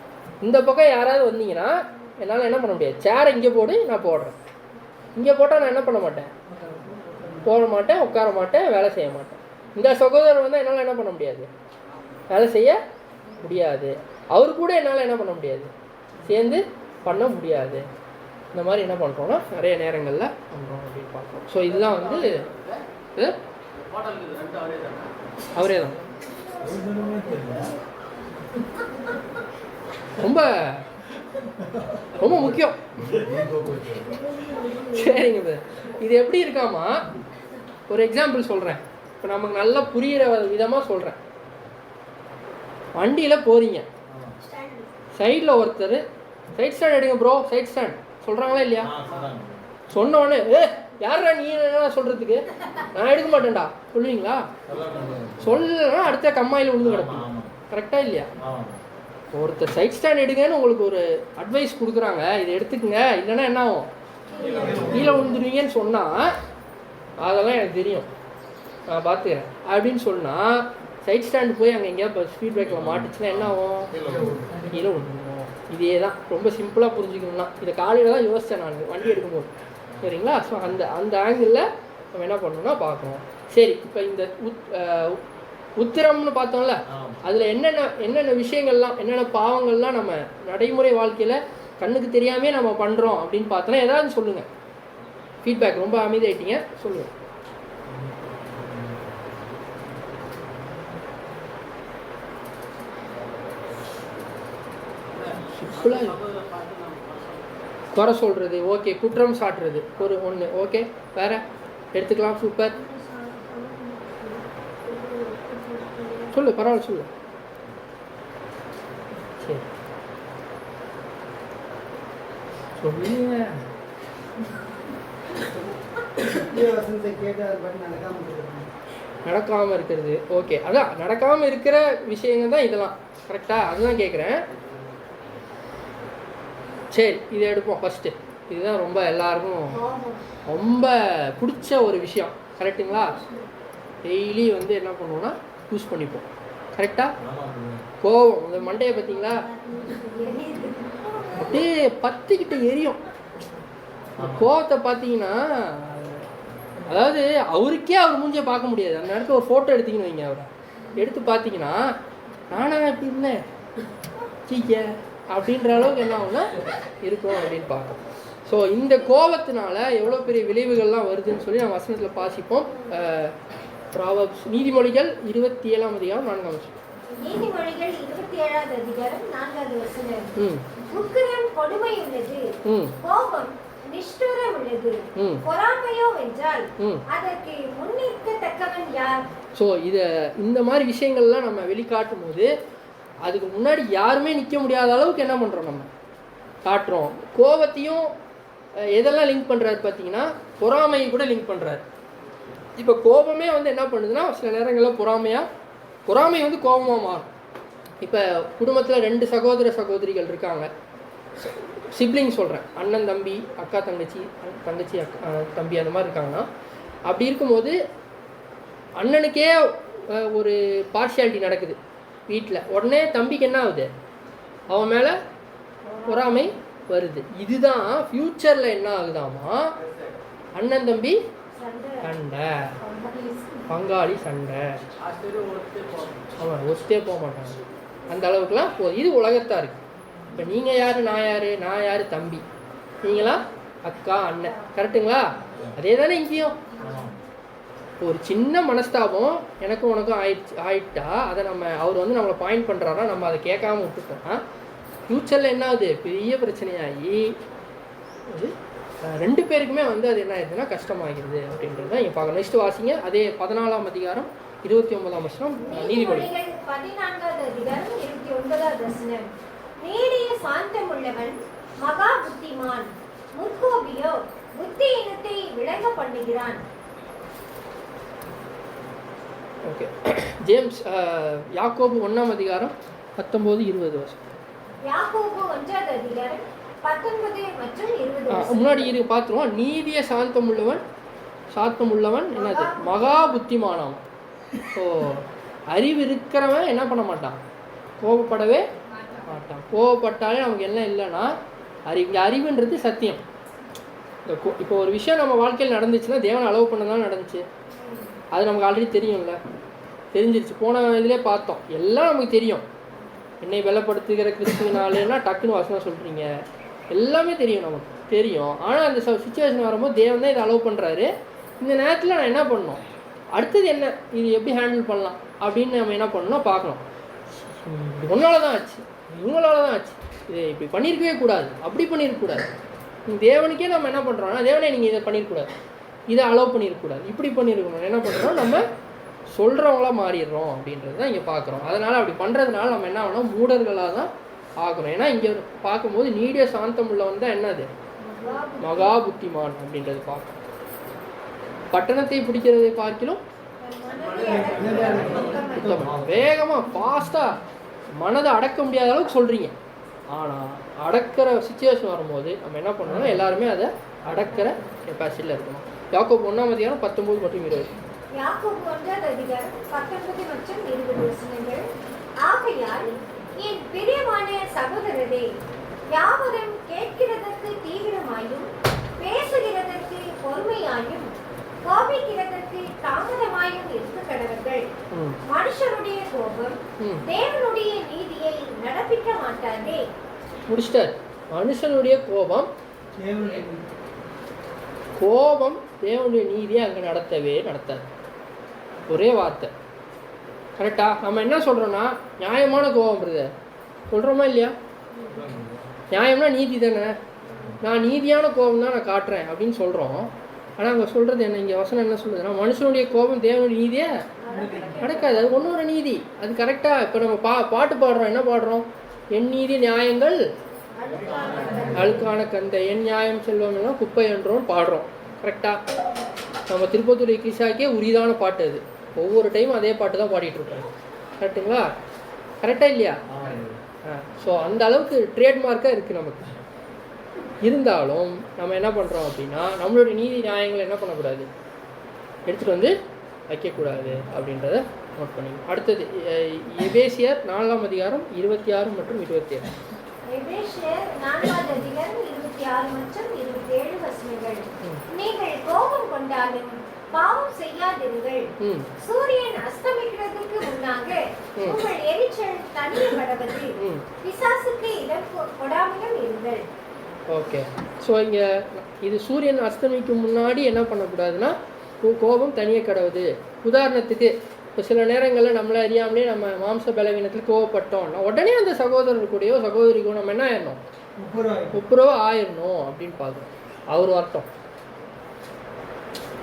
இந்த பக்கம் யாராவது வந்தீங்கன்னா என்னால் என்ன பண்ண முடியாது, சேரை இங்கே போடு நான் போடுறேன், இங்கே போட்டால் நான் என்ன பண்ண மாட்டேன், போட மாட்டேன், உட்கார மாட்டேன், வேலை செய்ய மாட்டேன். இந்த சகோதரர் வந்து என்னால் என்ன பண்ண முடியாது, வேலை செய்ய முடியாது. அவரு கூட என்னால் என்ன பண்ண முடியாது, சேர்ந்து பண்ண முடியாது. இந்த மாதிரி என்ன பண்ணுறோன்னா நிறைய நேரங்களில் பண்ணுறோம் அப்படின்னு பார்க்குறோம். ஸோ இதுதான் வந்து அவரே தான் ரொம்ப ரொம்ப முக்கியம். சரிங்க, இது எப்படி இருக்காமா, ஒரு எக்ஸாம்பிள் சொல்கிறேன். இப்போ நமக்கு நல்லா புரிகிற விதமாக சொல்கிறேன். வண்டியில் போகிறீங்க, சைடில் ஒருத்தர் சைட் ஸ்டாண்ட் எடுங்க ப்ரோ, சைட் ஸ்டாண்ட் சொல்கிறாங்களா இல்லையா? சொன்ன உடனே யாரா நீ என்ன சொல்கிறதுக்கு, நான் எடுக்க மாட்டேன்டா சொல்லுவீங்களா? சொல்லலைன்னா அடுத்த கம்மாயில் விழுந்து கிடப்பீங்க. கரெக்டாக இல்லையா? ஒருத்தர் சைட் ஸ்டாண்ட் எடுங்கன்னு உங்களுக்கு ஒரு அட்வைஸ் கொடுக்குறாங்க, இதை எடுத்துக்கங்க, இல்லைன்னா என்ன ஆகும், கீழே விழுந்துருவீங்கன்னு சொன்னால் அதெல்லாம் எனக்கு தெரியும், நான் பார்த்துக்கிறேன் அப்படின்னு சொன்னால் சைட் ஸ்டாண்டு போய் அங்கே எங்கேயா இப்போ ஸ்பீட் பிரேக்கில் மாட்டுச்சுன்னா என்ன ஆகும், கீழே விழுந்துடும். இதே தான் ரொம்ப சிம்பிளாக புரிஞ்சுக்கணும்னா, இதை காலையில் தான் யோசித்தேன் நான் வண்டி எடுக்கும்போது. சரிங்களா? ஸோ அந்த ஆங்கிளில் நம்ம என்ன பண்ணணும்னா பார்க்கணும். சரி, இப்போ இந்த உத்திரம்னு பார்த்தோம்ல, அதில் என்னென்ன விஷயங்கள்லாம், என்னென்ன பாவங்கள்லாம் நம்ம நடைமுறை வாழ்க்கையில் கண்ணுக்கு தெரியாமே நம்ம பண்ணுறோம் அப்படின்னு பார்த்தோன்னா ஏதாவது சொல்லுங்கள். ஃபீட்பேக். ரொம்ப அமைதியாயிட்டீங்க, சொல்லுங்கள். குறை சொல்கிறது, ஓகே. குற்றம் சாட்டுறது ஒன்று, ஓகே. வேறு எடுத்துக்கலாம், சூப்பர். சொல்லு, பரவாயில்ல சொல்லு. சரி சொல்லுங்க. நடக்காமல் இருக்கிறது, ஓகே. அதான் நடக்காமல் இருக்கிற விஷயங்கள் தான் இதெல்லாம், கரெக்டாக? அதுதான் கேட்குறேன். சரி, இதை எடுப்போம் ஃபஸ்ட்டு. இதுதான் ரொம்ப எல்லாருக்கும் ரொம்ப பிடிச்ச ஒரு விஷயம், கரெக்டுங்களா? டெய்லி வந்து என்ன பண்ணுவோம்னா யூஸ் பண்ணிப்போம், கரெக்டாக? கோவம், இந்த மண்டையை பார்த்தீங்களா, அப்படியே பத்திக்கிட்ட எரியும். கோவத்தை பார்த்தீங்கன்னா, அதாவது அவருக்கே அவர் மூஞ்சியை பார்க்க முடியாது. அந்த நேரத்தில் ஒரு ஃபோட்டோ எடுத்திங்கன்னு வைங்க, அவரை எடுத்து பார்த்தீங்கன்னா நானா எப்படி இருந்தேன் சீக்க அப்படின்ற அளவுக்கு என்ன ஆகும்னா இருக்கும் அப்படின்னு பார்க்கணும். ஸோ இந்த கோபத்தினால எவ்வளோ பெரிய விளைவுகள்லாம் வருதுன்னு சொல்லி நம்ம வசனத்தில் வாசிப்போம். ப்ராவர்ப்ஸ், நீதிமொழிகள் 27ஆம் அதிகாரம் 4ஆம் வசனம். நீதிமொழிகள் 27ஆம் அதிகாரம் 4வது வசனம். உக்கிரம் கொடுமை உள்ளது, கோபம் நிஷ்டூரம் உள்ளது, பொறாமையோ வென்றால் அதற்கு முன்னிற்கத்தக்கவன் யார்? ஸோ இந்த மாதிரி விஷயங்கள்லாம் நம்ம வெளிக்காட்டும் போது அதுக்கு முன்னாடி யாருமே நிற்க முடியாத அளவுக்கு என்ன பண்ணுறோம், நம்ம காட்டுறோம். கோபத்தையும் எதெல்லாம் லிங்க் பண்ணுறாரு பார்த்தீங்கன்னா, பொறாமையை கூட லிங்க் பண்ணுறாரு. இப்போ கோபமே வந்து என்ன பண்ணுதுன்னா சில நேரங்களில் பொறாமை வந்து கோபமாக மாறும். இப்போ குடும்பத்தில் 2 சகோதரிகள் இருக்காங்க, சிப்ளிங் சொல்கிறேன், அண்ணன் தம்பி, அக்கா தங்கச்சி, தங்கச்சி அக்கா தம்பி, அந்த மாதிரி இருக்காங்கன்னா, அப்படி இருக்கும்போது அண்ணனுக்கே ஒரு பார்ஷியாலிட்டி நடக்குது வீட்டில், உடனே தம்பிக்கு என்ன ஆகுது, அவன் மேலே பொறாமை வருது. இதுதான் ஃப்யூச்சரில் என்ன ஆகுதாமா, அண்ணன் தம்பி சண்டை. பங்காளி சண்டை. ஆமாம், ஒத்தே போக மாட்டாங்க. அந்த அளவுக்குலாம் போதும். இது உலகத்தான் இருக்குது. இப்போ நீங்கள் யார், நான் யார் தம்பி, நீங்களாம் அக்கா அண்ணன். கரெக்டுங்களா? அதே தானே இங்கேயும். ஒரு சின்ன மனஸ்தாபம் எனக்கும் உனக்கும் ஆயிட்டா அதை அவர் வந்து நம்மளை பாயிண்ட் பண்ணுறாரா, நம்ம அதை கேட்காம விட்டுட்டோம்னா ஃப்யூச்சரில் என்ன ஆகுது, பெரிய பிரச்சனையாகி அது 2 பேருக்குமே வந்து அது என்ன ஆயிடுதுன்னா கஷ்டமாகிடுது அப்படின்றது தான் இங்கே பார்க்கணும். நெக்ஸ்ட் வாசிங்க. அதே 14ஆம் அதிகாரம் 29ஆம் வசனம், நீதிபதி 14வது அதிகாரம் 29வது வசனம். நீடிய சாந்தம் உள்ளவன் மகா புத்திமான், முற்கோபியோ புத்தியினத்தை விளங்க பண்ணுகிறான். ஓகே. ஜேம்ஸ் யாக்கோபு 1ஆம் அதிகாரம் 19-20 வசனம். யாக்கோபு 1வது அதிகாரம் 19 மற்றும் 20 வசனம். முன்னாடி பார்த்துருவோம். நீதிய சாந்தம் உள்ளவன் என்னது, மகா புத்திமானாம். ஸோ அறிவு இருக்கிறவன் என்ன பண்ண மாட்டான், கோபப்படவே மாட்டான். கோபப்பட்டாலே நமக்கு என்ன இல்லைன்னா அறிவுன்றது சத்தியம். இப்போ ஒரு விஷயம் நம்ம வாழ்க்கையில் நடந்துச்சுன்னா தேவன் அலோவ் பண்ண தான் நடந்துச்சு. அது நமக்கு ஆல்ரெடி தெரியும்ல, தெரிஞ்சிருச்சு. போன இதிலே பார்த்தோம், எல்லாம் நமக்கு தெரியும். என்னை வெள்ளப்படுத்துகிற கிறிஸ்துவனாலேன்னா டக்குன்னு வசனம் சொல்கிறீங்க, எல்லாமே தெரியும், நமக்கு தெரியும். ஆனால் அந்த சுச்சுவேஷன் வரும்போது தேவன் தான் இதை அலோவ் பண்ணுறாரு. இந்த நேரத்தில் நான் என்ன பண்ணணும், அடுத்தது என்ன, இது எப்படி ஹேண்டில் பண்ணலாம் அப்படின்னு நம்ம என்ன பண்ணணும் பார்க்கணும். இது ஒன்றால் தான் ஆச்சு, இவங்களால தான் ஆச்சு, இது இப்படி பண்ணியிருக்கவே கூடாது, அப்படி பண்ணியிருக்கக்கூடாது. தேவனுக்கே நம்ம என்ன பண்ணுறோம்னா, தேவனே நீங்கள் இதை பண்ணியிருக்கூடாது, இதை அலோவ் பண்ணியிருக்கக்கூடாது, இப்படி பண்ணியிருக்கணும். என்ன பண்ணுறோம், நம்ம சொல்கிறவங்களா மாறிடுறோம் அப்படின்றது தான் இங்கே பார்க்குறோம். அதனால் அப்படி பண்ணுறதுனால நம்ம என்ன ஆகணும், மூடர்களாக தான் ஆகணும். ஏன்னா இங்கே பார்க்கும்போது நீடிய சாந்தம் உள்ளவன் தான் என்னது, மகா புத்திமான் அப்படின்றது பார்க்கணும். பட்டணத்தை பிடிக்கிறதை பார்க்கிலும் வேகமாக ஃபாஸ்ட்டாக மனதை அடக்க முடியாத அளவுக்கு சொல்கிறீங்க. ஆனால் அடக்கிற சுச்சுவேஷன் வரும்போது நம்ம என்ன பண்ணணும், எல்லாருமே அதை அடக்கிற கெப்பாசிட்டியில் இருக்கணும். யாக்கோபு 1ஆம் அதிகாரம் 19 மற்றும் 20. யாக்கோபு 1வது அதிகாரம் 19 மற்றும் 20 வசனங்கள். ஆகையால் என் பிரியமான சகோதரரே, யாவரும் கேட்கிறதற்கு தீவிரமாயும் பேசுகிறதற்கு பொறுமையாயும் கோபிக்கிறதற்கு தாமதமாயும் இருக்க கடவர்கள். மனுஷருடைய கோபம் தேவனுடைய நீதியை நடப்பிக்க மாட்டாதே. முடிச்சிட்டார். மனுஷனுடைய கோபம் தேவனுடைய நீதியை அங்கே நடத்தவே நடத்தாது. ஒரே வார்த்தை. கரெக்டா? நம்ம என்ன சொல்கிறோன்னா நியாயமான கோபம் பிரதர் சொல்கிறோமா இல்லையா? நியாயம்னா நீதி தானே, நான் நீதியான கோபம் தான் நான் காட்டுறேன் அப்படின்னு சொல்கிறோம். ஆனால் அங்கே சொல்கிறது என்ன, இங்கே வசனம் என்ன சொல்லுதுன்னா, மனுஷனுடைய கோபம் தேவனுடைய நீதியை நடக்காது. அது ஒன்னொரு நீதி, அது கரெக்டாக. இப்போ நம்ம பாட்டு பாடுறோம், என்ன பாடுறோம், என் நீதி நியாயங்கள் அழுக்கான கந்தை, என் நியாயம் செல்வம் எல்லாம் குப்பை என்றோம் பாடுறோம். கரெக்டாக? நம்ம திருப்பத்தூர் கிருஷாக்கே உரிதான பாட்டு அது. ஒவ்வொரு டைமும் அதே பாட்டு தான் பாடிட்டு இருப்போம். கரெக்டுங்களா? கரெக்டாக இல்லையா? ஸோ அந்த அளவுக்கு ட்ரேட்மார்க்காக இருக்குது நமக்கு. இருந்தாலும் நம்ம என்ன பண்ணுறோம் அப்படின்னா, நம்மளுடைய நீதி நியாயங்களை என்ன பண்ணக்கூடாது, எடுத்துகிட்டு வந்து வைக்கக்கூடாது அப்படின்றத நோட் பண்ணிக்கணும். அடுத்தது எபேசியர் 4ஆம் அதிகாரம் 26 மற்றும் 27. எபேசியர் 4வது அதிகாரம் 26 மற்றும் 27 வசனங்கள். நீங்கள் கோபம் கொண்டாலும் பாவம் செய்யாதிருங்கள். சூரியன் அஸ்தமிக்கிறதுக்கு முன்னாக உங்கள் எரிச்சல் தணியப்படுவது, பிசாசுக்கு இடம் கொடாமலும் இருங்கள். ஓகே. ஸோ இங்கே இது சூரியன் அஸ்தமிக்கும் முன்னாடி என்ன பண்ணக்கூடாதுன்னா கோபம் தனியே கிடவுது. உதாரணத்துக்கு இப்போ சில நேரங்களில் நம்மளை அறியாமலே நம்ம மாம்ச பலவீனத்தில் கோவப்பட்டோம்னா உடனே அந்த சகோதரர் கூடயோ சகோதரிக்கோ நம்ம என்ன ஆயிடணும், ஒப்புரவா ஆயிடணும் அப்படின்னு பார்க்குறோம். அவர் வரட்டும்,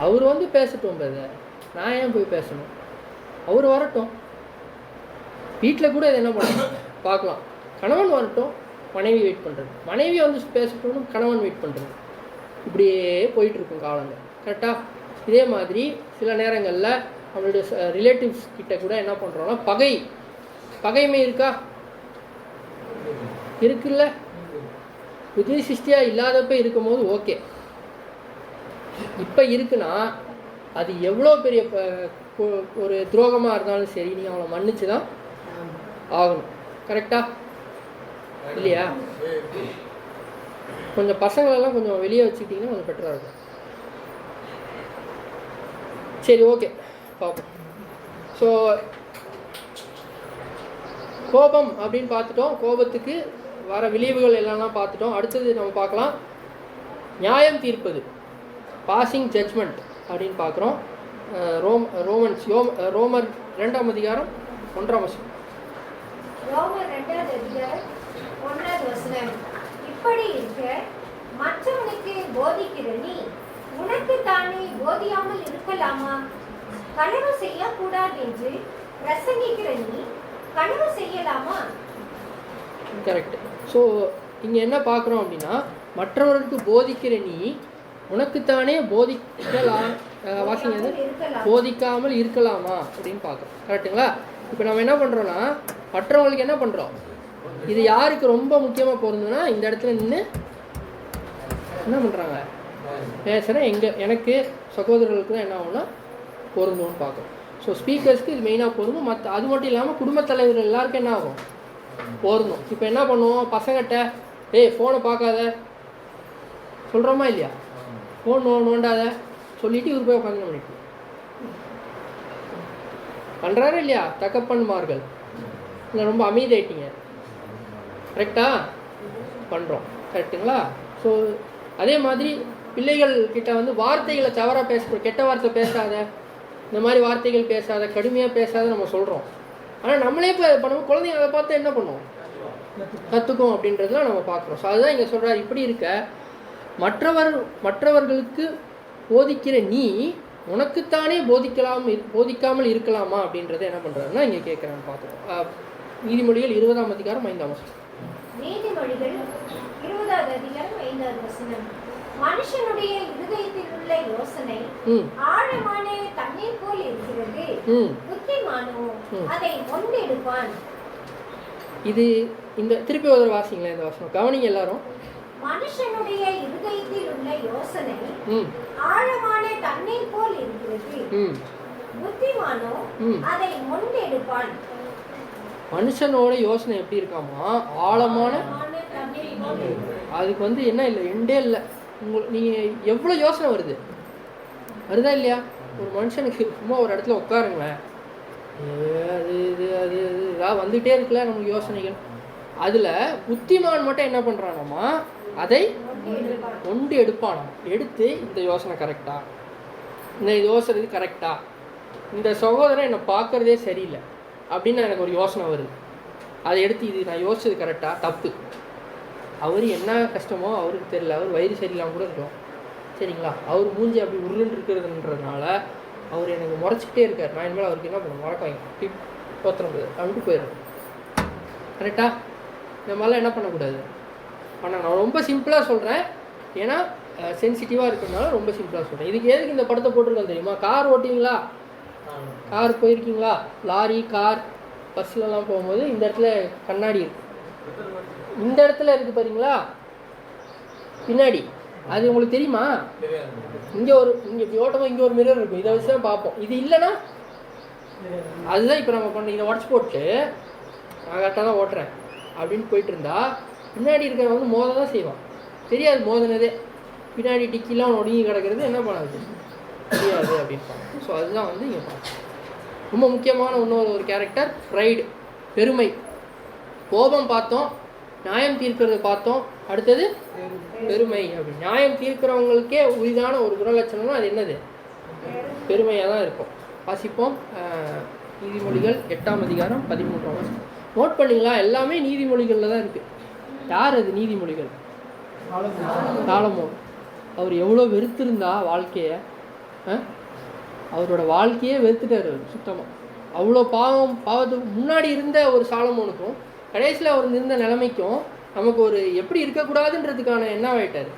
அவர் வந்து பேசட்டும் பிரதர், நான் ஏன் போய் பேசணும், அவர் வரட்டும். வீட்டில் கூட இதை என்ன பண்ணணும் பார்க்கலாம். கணவன் வரட்டும், மனைவி வெயிட் பண்ணுறது, மனைவி வந்து பேசட்டும்னு கணவன் வெயிட் பண்ணுறது, இப்படியே போயிட்டுருக்கும் காலங்கள். கரெக்டாக? இதே மாதிரி சில நேரங்களில் நம்மளுடைய ரிலேட்டிவ்ஸ் கிட்ட கூட என்ன பண்ணுறோன்னா பகைமை இருக்கா, இருக்குல்ல. புதிய சிருஷ்டியாக இல்லாதப்ப இருக்கும் போது ஓகே, இப்போ இருக்குன்னா அது எவ்வளோ பெரிய ஒரு துரோகமாக இருந்தாலும் சரி, நீங்கள் அவளை மன்னிச்சு தான் ஆகணும். கரெக்டாக இல்லையா? கொஞ்சம் பசங்களெல்லாம் கொஞ்சம் வெளியே வச்சுக்கிட்டிங்கன்னா கொஞ்சம் பெட்டராக இருக்கும். சரி, ஓகே. பார்ப்போம். ஸோ கோபம் அப்படின்னு பார்த்துட்டோம், கோபத்துக்கு வர விளைவுகள் எல்லாம் பார்த்துட்டோம். அடுத்தது நம்ம பார்க்கலாம் நியாயம் தீர்ப்பது, பாசிங் ஜட்ஜ்மெண்ட் அப்படின்னு பார்க்குறோம். ரோமர் 2ஆம் அதிகாரம் 1ஆம் வசனம். ரோமர் 2ஆம் அதிகாரம் 1ஆம் வசனம். இப்படி இருக்க மற்றவனுக்கு போதிக்கிற நீ உனக்கு தானே போதியாமல் இருக்கலாமா? களவு செய்யக்கூடாது என்று பிரசங்கிக்கிற நீ களவு செய்யலாமா? கரெக்ட். ஸோ இங்கே என்ன பார்க்குறோம் அப்படின்னா, மற்றவர்களுக்கு போதிக்கிற நீ உனக்குத்தானே போதிக்காமல் இருக்கலாமா அப்படின்னு பார்க்குறோம். கரெக்டுங்களா? இப்போ நம்ம என்ன பண்ணுறோன்னா, மற்றவங்களுக்கு என்ன பண்ணுறோம், இது யாருக்கு ரொம்ப முக்கியமாக பொருந்துன்னா இந்த இடத்துல நின்று என்ன பண்ணுறாங்க, பேசுகிறேன் எனக்கு சகோதரர்களுக்கு தான் என்ன ஆகும்னா பொருந்தும்னு பார்க்குறோம். ஸோ ஸ்பீக்கர்ஸ்க்கு இது மெயினாக பொருந்தும். அது மட்டும் இல்லாமல் குடும்பத் தலைவர்கள் எல்லாருக்கும் என்ன ஆகும், பொருந்தும். இப்போ என்ன பண்ணுவோம், பசங்கிட்ட ஃபோனை பார்க்காத சொல்கிறோமா இல்லையா, ஃபோன் நோண்டாத சொல்லிவிட்டு இவர் போய் உட்காந்து பண்ணிட்டு பண்ணுறாரு இல்லையா தகப்பன்மார்கள். இல்லை ரொம்ப அமைதியாயிட்டீங்க, கரெக்டா பண்ணுறோம். கரெக்டுங்களா? ஸோ அதே மாதிரி பிள்ளைகள் கிட்ட வந்து வார்த்தைகளை தவறாக பேசுகிறோம், கெட்ட வார்த்தை பேசாத, இந்த மாதிரி வார்த்தைகள் பேசாத, கடுமையாக பேசாத நம்ம சொல்கிறோம். ஆனால் நம்மளே இப்போ நம்ம குழந்தைங்க அதை பார்த்து என்ன பண்ணுவோம், கற்றுக்கும் அப்படின்றதுலாம் நம்ம பார்க்குறோம். ஸோ அதுதான் இங்கே சொல்கிறார். இப்படி இருக்க மற்றவர்களுக்கு போதிக்கிற நீ உனக்குத்தானே போதிக்காமல் இருக்கலாமா அப்படின்றத என்ன பண்ணுறாருன்னா இங்கே கேட்குறான்னு பார்க்குறோம். நீதிமொழிகள் 20ஆம் அதிகாரம் 5ஆம் வசனம். நீதிமொழிகள் 20ஆம் அதிகாரம் 5ஆம் வசனம். மனுஷனுடைய இருதயத்தில் உள்ள யோசனை ஆழமான தண்ணீர் போல் இருக்கிறது, புத்திமானோ அதை மொண்டெடுப்பான். இது இந்த திருப்பி ஒரு வாசிங்களேன் இந்த வசனம், கவனிங்க எல்லாரும். மனுஷனுடைய இருதயத்தில் உள்ள யோசனை ஆழமான தண்ணீர் போல் இருக்கிறது, புத்திமானோ அதை மொண்டெடுப்பான். மனுஷனோட யோசனை எப்படி இருக்காமா, ஆழமான, அதுக்கு வந்து என்ன இல்லை, எண்டே இல்லை. நீங்கள் எவ்வளோ யோசனை வருதா இல்லையா? ஒரு மனுஷனுக்கு சும்மா ஒரு இடத்துல உட்காருங்களேன், அது இதாக வந்துகிட்டே இருக்குல்ல நம்மளுக்கு யோசனைகள். அதில் புத்திமான் மட்டும் என்ன பண்ணுறானம்மா, அதை ஒன்று எடுப்பானாம். எடுத்து இந்த யோசனை கரெக்டா, இந்த யோசனை இது கரெக்டா, இந்த சகோதரன் என்னை பார்க்குறதே சரியில்லை அப்படின்னு எனக்கு ஒரு யோசனை வருது, அதை எடுத்து இது நான் யோசிச்சது கரெக்டாக தப்பு, அவர் என்ன கஷ்டமோ அவருக்கு தெரியல, அவர் வயிறு சரியில்லாமல் கூட இருக்கும், சரிங்களா, அவர் மூஞ்சி அப்படி உருண்டு இருக்கிறதுன்றதுனால அவர் எனக்கு முறைச்சிக்கிட்டே இருக்கார், நான் இனிமேல் அவருக்கு என்ன பண்ணுவேன், வழக்கம் தோத்திரம் அப்படின்ட்டு போயிடுறேன். கரெக்டாக? இந்த மாதிரிலாம் என்ன பண்ணக்கூடாது, நான் ரொம்ப சிம்பிளாக சொல்கிறேன், ஏன்னா சென்சிட்டிவாக இருக்கிறதுனால ரொம்ப சிம்பிளாக சொல்கிறேன். இதுக்கு எதுக்கு இந்த படத்தை போட்டிருக்கோம் தெரியுமா? கார் ஓட்டிங்களா, கார் போயிருக்கீங்களா, லாரி கார் பஸ்லலாம் போகும்போது இந்த இடத்துல கண்ணாடி இருக்கு, இந்த இடத்துல இருக்குது பாருங்களா பின்னாடி, அது உங்களுக்கு தெரியுமா? இங்கே இப்படி ஓட்டமாக இங்கே ஒரு மிரர் இருக்கும், இதை வச்சு தான் பார்ப்போம். இது இல்லைன்னா அதுதான் இப்போ நம்ம பண்ண, இதை உடச்சி போட்டு நான் கரெக்டாக தான் ஓட்டுறேன் அப்படின்னு போயிட்டு இருந்தா பின்னாடி இருக்கிறவங்க வந்து மோத தான் செய்வான், தெரியாது மோதினதே, பின்னாடி டிக்கிலாம் ஒடுங்கி கிடக்கிறது என்ன பண்ணாது தெரியாது அப்படின்பாங்க. ஸோ அதுதான் வந்து இங்கே பார்ப்போம். ரொம்ப முக்கியமான இன்னொரு கேரக்டர் ப்ரைடு, பெருமை. கோபம் பார்த்தோம், நியாயம் தீர்க்கிறது பார்த்தோம், அடுத்தது பெருமை. அப்படி நியாயம் தீர்க்கிறவங்களுக்கே உரிதான ஒரு குணலட்சணம்னா அது என்னது, பெருமையாக தான் இருக்கும். வாசிப்போம் நீதிமொழிகள் 8ஆம் அதிகாரம் 13ஆம் வசனம். நோட் பண்ணிங்களா, எல்லாமே நீதிமொழிகளில் தான் இருக்குது. யார் அது நீதிமொழிகள்? சாலமோன். அவர் எவ்வளோ வெறுத்திருந்தா வாழ்க்கையை, அவரோட வாழ்க்கையே வெறுத்துட்டார் சுத்தமாக. அவ்வளோ பாவத்துக்கு முன்னாடி இருந்த ஒரு சாலமோனுக்கும் கடைசியில் அவர் இருந்த நிலைமைக்கும் நமக்கு ஒரு எப்படி இருக்கக்கூடாதுன்றதுக்கான என்ன ஆகிட்டார்.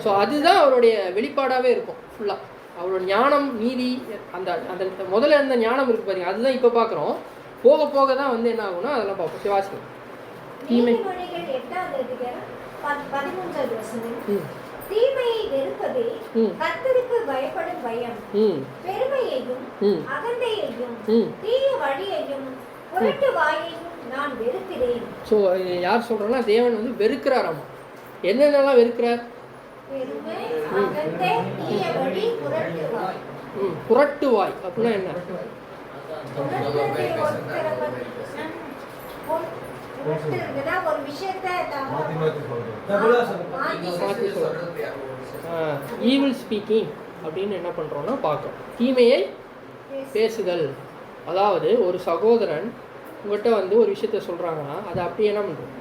ஸோ அதுதான் அவருடைய வெளிப்பாடாகவே இருக்கும் ஃபுல்லாக. அவரோட ஞானம், நீதி, அந்த அந்த முதல்ல இருந்த ஞானம் இருக்குது பாருங்க, அதுதான் இப்போ பார்க்குறோம். போக போக தான் வந்து என்ன ஆகும்னா அதெல்லாம் பார்ப்போம். சிவாசியம் தீமை. தீமையை வெறுப்பதே கர்த்தருக்கு பயப்படும் பயம், பெருமையையும் அகந்தையையும் தீய வழியையும் புரட்டு வாயையும் நான் வெறுக்கிறேன். ஸோ யார் சொல்கிறோன்னா தேவன் வந்து வெறுக்கிறாராமா. என்னென்னலாம் வெறுக்கிறார்? பெருமை, அகந்தை, தீய வழி, புரட்டு வாய். புரட்டுவாய் அப்படின்னா என்ன? ஒரு விஷயத்தை ஈவில் ஸ்பீக்கிங் அப்படின்னு என்ன பண்ணுறோன்னா பார்க்குறோம். தீமையை பேசுதல். அதாவது ஒரு சகோதரன் உங்கள்கிட்ட வந்து ஒரு விஷயத்த சொல்கிறாங்கன்னா அதை அப்படியே என்ன பண்ணுறோம்?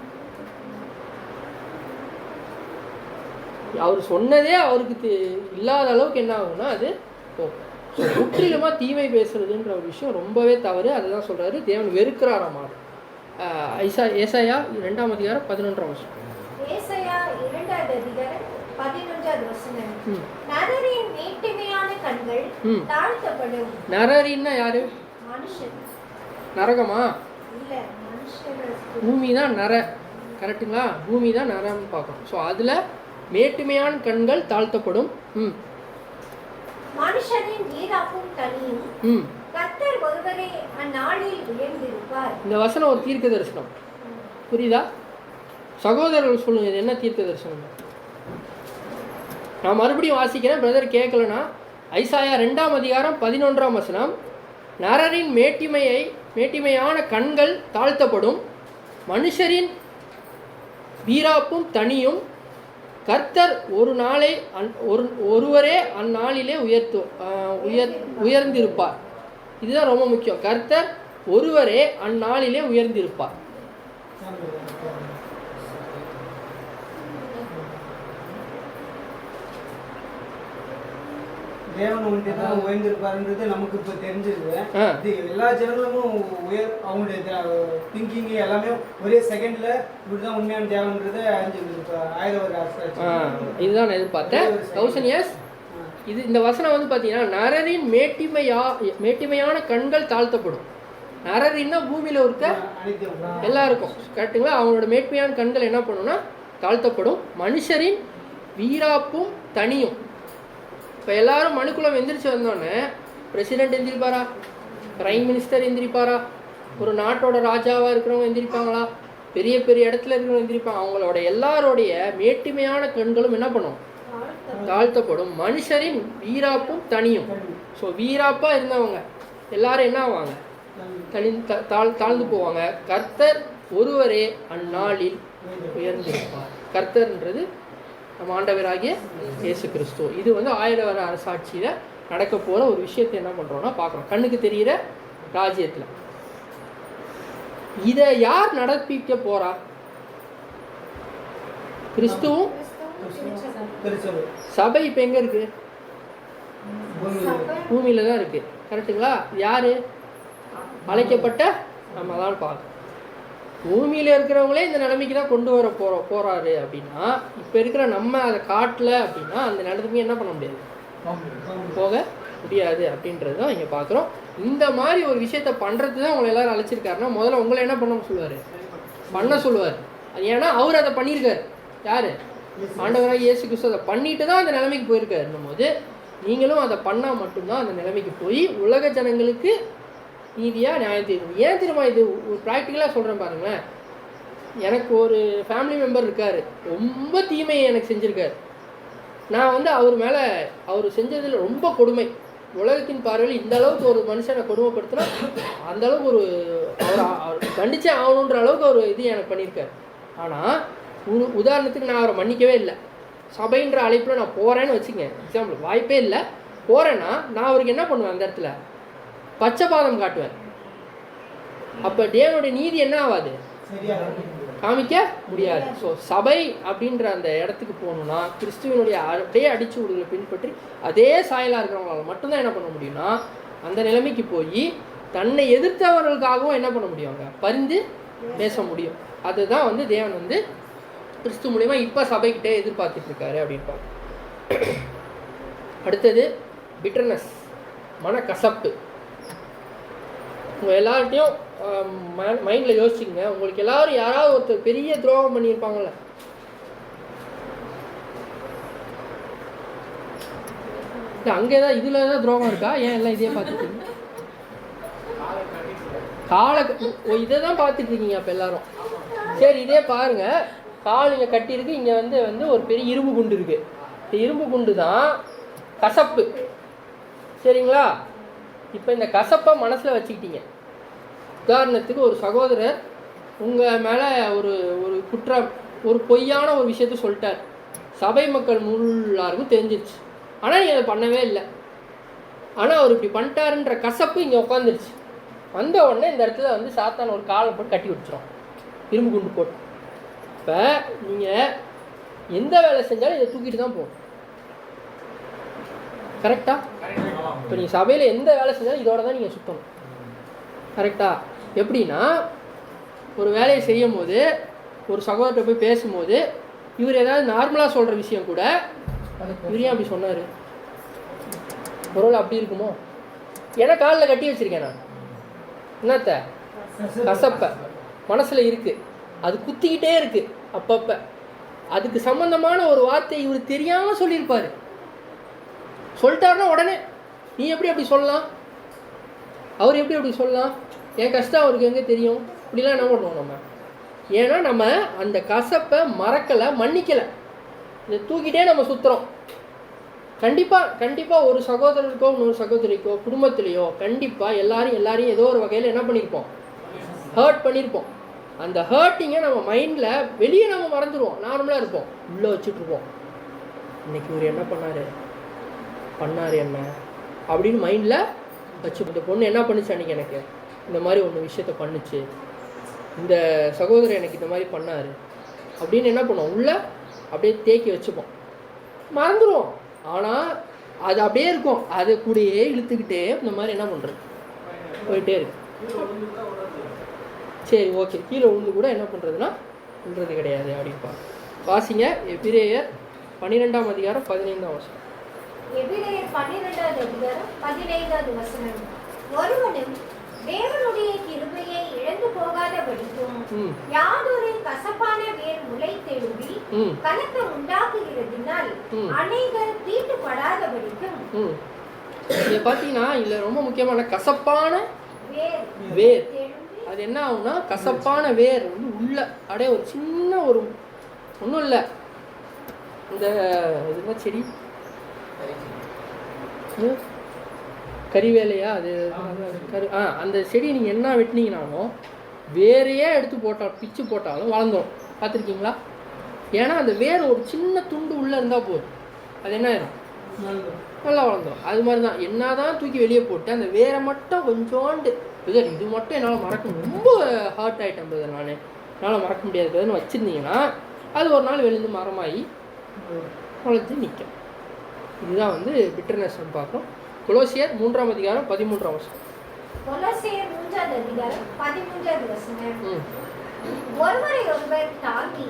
அவர் சொன்னதே அவருக்கு இல்லாத அளவுக்கு என்ன ஆகும்னா அது போகும். ஸோ முற்றிலுமாக தீமை பேசுறதுன்ற ஒரு விஷயம் ரொம்பவே தவறு. அதுதான் சொல்கிறாரு, தேவன் வெறுக்கிறாராமா. ஏசாயா 2ஆம் அதிகாரம் 11ஆம் வசனம். ஏசாயா 2ஆவது அதிகாரம் 11வது வசனம். நரரின் மேட்டிமையான கண்கள் தாழ்த்தப்படும். நரரின்னா யாரு? மனுஷன். நரகமா? இல்ல, மனுஷன். பூமி தான் நர, கரெக்டுங்களா? பூமி தான் நரம்னு பார்க்கணும். ஸோ அதில் மேட்டுமையான கண்கள் தாழ்த்தப்படும். மனுஷனின் வீராப்பும் தனியும் கர்த்தர் ஒருவரே அந்நாளில் உயர்ந்திருப்பார். இந்த வசனம் ஒரு தீர்க்க தரிசனம், புரியுதா? சகோதரர்கள் சொல்லுங்க, இது என்ன தீர்க்க தரிசனம்? நான் மறுபடியும் வாசிக்கிறேன், பிரதர் கேட்கலனா. ஐசாயா 2ஆம் அதிகாரம் 11ஆம் வசனம். நரரின் மேட்டிமையான கண்கள் தாழ்த்தப்படும், மனுஷரின் வீராப்பும் தனியும் கர்த்தர் ஒருவரே அந்நாளிலே உயர்ந்திருப்பார். இதுதான் ரொம்ப முக்கியம். கர்த்தர் ஒருவரே அந்நாளிலே உயர்ந்திருப்பார். தேவன் வந்துட்டு தான் உயர்ந்திருப்பாருன்றது நமக்கு இப்போ தெரிஞ்சிருக்கு. இது எல்லா ஜனங்களும் அவங்களுடைய திங்கிங் எல்லாமே ஒரே செகண்ட்ல இப்படிதான் உண்மையான தேவன்றது அறிஞ்சிருக்கு. இதுதான் நான் எதிர்பார்த்தேன். 1000 இயர்ஸ். இது இந்த வசனம் வந்து பார்த்தீங்கன்னா, நரரின் மேட்டிமையான கண்கள் தாழ்த்தப்படும். நரரின்னா பூமியில் இருக்க எல்லாருக்கும், கரெக்டுங்களா? அவங்களோட மேட்டிமையான கண்கள் என்ன பண்ணுன்னா தாழ்த்தப்படும். மனுஷரின் வீராப்பும் தனியும். இப்போ எல்லாரும் மனுக்குளம் எந்திரிச்சு வந்தோடனே பிரசிடென்ட் எந்திரிப்பாரா? பிரைம் மினிஸ்டர் எந்திரிப்பாரா? ஒரு நாட்டோட ராஜாவாக இருக்கிறவங்க எந்திரிப்பாங்களா? பெரிய பெரிய இடத்துல இருக்கிறவங்க எந்திரிப்பாங்க. அவங்களோட எல்லாரோடைய மேட்டிமையான கண்களும் என்ன பண்ணும்? தாழ்த்தப்படும். மனுஷரின் வீராப்பும் தனியும். ஸோ வீராப்பாக இருந்தவங்க எல்லாரும் என்ன ஆவாங்க? தாழ்ந்து போவாங்க. கர்த்தர் ஒருவரே அந்நாளில் உயர்ந்திருப்பார். கர்த்தர்ன்றது நம்ம ஆண்டவராகிய இயேசு கிறிஸ்து. இது வந்து 1000 வருட அரசாட்சியில் நடக்க போகிற ஒரு விஷயத்தை என்ன பண்ணுறோன்னா பார்க்குறோம், கண்ணுக்கு தெரிகிற ராஜ்யத்தில். இதை யார் நடப்பிக்க போகிறா? கிறிஸ்துவும். சபை இப்போ எங்கே இருக்குது? பூமியில் தான் இருக்குது, கரெக்டுங்களா? யார் அழைக்கப்பட்ட நம்ம தான் பார்க்கணும். பூமியில் இருக்கிறவங்களே இந்த நிலைமைக்கு தான் கொண்டு வர போகிறாரு அப்படின்னா, இப்போ இருக்கிற நம்ம அதை காட்டல அப்படின்னா அந்த நிலைமைக்கு என்ன பண்ண முடியாது, போக முடியாது அப்படின்றது தான் இங்கே பார்க்குறோம். இந்த மாதிரி ஒரு விஷயத்த பண்ணுறது தான் உங்களை எல்லாரும் அழைச்சிருக்காருன்னா, முதல்ல உங்களை என்ன பண்ண சொல்லுவார்? பண்ண சொல்லுவார். அது ஏன்னா அவர் அதை பண்ணியிருக்காரு. யார்? ஆண்டவராக இயேசு கிறிஸ்து அதை பண்ணிட்டு தான் அந்த நிலைமைக்கு போயிருக்காருன்னும் போது நீங்களும் அதை பண்ணால் மட்டும்தான் அந்த நிலைமைக்கு போய் உலக ஜனங்களுக்கு நீதியாக நியாயம் தீர்வு. ஏன் திரும்ப இது ஒரு ப்ராக்டிக்கலாக சொல்கிறேன் பாருங்களேன். எனக்கு ஒரு ஃபேமிலி மெம்பர் இருக்கார், ரொம்ப தீமையை எனக்கு செஞ்சுருக்காரு. நான் வந்து அவர் மேலே அவர் செஞ்சதில் ரொம்ப கொடுமை, உலகத்தின் பார்வையில் இந்த அளவுக்கு ஒரு மனுஷனை கொடுமைப்படுத்தினா அந்த அளவுக்கு ஒரு அவர் கண்டிச்சே ஆகணுன்ற அளவுக்கு ஒரு இது எனக்கு பண்ணியிருக்காரு. ஆனால் உதாரணத்துக்கு நான் அவரை மன்னிக்கவே இல்லை. சபைன்ற அழைப்பில் நான் போகிறேன்னு வச்சுங்க, எக்ஸாம்பிள், வாய்ப்பே இல்லை, போகிறேன்னா நான் அவருக்கு என்ன பண்ணுவேன்? அந்த இடத்துல பச்சைபாதம் காட்டுவேன். அப்போ தேவனுடைய நீதி என்ன ஆகாது? காமிக்க முடியாது. ஸோ சபை அப்படின்ற அந்த இடத்துக்கு போகணுன்னா கிறிஸ்துவனுடைய அப்படியே அடிச்சு விடுதலை பின்பற்றி அதே சாயலாக இருக்கிறவங்களால மட்டும்தான் என்ன பண்ண முடியும்னா அந்த நிலைமைக்கு போய் தன்னை எதிர்த்தவர்களுக்காகவும் என்ன பண்ண முடியும்? அங்கே பரிந்து பேச முடியும். அதுதான் வந்து தேவன் வந்து கிறிஸ்து மூலிமா இப்போ சபைக்கிட்டே எதிர்பார்த்துட்டு இருக்காரு அப்படின்னு பார்க்க. அடுத்தது பிட்டர்னஸ், மனக்கசப்பு. உங்கள் எல்லார்ட்டையும் மைண்டில் யோசிச்சுங்க, உங்களுக்கு எல்லாரும் யாராவது ஒருத்தர் பெரிய துரோகம் பண்ணியிருப்பாங்கள்ல, இல்லை அங்கே தான் இதில் ஏதாவது துரோகம் இருக்கா? ஏன் எல்லாம் இதே பார்த்துட்டீங்க? இதை தான் பார்த்துட்டு இருக்கீங்க அப்போ எல்லாரும். சரி, இதே பாருங்கள், கால் இங்கே கட்டியிருக்கு, இங்கே வந்து ஒரு பெரிய இரும்பு குண்டு இருக்குது. இந்த இரும்பு குண்டு தான் கசப்பு. சரிங்களா? இப்போ இந்த கசப்பை மனசில் வச்சுக்கிட்டீங்க. உதாரணத்துக்கு ஒரு சகோதரர் உங்கள் மேலே ஒரு ஒரு குற்றம், ஒரு பொய்யான ஒரு விஷயத்த சொல்லிட்டார். சபை மக்கள் எல்லாருக்கும் தெரிஞ்சிருச்சு. ஆனால் நீங்கள் அதை பண்ணவே இல்லை. ஆனால் அவர் இப்படி பண்ணிட்டாருன்ற கசப்பு இங்கே உட்காந்துருச்சு. வந்த உடனே இந்த இடத்துல வந்து சாத்தான் ஒரு காலை போட்டு கட்டி வச்சிரும், இரும்பு குண்டு போட்டு. இப்போ நீங்கள் எந்த வேலை செஞ்சாலும் இதை தூக்கிட்டு தான் போகணும். கரெக்டா? இப்போ நீங்கள் சபையில் எந்த வேலை செஞ்சாலும் இதோட தான் நீங்கள் சுற்றணும். கரெக்டா? எப்படின்னா, ஒரு வேலையை செய்யும் போது ஒரு சகோதரர்கிட்ட போய் பேசும்போது இவர் ஏதாவது நார்மலாக சொல்கிற விஷயம் கூட இவர் ஏன் அப்படி சொன்னார், ஒருவேளை அப்படி இருக்குமோ? ஏன்னா காலில் கட்டி வச்சுருக்கேன் நான். என்னத்த கசப்பை மனசில் இருக்குது, அது குத்திக்கிட்டே இருக்குது அப்பப்போ. அதுக்கு சம்மந்தமான ஒரு வார்த்தை இவர் தெரியாமல் சொல்லியிருப்பார். சொல்லிட்டாருன்னா உடனே நீ எப்படி அப்படி சொல்லலாம், அவர் எப்படி அப்படி சொல்லலாம், என் கஷ்டம் அவருக்கு எங்கே தெரியும், இப்படிலாம் என்ன பண்ணுவோம் நம்ம. ஏன்னா நம்ம அந்த கசப்பை மறக்கலை, மன்னிக்கலை, இதை தூக்கிட்டே நம்ம சுற்றுறோம். கண்டிப்பாக ஒரு சகோதரருக்கோ இன்னொரு சகோதரிக்கோ குடும்பத்திலையோ கண்டிப்பாக எல்லாரையும் ஏதோ ஒரு வகையில் என்ன பண்ணியிருப்போம், ஹர்ட் பண்ணியிருப்போம். அந்த ஹர்ட்டிங்கை நம்ம மைண்டில் வெளியே நம்ம மறந்துடுவோம், நார்மலாக இருப்போம், உள்ளே வச்சுட்ருப்போம். இன்னைக்கு இவர் என்ன பண்ணார் என்ன அப்படின்னு மைண்டில் வச்சு. இந்த பொண்ணு என்ன பண்ணுச்சு அன்றைக்கி, எனக்கு இந்த மாதிரி ஒன்று விஷயத்த பண்ணுச்சு, இந்த சகோதரர் எனக்கு இந்த மாதிரி பண்ணார் அப்படின்னு என்ன பண்ணுவோம், உள்ளே அப்படியே தேக்கி வச்சுப்போம், மறந்துடுவோம். ஆனால் அது அப்படியே இருக்கும், அதை கூடயே இழுத்துக்கிட்டே இந்த மாதிரி என்ன பண்ணுறது போயிட்டே இருக்கு. சரி, ஓகே, கீழே விழுந்து கூட என்ன பண்ணுறதுன்னா விழுறது கிடையாது அப்படிப்பா. வாசிங்க எபிரேயர் 12ஆம் அதிகாரம் 15ஆம் வசனம். எபிரேயர் 12ஆம் அதிகாரம் 15ஆவது வசனம். ஒருவனும் தேவனுடைய கிருபையை இழந்து போகாதபடிக்கும் யாதொரு கசப்பான வேர் முளைத்தெழும்பி கலக்கம் உண்டாக்குகிறதினால் அநேகர் தீட்டுப்படாதபடிக்கும். இதை பார்த்தீங்கன்னா இதில் ரொம்ப முக்கியமான கசப்பான வேர். அது என்ன ஆகும்னா, கசப்பான வேர் வந்து உள்ள அப்படியே ஒரு சின்ன ஒரு ஒன்றும் இல்லை, இந்த இதுனா செடி கறிவேலையா அது அந்த செடி நீங்கள் என்ன வெட்டினீங்கனாலும் வேறையே எடுத்து போட்டால் பிச்சு போட்டாலும் வளர்ந்துடும். பார்த்துருக்கீங்களா? ஏன்னா அந்த வேர் ஒரு சின்ன துண்டு உள்ளே இருந்தால் போதும், அது என்ன ஆயிடும், நல்லா வளர்ந்துடும். அது மாதிரி தான் என்ன தான் தூக்கி வெளியே போட்டு அந்த வேரை மட்டும் கொஞ்சோண்டு இது மட்டும் என்னால் மறக்க, ரொம்ப ஹார்ட் ஆகிட்டேன் பிரதர், என்னால் மறக்க முடியாது பிரதர்னு வச்சுருந்தீங்கன்னா அது ஒரு நாள் வெளிந்து மரமாகி வளர்த்து நிற்கும். இதுதான் வந்து பிட்டர்னஸ் பார்க்கும். கொலோசியர் 3ஆம் அதிகாரம் 13ஆம் வசனம். கொலோசியர் 3ஆம் அதிகாரம் 13ஆவது வசனம். ஒருவரை ஒருவர் தாங்கி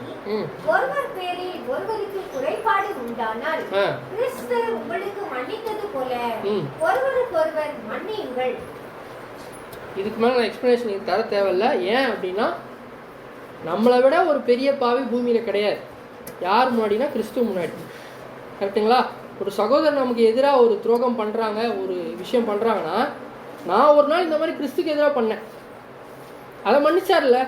ஒருவர் பேரில் ஒருவருக்கு குறைபாடு உண்டானால் கிறிஸ்து உங்களுக்கு மன்னித்தது போல ஒருவருக்கு ஒருவர் மன்னியுங்கள். இதுக்கு மேலே நான் எக்ஸ்பிளனேஷன் தர தேவையில்ல. ஏன் அப்படின்னா, நம்மளை விட ஒரு பெரிய பாவி பூமியில் கிடையாது. யார் முன்னாடினா கிறிஸ்துவ முன்னாடி. கரெக்டுங்களா? ஒரு சகோதரர் நமக்கு எதிராக ஒரு துரோகம் பண்ணுறாங்க, ஒரு விஷயம் பண்ணுறாங்கன்னா, நான் ஒரு நாள் இந்த மாதிரி கிறிஸ்துக்கு எதிராக பண்ணேன், அதை மன்னிச்சார்ல,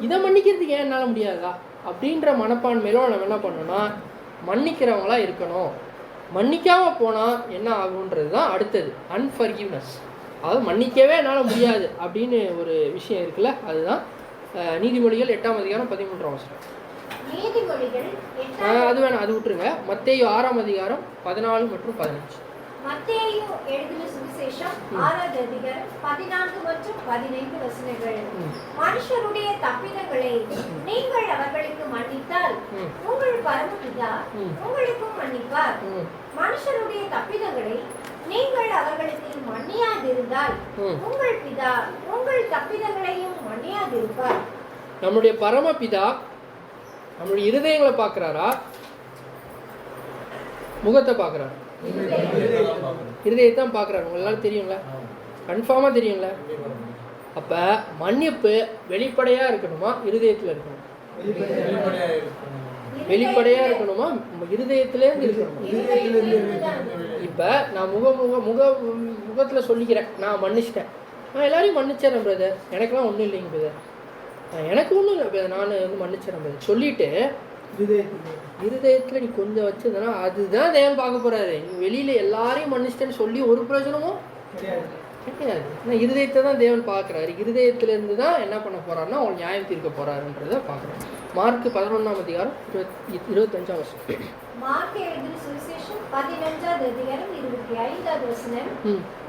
இதை மன்னிக்கிறதுக்கு ஏன் என்னால் முடியாதா அப்படின்ற மனப்பான்மையில நம்ம என்ன பண்ணோம்னா மன்னிக்கிறவங்களா இருக்கணும். மன்னிக்காமல் போனால் என்ன ஆகுன்றது தான் அடுத்தது, அன்ஃபர்கிவ்னஸ். அதாவது மன்னிக்கவே என்னால் முடியாது அப்படின்னு ஒரு விஷயம் இருக்குல்ல, அதுதான் நீதிமொழிகள் 8ஆம் அதிகாரம் 13ஆம் வசனம். அது வேணாம், அது விட்டுருங்க. மத்தேயு 6ஆம் அதிகாரம் 14 மற்றும் 15. மத்தேயு எழுதின சுவிசேஷம் 6ஆம் அதிகாரம் 14 மற்றும் 15 வசனங்கள். மனுஷருடைய தப்பிதங்களை நீங்கள் அவர்களுக்கு மன்னித்தால் உங்கள் பரமபிதா உங்களுக்கும் மன்னிப்பார். மனுஷருடைய தப்பிதங்களை நீங்கள் அவர்களுக்கு மன்னியாதிருந்தால் உங்கள் பிதா உங்கள் தப்பிதங்களையும் மன்னியாதிருப்பார். நம்முடைய பரமபிதா நம்மளுடைய இருதயங்களை பார்க்குறாரா, முகத்தை பார்க்குறாரு? இருதயத்தான் பார்க்குறாரு. உங்களால் தெரியுங்களா? கன்ஃபார்மாக தெரியுங்களா? அப்போ மன்னிப்பு வெளிப்படையாக இருக்கணுமா, இருதயத்தில் இருக்கணும்? வெளிப்படையாக இருக்கணுமா, இருதயத்திலேருந்து இருக்கணுமா? இப்போ நான் முகத்தில் சொல்லிக்கிறேன், நான் மன்னிச்சிட்டேன், நான் எல்லாரையும் மன்னிச்சிடறேன் பிரதர், எனக்கெல்லாம் ஒன்றும் இல்லைங்க பிரதர், எனக்கு ஒன்றும் இல்லை பிரதர், நான் வந்து மன்னிச்சிடறேன் பிரதர் சொல்லிவிட்டு இருதயத்தில் நீ கொஞ்சம் வச்சதுன்னா அதுதான் தேவன் பார்க்க போகிறாரு. நீ வெளியில் எல்லாரையும் மன்னிச்சிட்டேன்னு சொல்லி ஒரு பிரயோஜனமும் கிடையாது. ஏன்னா இருதயத்தை தான் தேவன் பார்க்குறாரு. இருதயத்திலேருந்து தான் என்ன பண்ண போகிறாருன்னா அவன் நியாயம் தீர்க்க போகிறாருன்றதை பார்க்குறோம். மார்க் 11ஆம் அதிகாரம் 25ஆம் வருஷம். மார்க் எழுதின சுவிசேஷம் 15ஆவது அதிகாரம் 25வது வசனம்.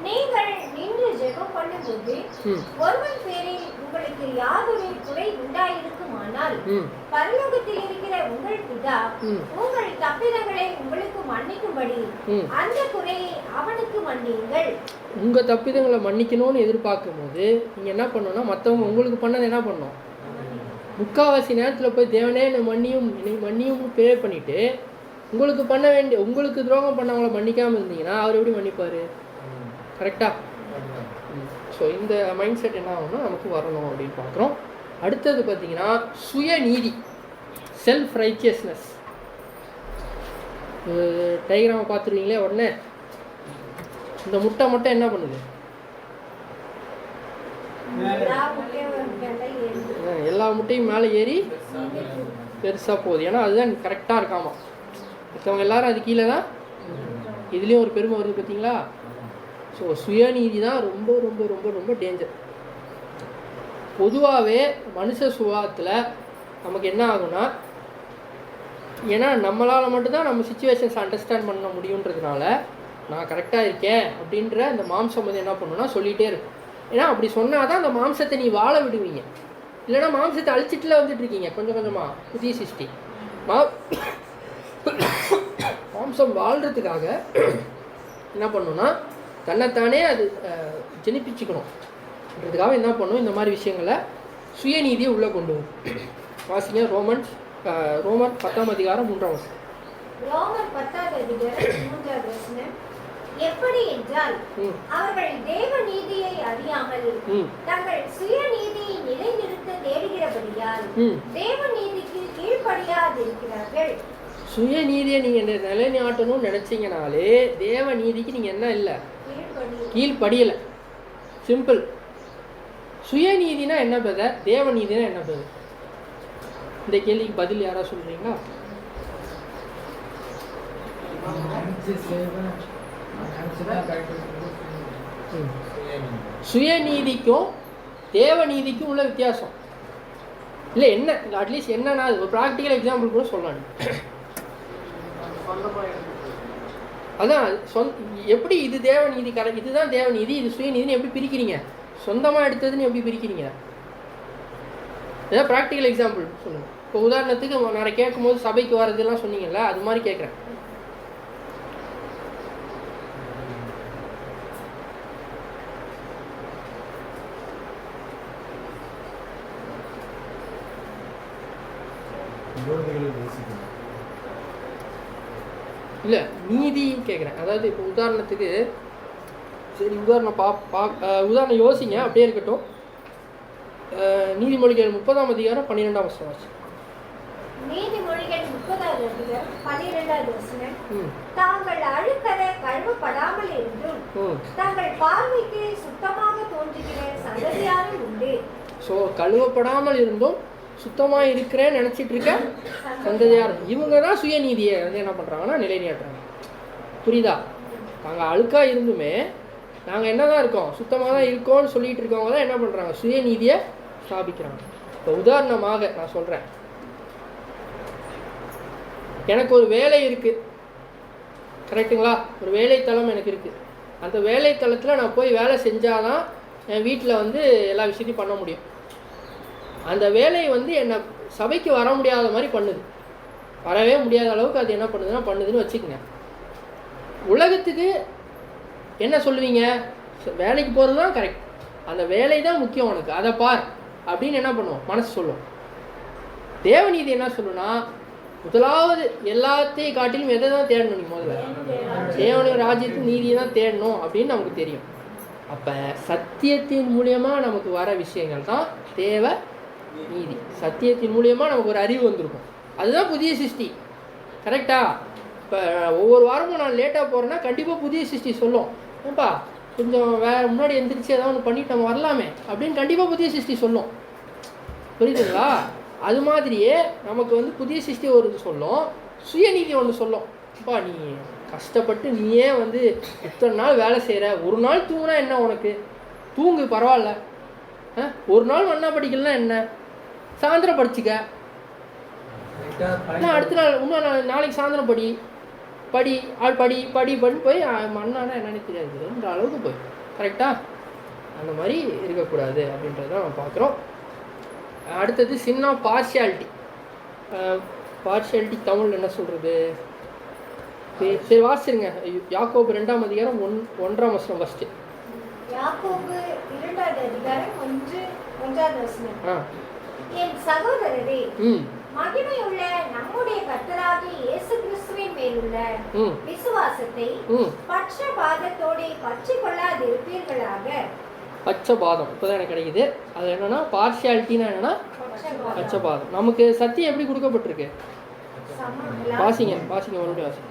நீங்கள் நின்று ஜெபம் பண்ணும்போது ஒருவன் பேரில் உங்களுக்கு யாதொரு குறை உண்டாயிருக்குமானால் பரலோகத்தில் இருக்கிற உங்கள் பிதா உங்கள் தப்பிதங்களை உங்களுக்கு மன்னிக்கும்படி அந்த குறையை அவனுக்கு மன்னியுங்கள். உங்க தப்பிதங்களை மன்னிக்கணும்னு எதிர்பார்க்கும் போது நீங்க என்ன பண்ணணும்னா மற்றவங்க உங்களுக்கு பண்ணதை என்ன பண்ணணும், முக்காவாசி நேரத்தில் போய் தேவனே என்னை மன்னியும் ப்ரே பண்ணிட்டு உங்களுக்கு பண்ண வேண்டிய உங்களுக்கு துரோகம் பண்ணவங்கள மன்னிக்காமல் இருந்தீங்கன்னா அவர் எப்படி மன்னிப்பார்? கரெக்டாக? ஸோ இந்த மைண்ட் செட் என்ன ஆகும்னா நமக்கு வரணும் அப்படின்னு பார்க்குறோம். அடுத்தது பார்த்தீங்கன்னா சுயநீதி, செல்ஃப் ரைச்சியஸ்னஸ். டைகிராமை பார்த்துருவீங்களே உடனே இந்த முட்டை மட்டும் என்ன பண்ணுது? எல்லா முட்டையும் மேலே ஏறி பெருசாக போகுது. ஏன்னா அதுதான் கரெக்டாக இருக்காமா. மற்றவங்க எல்லாரும் அது கீழே தான். இதுலேயும் ஒரு பெருமை வருது பார்த்தீங்களா? ஸோ சுயநீதி தான் ரொம்ப ரொம்ப ரொம்ப ரொம்ப டேஞ்சர். பொதுவாகவே மனுஷ சுபாவத்தில் நமக்கு என்ன ஆகும்னா, ஏன்னா நம்மளால் மட்டும்தான் நம்ம சுச்சுவேஷன்ஸ் அண்டர்ஸ்டாண்ட் பண்ண முடியுன்றதுனால நான் கரெக்டாக இருக்கேன் அப்படின்ற அந்த மாம்சம் வந்து என்ன பண்ணுன்னா சொல்லிகிட்டே இருக்கும். ஏன்னா அப்படி சொன்னால் தான் அந்த மாம்சத்தை நீ வாழ விடுவீங்க. இல்லைன்னா மாம்சத்தை அழிச்சிட்டுல வந்துட்டு இருக்கீங்க கொஞ்சம் கொஞ்சமாக. புதிய சிருஷ்டி மாம்சம் வாழ்கிறதுக்காக என்ன பண்ணணும்னா தன்னைத்தானே அது ஜெனிப்பிச்சுக்கணுன்றதுக்காக என்ன பண்ணணும், இந்த மாதிரி விஷயங்களை சுயநீதியை உள்ளே கொண்டு வரும். வாசிங்க ரோமர் 10ஆம் அதிகாரம் 3ஆம் வசனம். ரோமர் 10ஆவது அதிகாரம் 3ஆவது வசனம். எப்படி என்றால் அவர்கள் தேவ நீதியை அறியாமல் தங்கள் சுயநீதியை நிலைநிறுத்த தேடுகிறபடியால் தேவ நீதிக்கு கீழ்ப்படியாதிருக்கிறார்கள். சுயநீதியை நீங்கள் நிலைநாட்டணும்னு நினச்சிங்கனாலே தேவ நீதிக்கு நீங்கள் என்ன இல்லை, கீழ்ப்படியலை. சிம்பிள். சுயநீதினா என்ன பெதர், தேவ நீதினா என்ன பெதர்? இந்த கேள்விக்கு பதில் யாரா சொல்கிறீங்களா? சுயநீதிக்கும் தேவ நீதிக்கும் உள்ள வித்தியாசம் இல்லை என்ன? அட்லீஸ்ட் என்னன்னா ஒரு ப்ராக்டிக்கல் எக்ஸாம்பிள் கூட சொல்லலாம். அதான் எப்படி இது தேவநீதி கரெக்ட், இதுதான் தேவநீதி, இது சுயநீதினு எப்படி பிரிக்கிறீங்க? சொந்தமாக எடுத்ததுன்னு எப்படி பிரிக்கிறீங்க? ஏதாவது ப்ராக்டிக்கல் எக்ஸாம்பிள் சொல்லுங்கள். இப்போ உதாரணத்துக்கு நான் கேட்கும்போது சபைக்கு வர்றதுலாம் சொன்னீங்கல்ல, அது மாதிரி கேட்குறேன். இல்லை நீதின்னு கேட்குறேன். அதாவது இப்போ உதாரணத்துக்கு சரி உதாரணம் யோசிங்க, அப்படியே இருக்கட்டும். நீதிமொழிகள் 30ஆம் அதிகாரம் 12ஆம் வசனம். நீதிமொழிகள் 30ஆவது அதிகாரம் 12வது வசனம். தாங்கள் அழுக்கற கழுவப்படாமல் இருந்தும் தாங்கள் பார்வைக்கு சுத்தமாக தோன்றுகிற சந்ததியாரும் உண்டு. ஸோ கழுவப்படாமல் இருந்தும் சுத்தமாக இருக்கிறேன்னு நினச்சிட்டு இருக்க சந்ததியார், இவங்க தான் சுயநீதியை வந்து என்ன பண்ணுறாங்கன்னா நிலைநாட்டுறாங்க. புரியுதா? நாங்கள் அழுக்காக இருந்துமே நாங்கள் என்ன தான் இருக்கோம், சுத்தமாக தான் இருக்கோம்னு சொல்லிகிட்டு இருக்கவங்க தான் என்ன பண்ணுறாங்க, சுயநீதியை ஸ்தாபிக்கிறாங்க. இப்போ உதாரணமாக நான் சொல்கிறேன், எனக்கு ஒரு வேலை இருக்குது, கரெக்டுங்களா? ஒரு வேலைத்தளம் எனக்கு இருக்குது. அந்த வேலைத்தளத்தில் நான் போய் வேலை செஞ்சால் தான் என் வீட்டில் வந்து எல்லா விஷயத்தையும் பண்ண முடியும். அந்த வேலையை வந்து என்னை சபைக்கு வர முடியாத மாதிரி பண்ணுது, வரவே முடியாத அளவுக்கு அது என்ன பண்ணுதுன்னு வச்சுக்கோங்க. உலகத்துக்கு என்ன சொல்லுவீங்க? வேலைக்கு போகிறது தான் கரெக்ட், அந்த வேலை தான் முக்கியம் உனக்கு, அதை பார் அப்படின்னு என்ன பண்ணுவோம், மனசு சொல்லும். தேவநீதி என்ன சொல்லுன்னா, முதலாவது எல்லாத்தையும் காட்டிலும் எதை தான் தேடணும்? நீ முதல்ல தேவனுடைய ராஜ்யத்தின் நீதியை தான் தேடணும் அப்படின்னு நமக்கு தெரியும். அப்போ சத்தியத்தின் மூலியமாக நமக்கு வர விஷயங்கள் தான் தேவ நீதி. சத்தியத்தின் மூலியமாக நமக்கு ஒரு அறிவு வந்திருக்கும், அதுதான் புதிய சிருஷ்டி. கரெக்டா? இப்போ ஒவ்வொரு வாரமும் நான் லேட்டாக போகிறேன்னா கண்டிப்பாக புதிய சிருஷ்டி சொல்லும், ஏப்பா கொஞ்சம் முன்னாடி எந்திரிச்சு ஏதாவது ஒன்று பண்ணிட்டு நம்ம வரலாமே அப்படின்னு கண்டிப்பாக புதிய சிருஷ்டி சொல்லும். புரியுதுங்களா? அது மாதிரியே நமக்கு வந்து புதிய சிருஷ்டி ஒரு சொல்லும், சுயநீதி ஒன்று சொல்லும். அப்பா நீ கஷ்டப்பட்டு நீயே வந்து இத்தனை நாள் வேலை செய்கிற, ஒரு நாள் தூங்கினா என்ன உனக்கு, தூங்கு பரவாயில்ல, ஒரு நாள் மண்ணா படிக்கலன்னா என்ன, சாயந்தரம் படிச்சுக்க, அடுத்த நாள் இன்னும் நாளைக்கு சாயந்தரம் படி படி ஆள் படி படி படி போய் மண்ணானா என்னன்னு தெரியாதுன்ற அளவுக்கு போய் கரெக்டாக அந்த மாதிரி இருக்கக்கூடாது அப்படின்றத நம்ம பார்க்குறோம். அடுத்தது சின்ன பார்ஷியாலிட்டி. பார்ஷியாலிட்டி தமிழ் என்ன சொல்கிறது? சரி வாசிருங்க. யாக்கோபு 2ஆம் அதிகாரம் 1ஆம் வசனம் ஃபஸ்ட்டு. யாக்கோபு 2ஆம் அதிகாரம் 1ஆம் வசனம். என் சகோதரரே, மகிமையுள்ள நம்முடைய கர்த்தராகிய இயேசு கிறிஸ்துவின் மேலுள்ள விசுவாசத்தை பட்சபாதத்தோடு பற்றிக் கொள்ளாதிருப்பீர்களாக. பட்சபாதம் இப்போதான் எனக்கு கிடைக்குது. அது என்னன்னா பார்ஷியாலிட்டின்னா என்னன்னா பட்சபாதம். நமக்கு சத்தியம் எப்படி கொடுக்கப்பட்டிருக்கு? வாசிங்க மறுபடியும் வாசிங்க.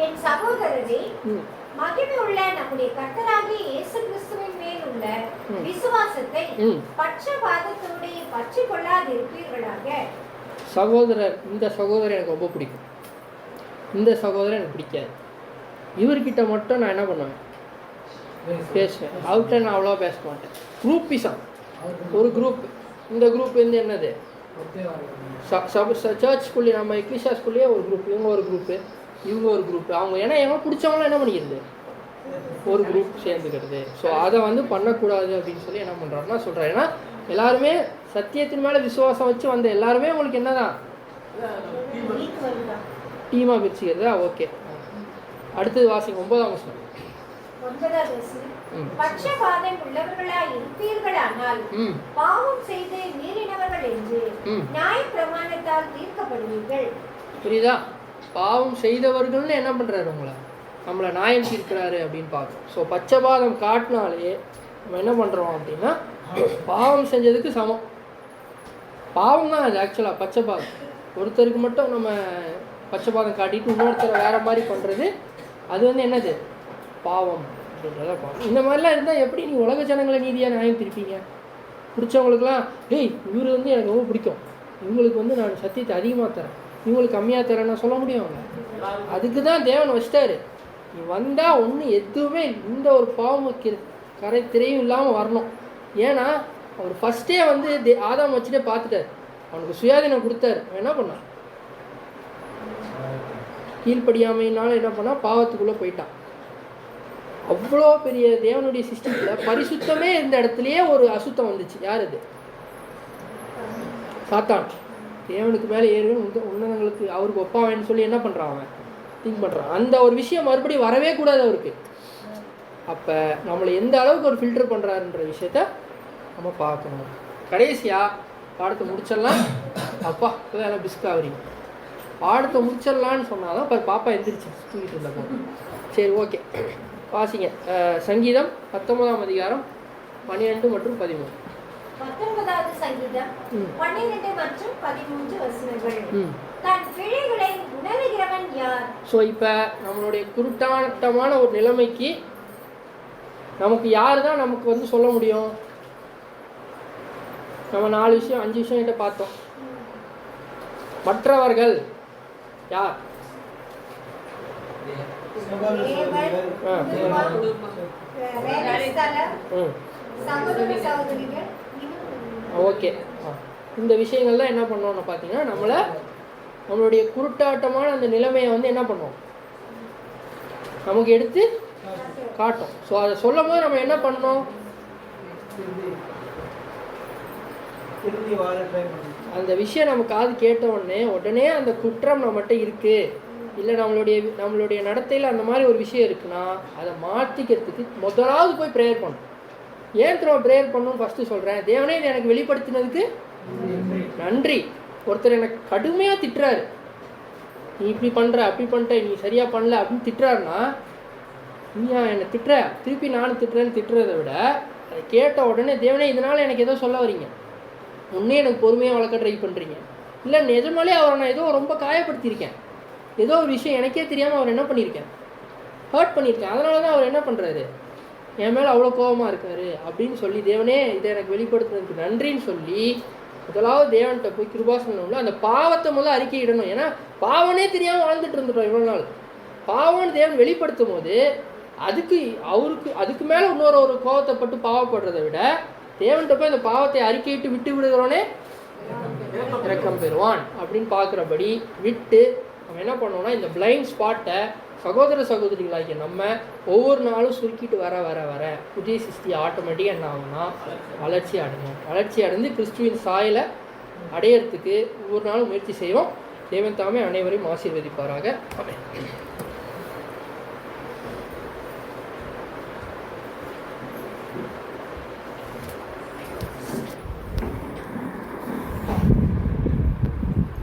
என் சகோதரரே, மகிமையுள்ள நம்முடைய கர்த்தராகிய இயேசு கிறிஸ்துவின் மேல் உள்ள விசுவாசத்தை பட்சபாதத்தோடு பற்றிக் கொள்ளாதிருப்பீர்களாக. சகோதரர், இந்த சகோதரர் எனக்கு ரொம்ப பிடிக்கும், இந்த சகோதரர் எனக்கு பிடிக்காது, இவர்கிட்ட மட்டும் நான் என்ன பண்ணுவேன், பேசுவேன், அவர்கிட்ட நான் அவ்வளோவா பேச மாட்டேன். குரூப்பிசம், ஒரு குரூப், இந்த குரூப் வந்து என்னது சர்ச் ஸ்கூல்லே, நம்ம எக்லிஷா ஸ்கூல்லேயே ஒரு குரூப், இவங்க ஒரு குரூப்பு, இவங்க ஒரு குரூப், அவங்க ஏன்னா எவன் பிடிச்சவங்களாம் என்ன பண்ணிக்கிறது, ஒரு குரூப் சேர்ந்துக்கிறது. ஸோ அதை வந்து பண்ணக்கூடாது அப்படின்னு சொல்லி என்ன பண்ணுறாருன்னா சொல்கிறாரு. ஏன்னா எல்லாருமே சத்தியத்தின் மேலே விசுவாசம் வச்சு வந்த எல்லாருமே உங்களுக்கு என்னதான் டீமாக பிரிச்சுக்கிறதா? ஓகே, அடுத்தது வாசிங்க 9ஆம் வசனம். பட்சபாதம் உள்ளவர்களாய் இருப்பீர்களானால் பாவம் செய்து மீறினவர்கள் என்று நியாயப்பிரமாணத்தால் தீர்க்கப்படுவீர்கள். புரியுதா? பாவம் செய்தவர்கள்னு என்ன பண்ணுறாரு, நம்மளை நியாயம் தீர்க்கிறாரு அப்படின்னு பார்க்குறோம். ஸோ பட்சபாதம் காட்டினாலே நம்ம என்ன பண்ணுறோம் அப்படின்னா பாவம் செஞ்சதுக்கு சமம். பாவம் தான் அது ஆக்சுவலாக பட்சபாதம். ஒருத்தருக்கு மட்டும் நம்ம பட்சபாதம் காட்டிட்டு இன்னொருத்தரை வேறு மாதிரி பண்ணுறது, அது வந்து என்னது பாவம் அப்படின்றத பாவம். இந்த மாதிரிலாம் இருந்தால் எப்படி நீ உலக ஜனங்களை நீதியாக நியாயம் திருப்பீங்க? பிடிச்சவங்களுக்குலாம் ஏய் இவர் வந்து எனக்கு ரொம்ப பிடிக்கும், இவங்களுக்கு வந்து நான் சத்தியத்தை அதிகமாக தரேன், இவங்களுக்கு கம்மியாக தரேன்னு சொல்ல முடியும்? அதுக்கு தான் தேவன் வச்சிட்டாரு. நீ வந்தால் ஒன்று எதுவுமே இந்த ஒரு பாவம் கரை திரையும் இல்லாமல் வரணும். ஏன்னா அவர் ஃபஸ்ட்டே வந்து ஆதாம் வச்சுட்டே பார்த்துட்டார், அவனுக்கு சுயாதீனம் கொடுத்தாரு. அவன் என்ன பண்ணான், கீழ்ப்படியாமையினால என்ன பண்ணால் பாவத்துக்குள்ளே போயிட்டான். அவ்வளோ பெரிய தேவனுடைய சிஸ்டத்தில் பரிசுத்தமே இருந்த இடத்துலையே ஒரு அசுத்தம் வந்துச்சு. யார் அது? சாத்தான். தேவனுக்கு மேலே ஏறுவேன் உன்னதங்களுக்கு அவருக்கு ஒப்பாவேன்னு சொல்லி என்ன பண்ணுறான், அவன் திங்க் பண்ணுறான். அந்த ஒரு விஷயம் மறுபடியும் வரவே கூடாது அவருக்கு. அப்போ நம்மளை எந்த அளவுக்கு ஒரு ஃபில்டர் பண்ணுறாருன்ற விஷயத்த நம்ம பார்க்கணும். கடைசியாக பாடத்தை முடிச்சிடலாம். அப்பா இப்போதான் எல்லாம் பிஸ்க் ஆகுறீங்க. பாடத்தை முடிச்சிடலான்னு சொன்னால் தான் இப்போ பாப்பா எந்திரிச்சு தூங்கிட்டு இருந்தா போகும். சரி ஓகே, வாசிங்க. சங்கீதம் 19ஆம் அதிகாரம் 12 மற்றும் 13. 19வது சங்கீதம் 12 மற்றும் 13 வசனங்கள். தன் பிழைகளை உணர்கிறவன் யார்? ஸோ இப்போ நம்மளுடைய குருட்டாட்டமான ஒரு நிலைமைக்கு நமக்கு யார் தான் நமக்கு வந்து சொல்ல முடியும்? நம்ம 4 விஷயம் 5 விஷயம் கிட்ட பார்த்தோம். மற்றவர்கள் யார்? ஓகே, இந்த விஷயங்கள்லாம் என்ன பண்ணோம்னு பார்த்தீங்கன்னா நம்மளுடைய குருட்டாட்டமான அந்த நிலைமையை வந்து என்ன பண்ணோம், நமக்கு எடுத்து காட்டும். ஸோ அதை சொல்லும் போது நம்ம என்ன பண்ணோம், அந்த விஷயம் நம்ம காது கேட்ட உடனே அந்த குற்றம் நம்மகிட்ட இருக்குது, இல்லை நம்மளுடைய நடத்தையில் அந்த மாதிரி ஒரு விஷயம் இருக்குன்னா அதை மாற்றிக்கிறதுக்கு முதலாவது போய் ப்ரேயர் பண்ணணும். ஏன் திரும்ப ப்ரேயர் பண்ணணும்னு ஃபஸ்ட்டு சொல்கிறேன். தேவனே இதை எனக்கு வெளிப்படுத்தினதுக்கு நன்றி. ஒருத்தர் எனக்கு கடுமையாக திட்டுறாரு, நீ இப்படி பண்ணுற அப்படி பண்ணிட்ட, நீ சரியாக பண்ணல அப்படின்னு திட்டுறாருன்னா, நீயா என்னை திட்டுற திருப்பி நானும் திட்டுறேன்னு திட்டுறதை விட அதை கேட்ட உடனே தேவனே இதனால் எனக்கு ஏதோ சொல்ல வரீங்க, முன்னே எனக்கு பொறுமையாக வளர்க்க ட்ரை பண்ணுறீங்க, இல்லை நிஜமாலே அவரை நான் ஏதோ ரொம்ப காயப்படுத்தியிருக்கேன், ஏதோ ஒரு விஷயம் எனக்கே தெரியாமல் அவர் என்ன பண்ணியிருக்கேன், ஹர்ட் பண்ணியிருக்கேன், அதனால தான் அவர் என்ன பண்ணுறாரு, என் மேலே அவ்வளோ கோபமாக இருக்காரு அப்படின்னு சொல்லி தேவனே இதை எனக்கு வெளிப்படுத்துறதுக்கு நன்றின்னு சொல்லி முதலாவது தேவன்கிட்ட போய் கிருபாசனம்ல அந்த பாவத்தை முதல்ல அறிக்கையிடணும். ஏன்னா பாவனே தெரியாமல் வாழ்ந்துட்டு இருந்துட்டோம் இவ்வளோ நாள். பாவம்னு தேவன் வெளிப்படுத்தும் போது அதுக்கு மேலே இன்னொரு ஒரு கோபத்தைப்பட்டு பாவப்படுறதை விட தேவன்கிட்ட போய் அந்த பாவத்தை அறிக்கையிட்டு விட்டு விடுகிறோனே இரக்கம் பெறுவான் அப்படின்னு பார்க்குறபடி விட்டு நம்ம என்ன பண்ணோம்னா இந்த பிளைண்ட் ஸ்பாட்டை சகோதர சகோதரிகளாகிய நம்ம ஒவ்வொரு நாளும் சுருக்கிட்டு வர வர வர புதிய சிருஷ்டி ஆட்டோமேட்டிக்காக என்ன ஆகும்னா வளர்ச்சி அடைந்து கிறிஸ்துவின் சாயலை அடையிறதுக்கு ஒவ்வொரு நாளும் முயற்சி செய்வோம். தேவன் தாமே அனைவரையும் ஆசீர்வதிப்பாராக. ஆமென்.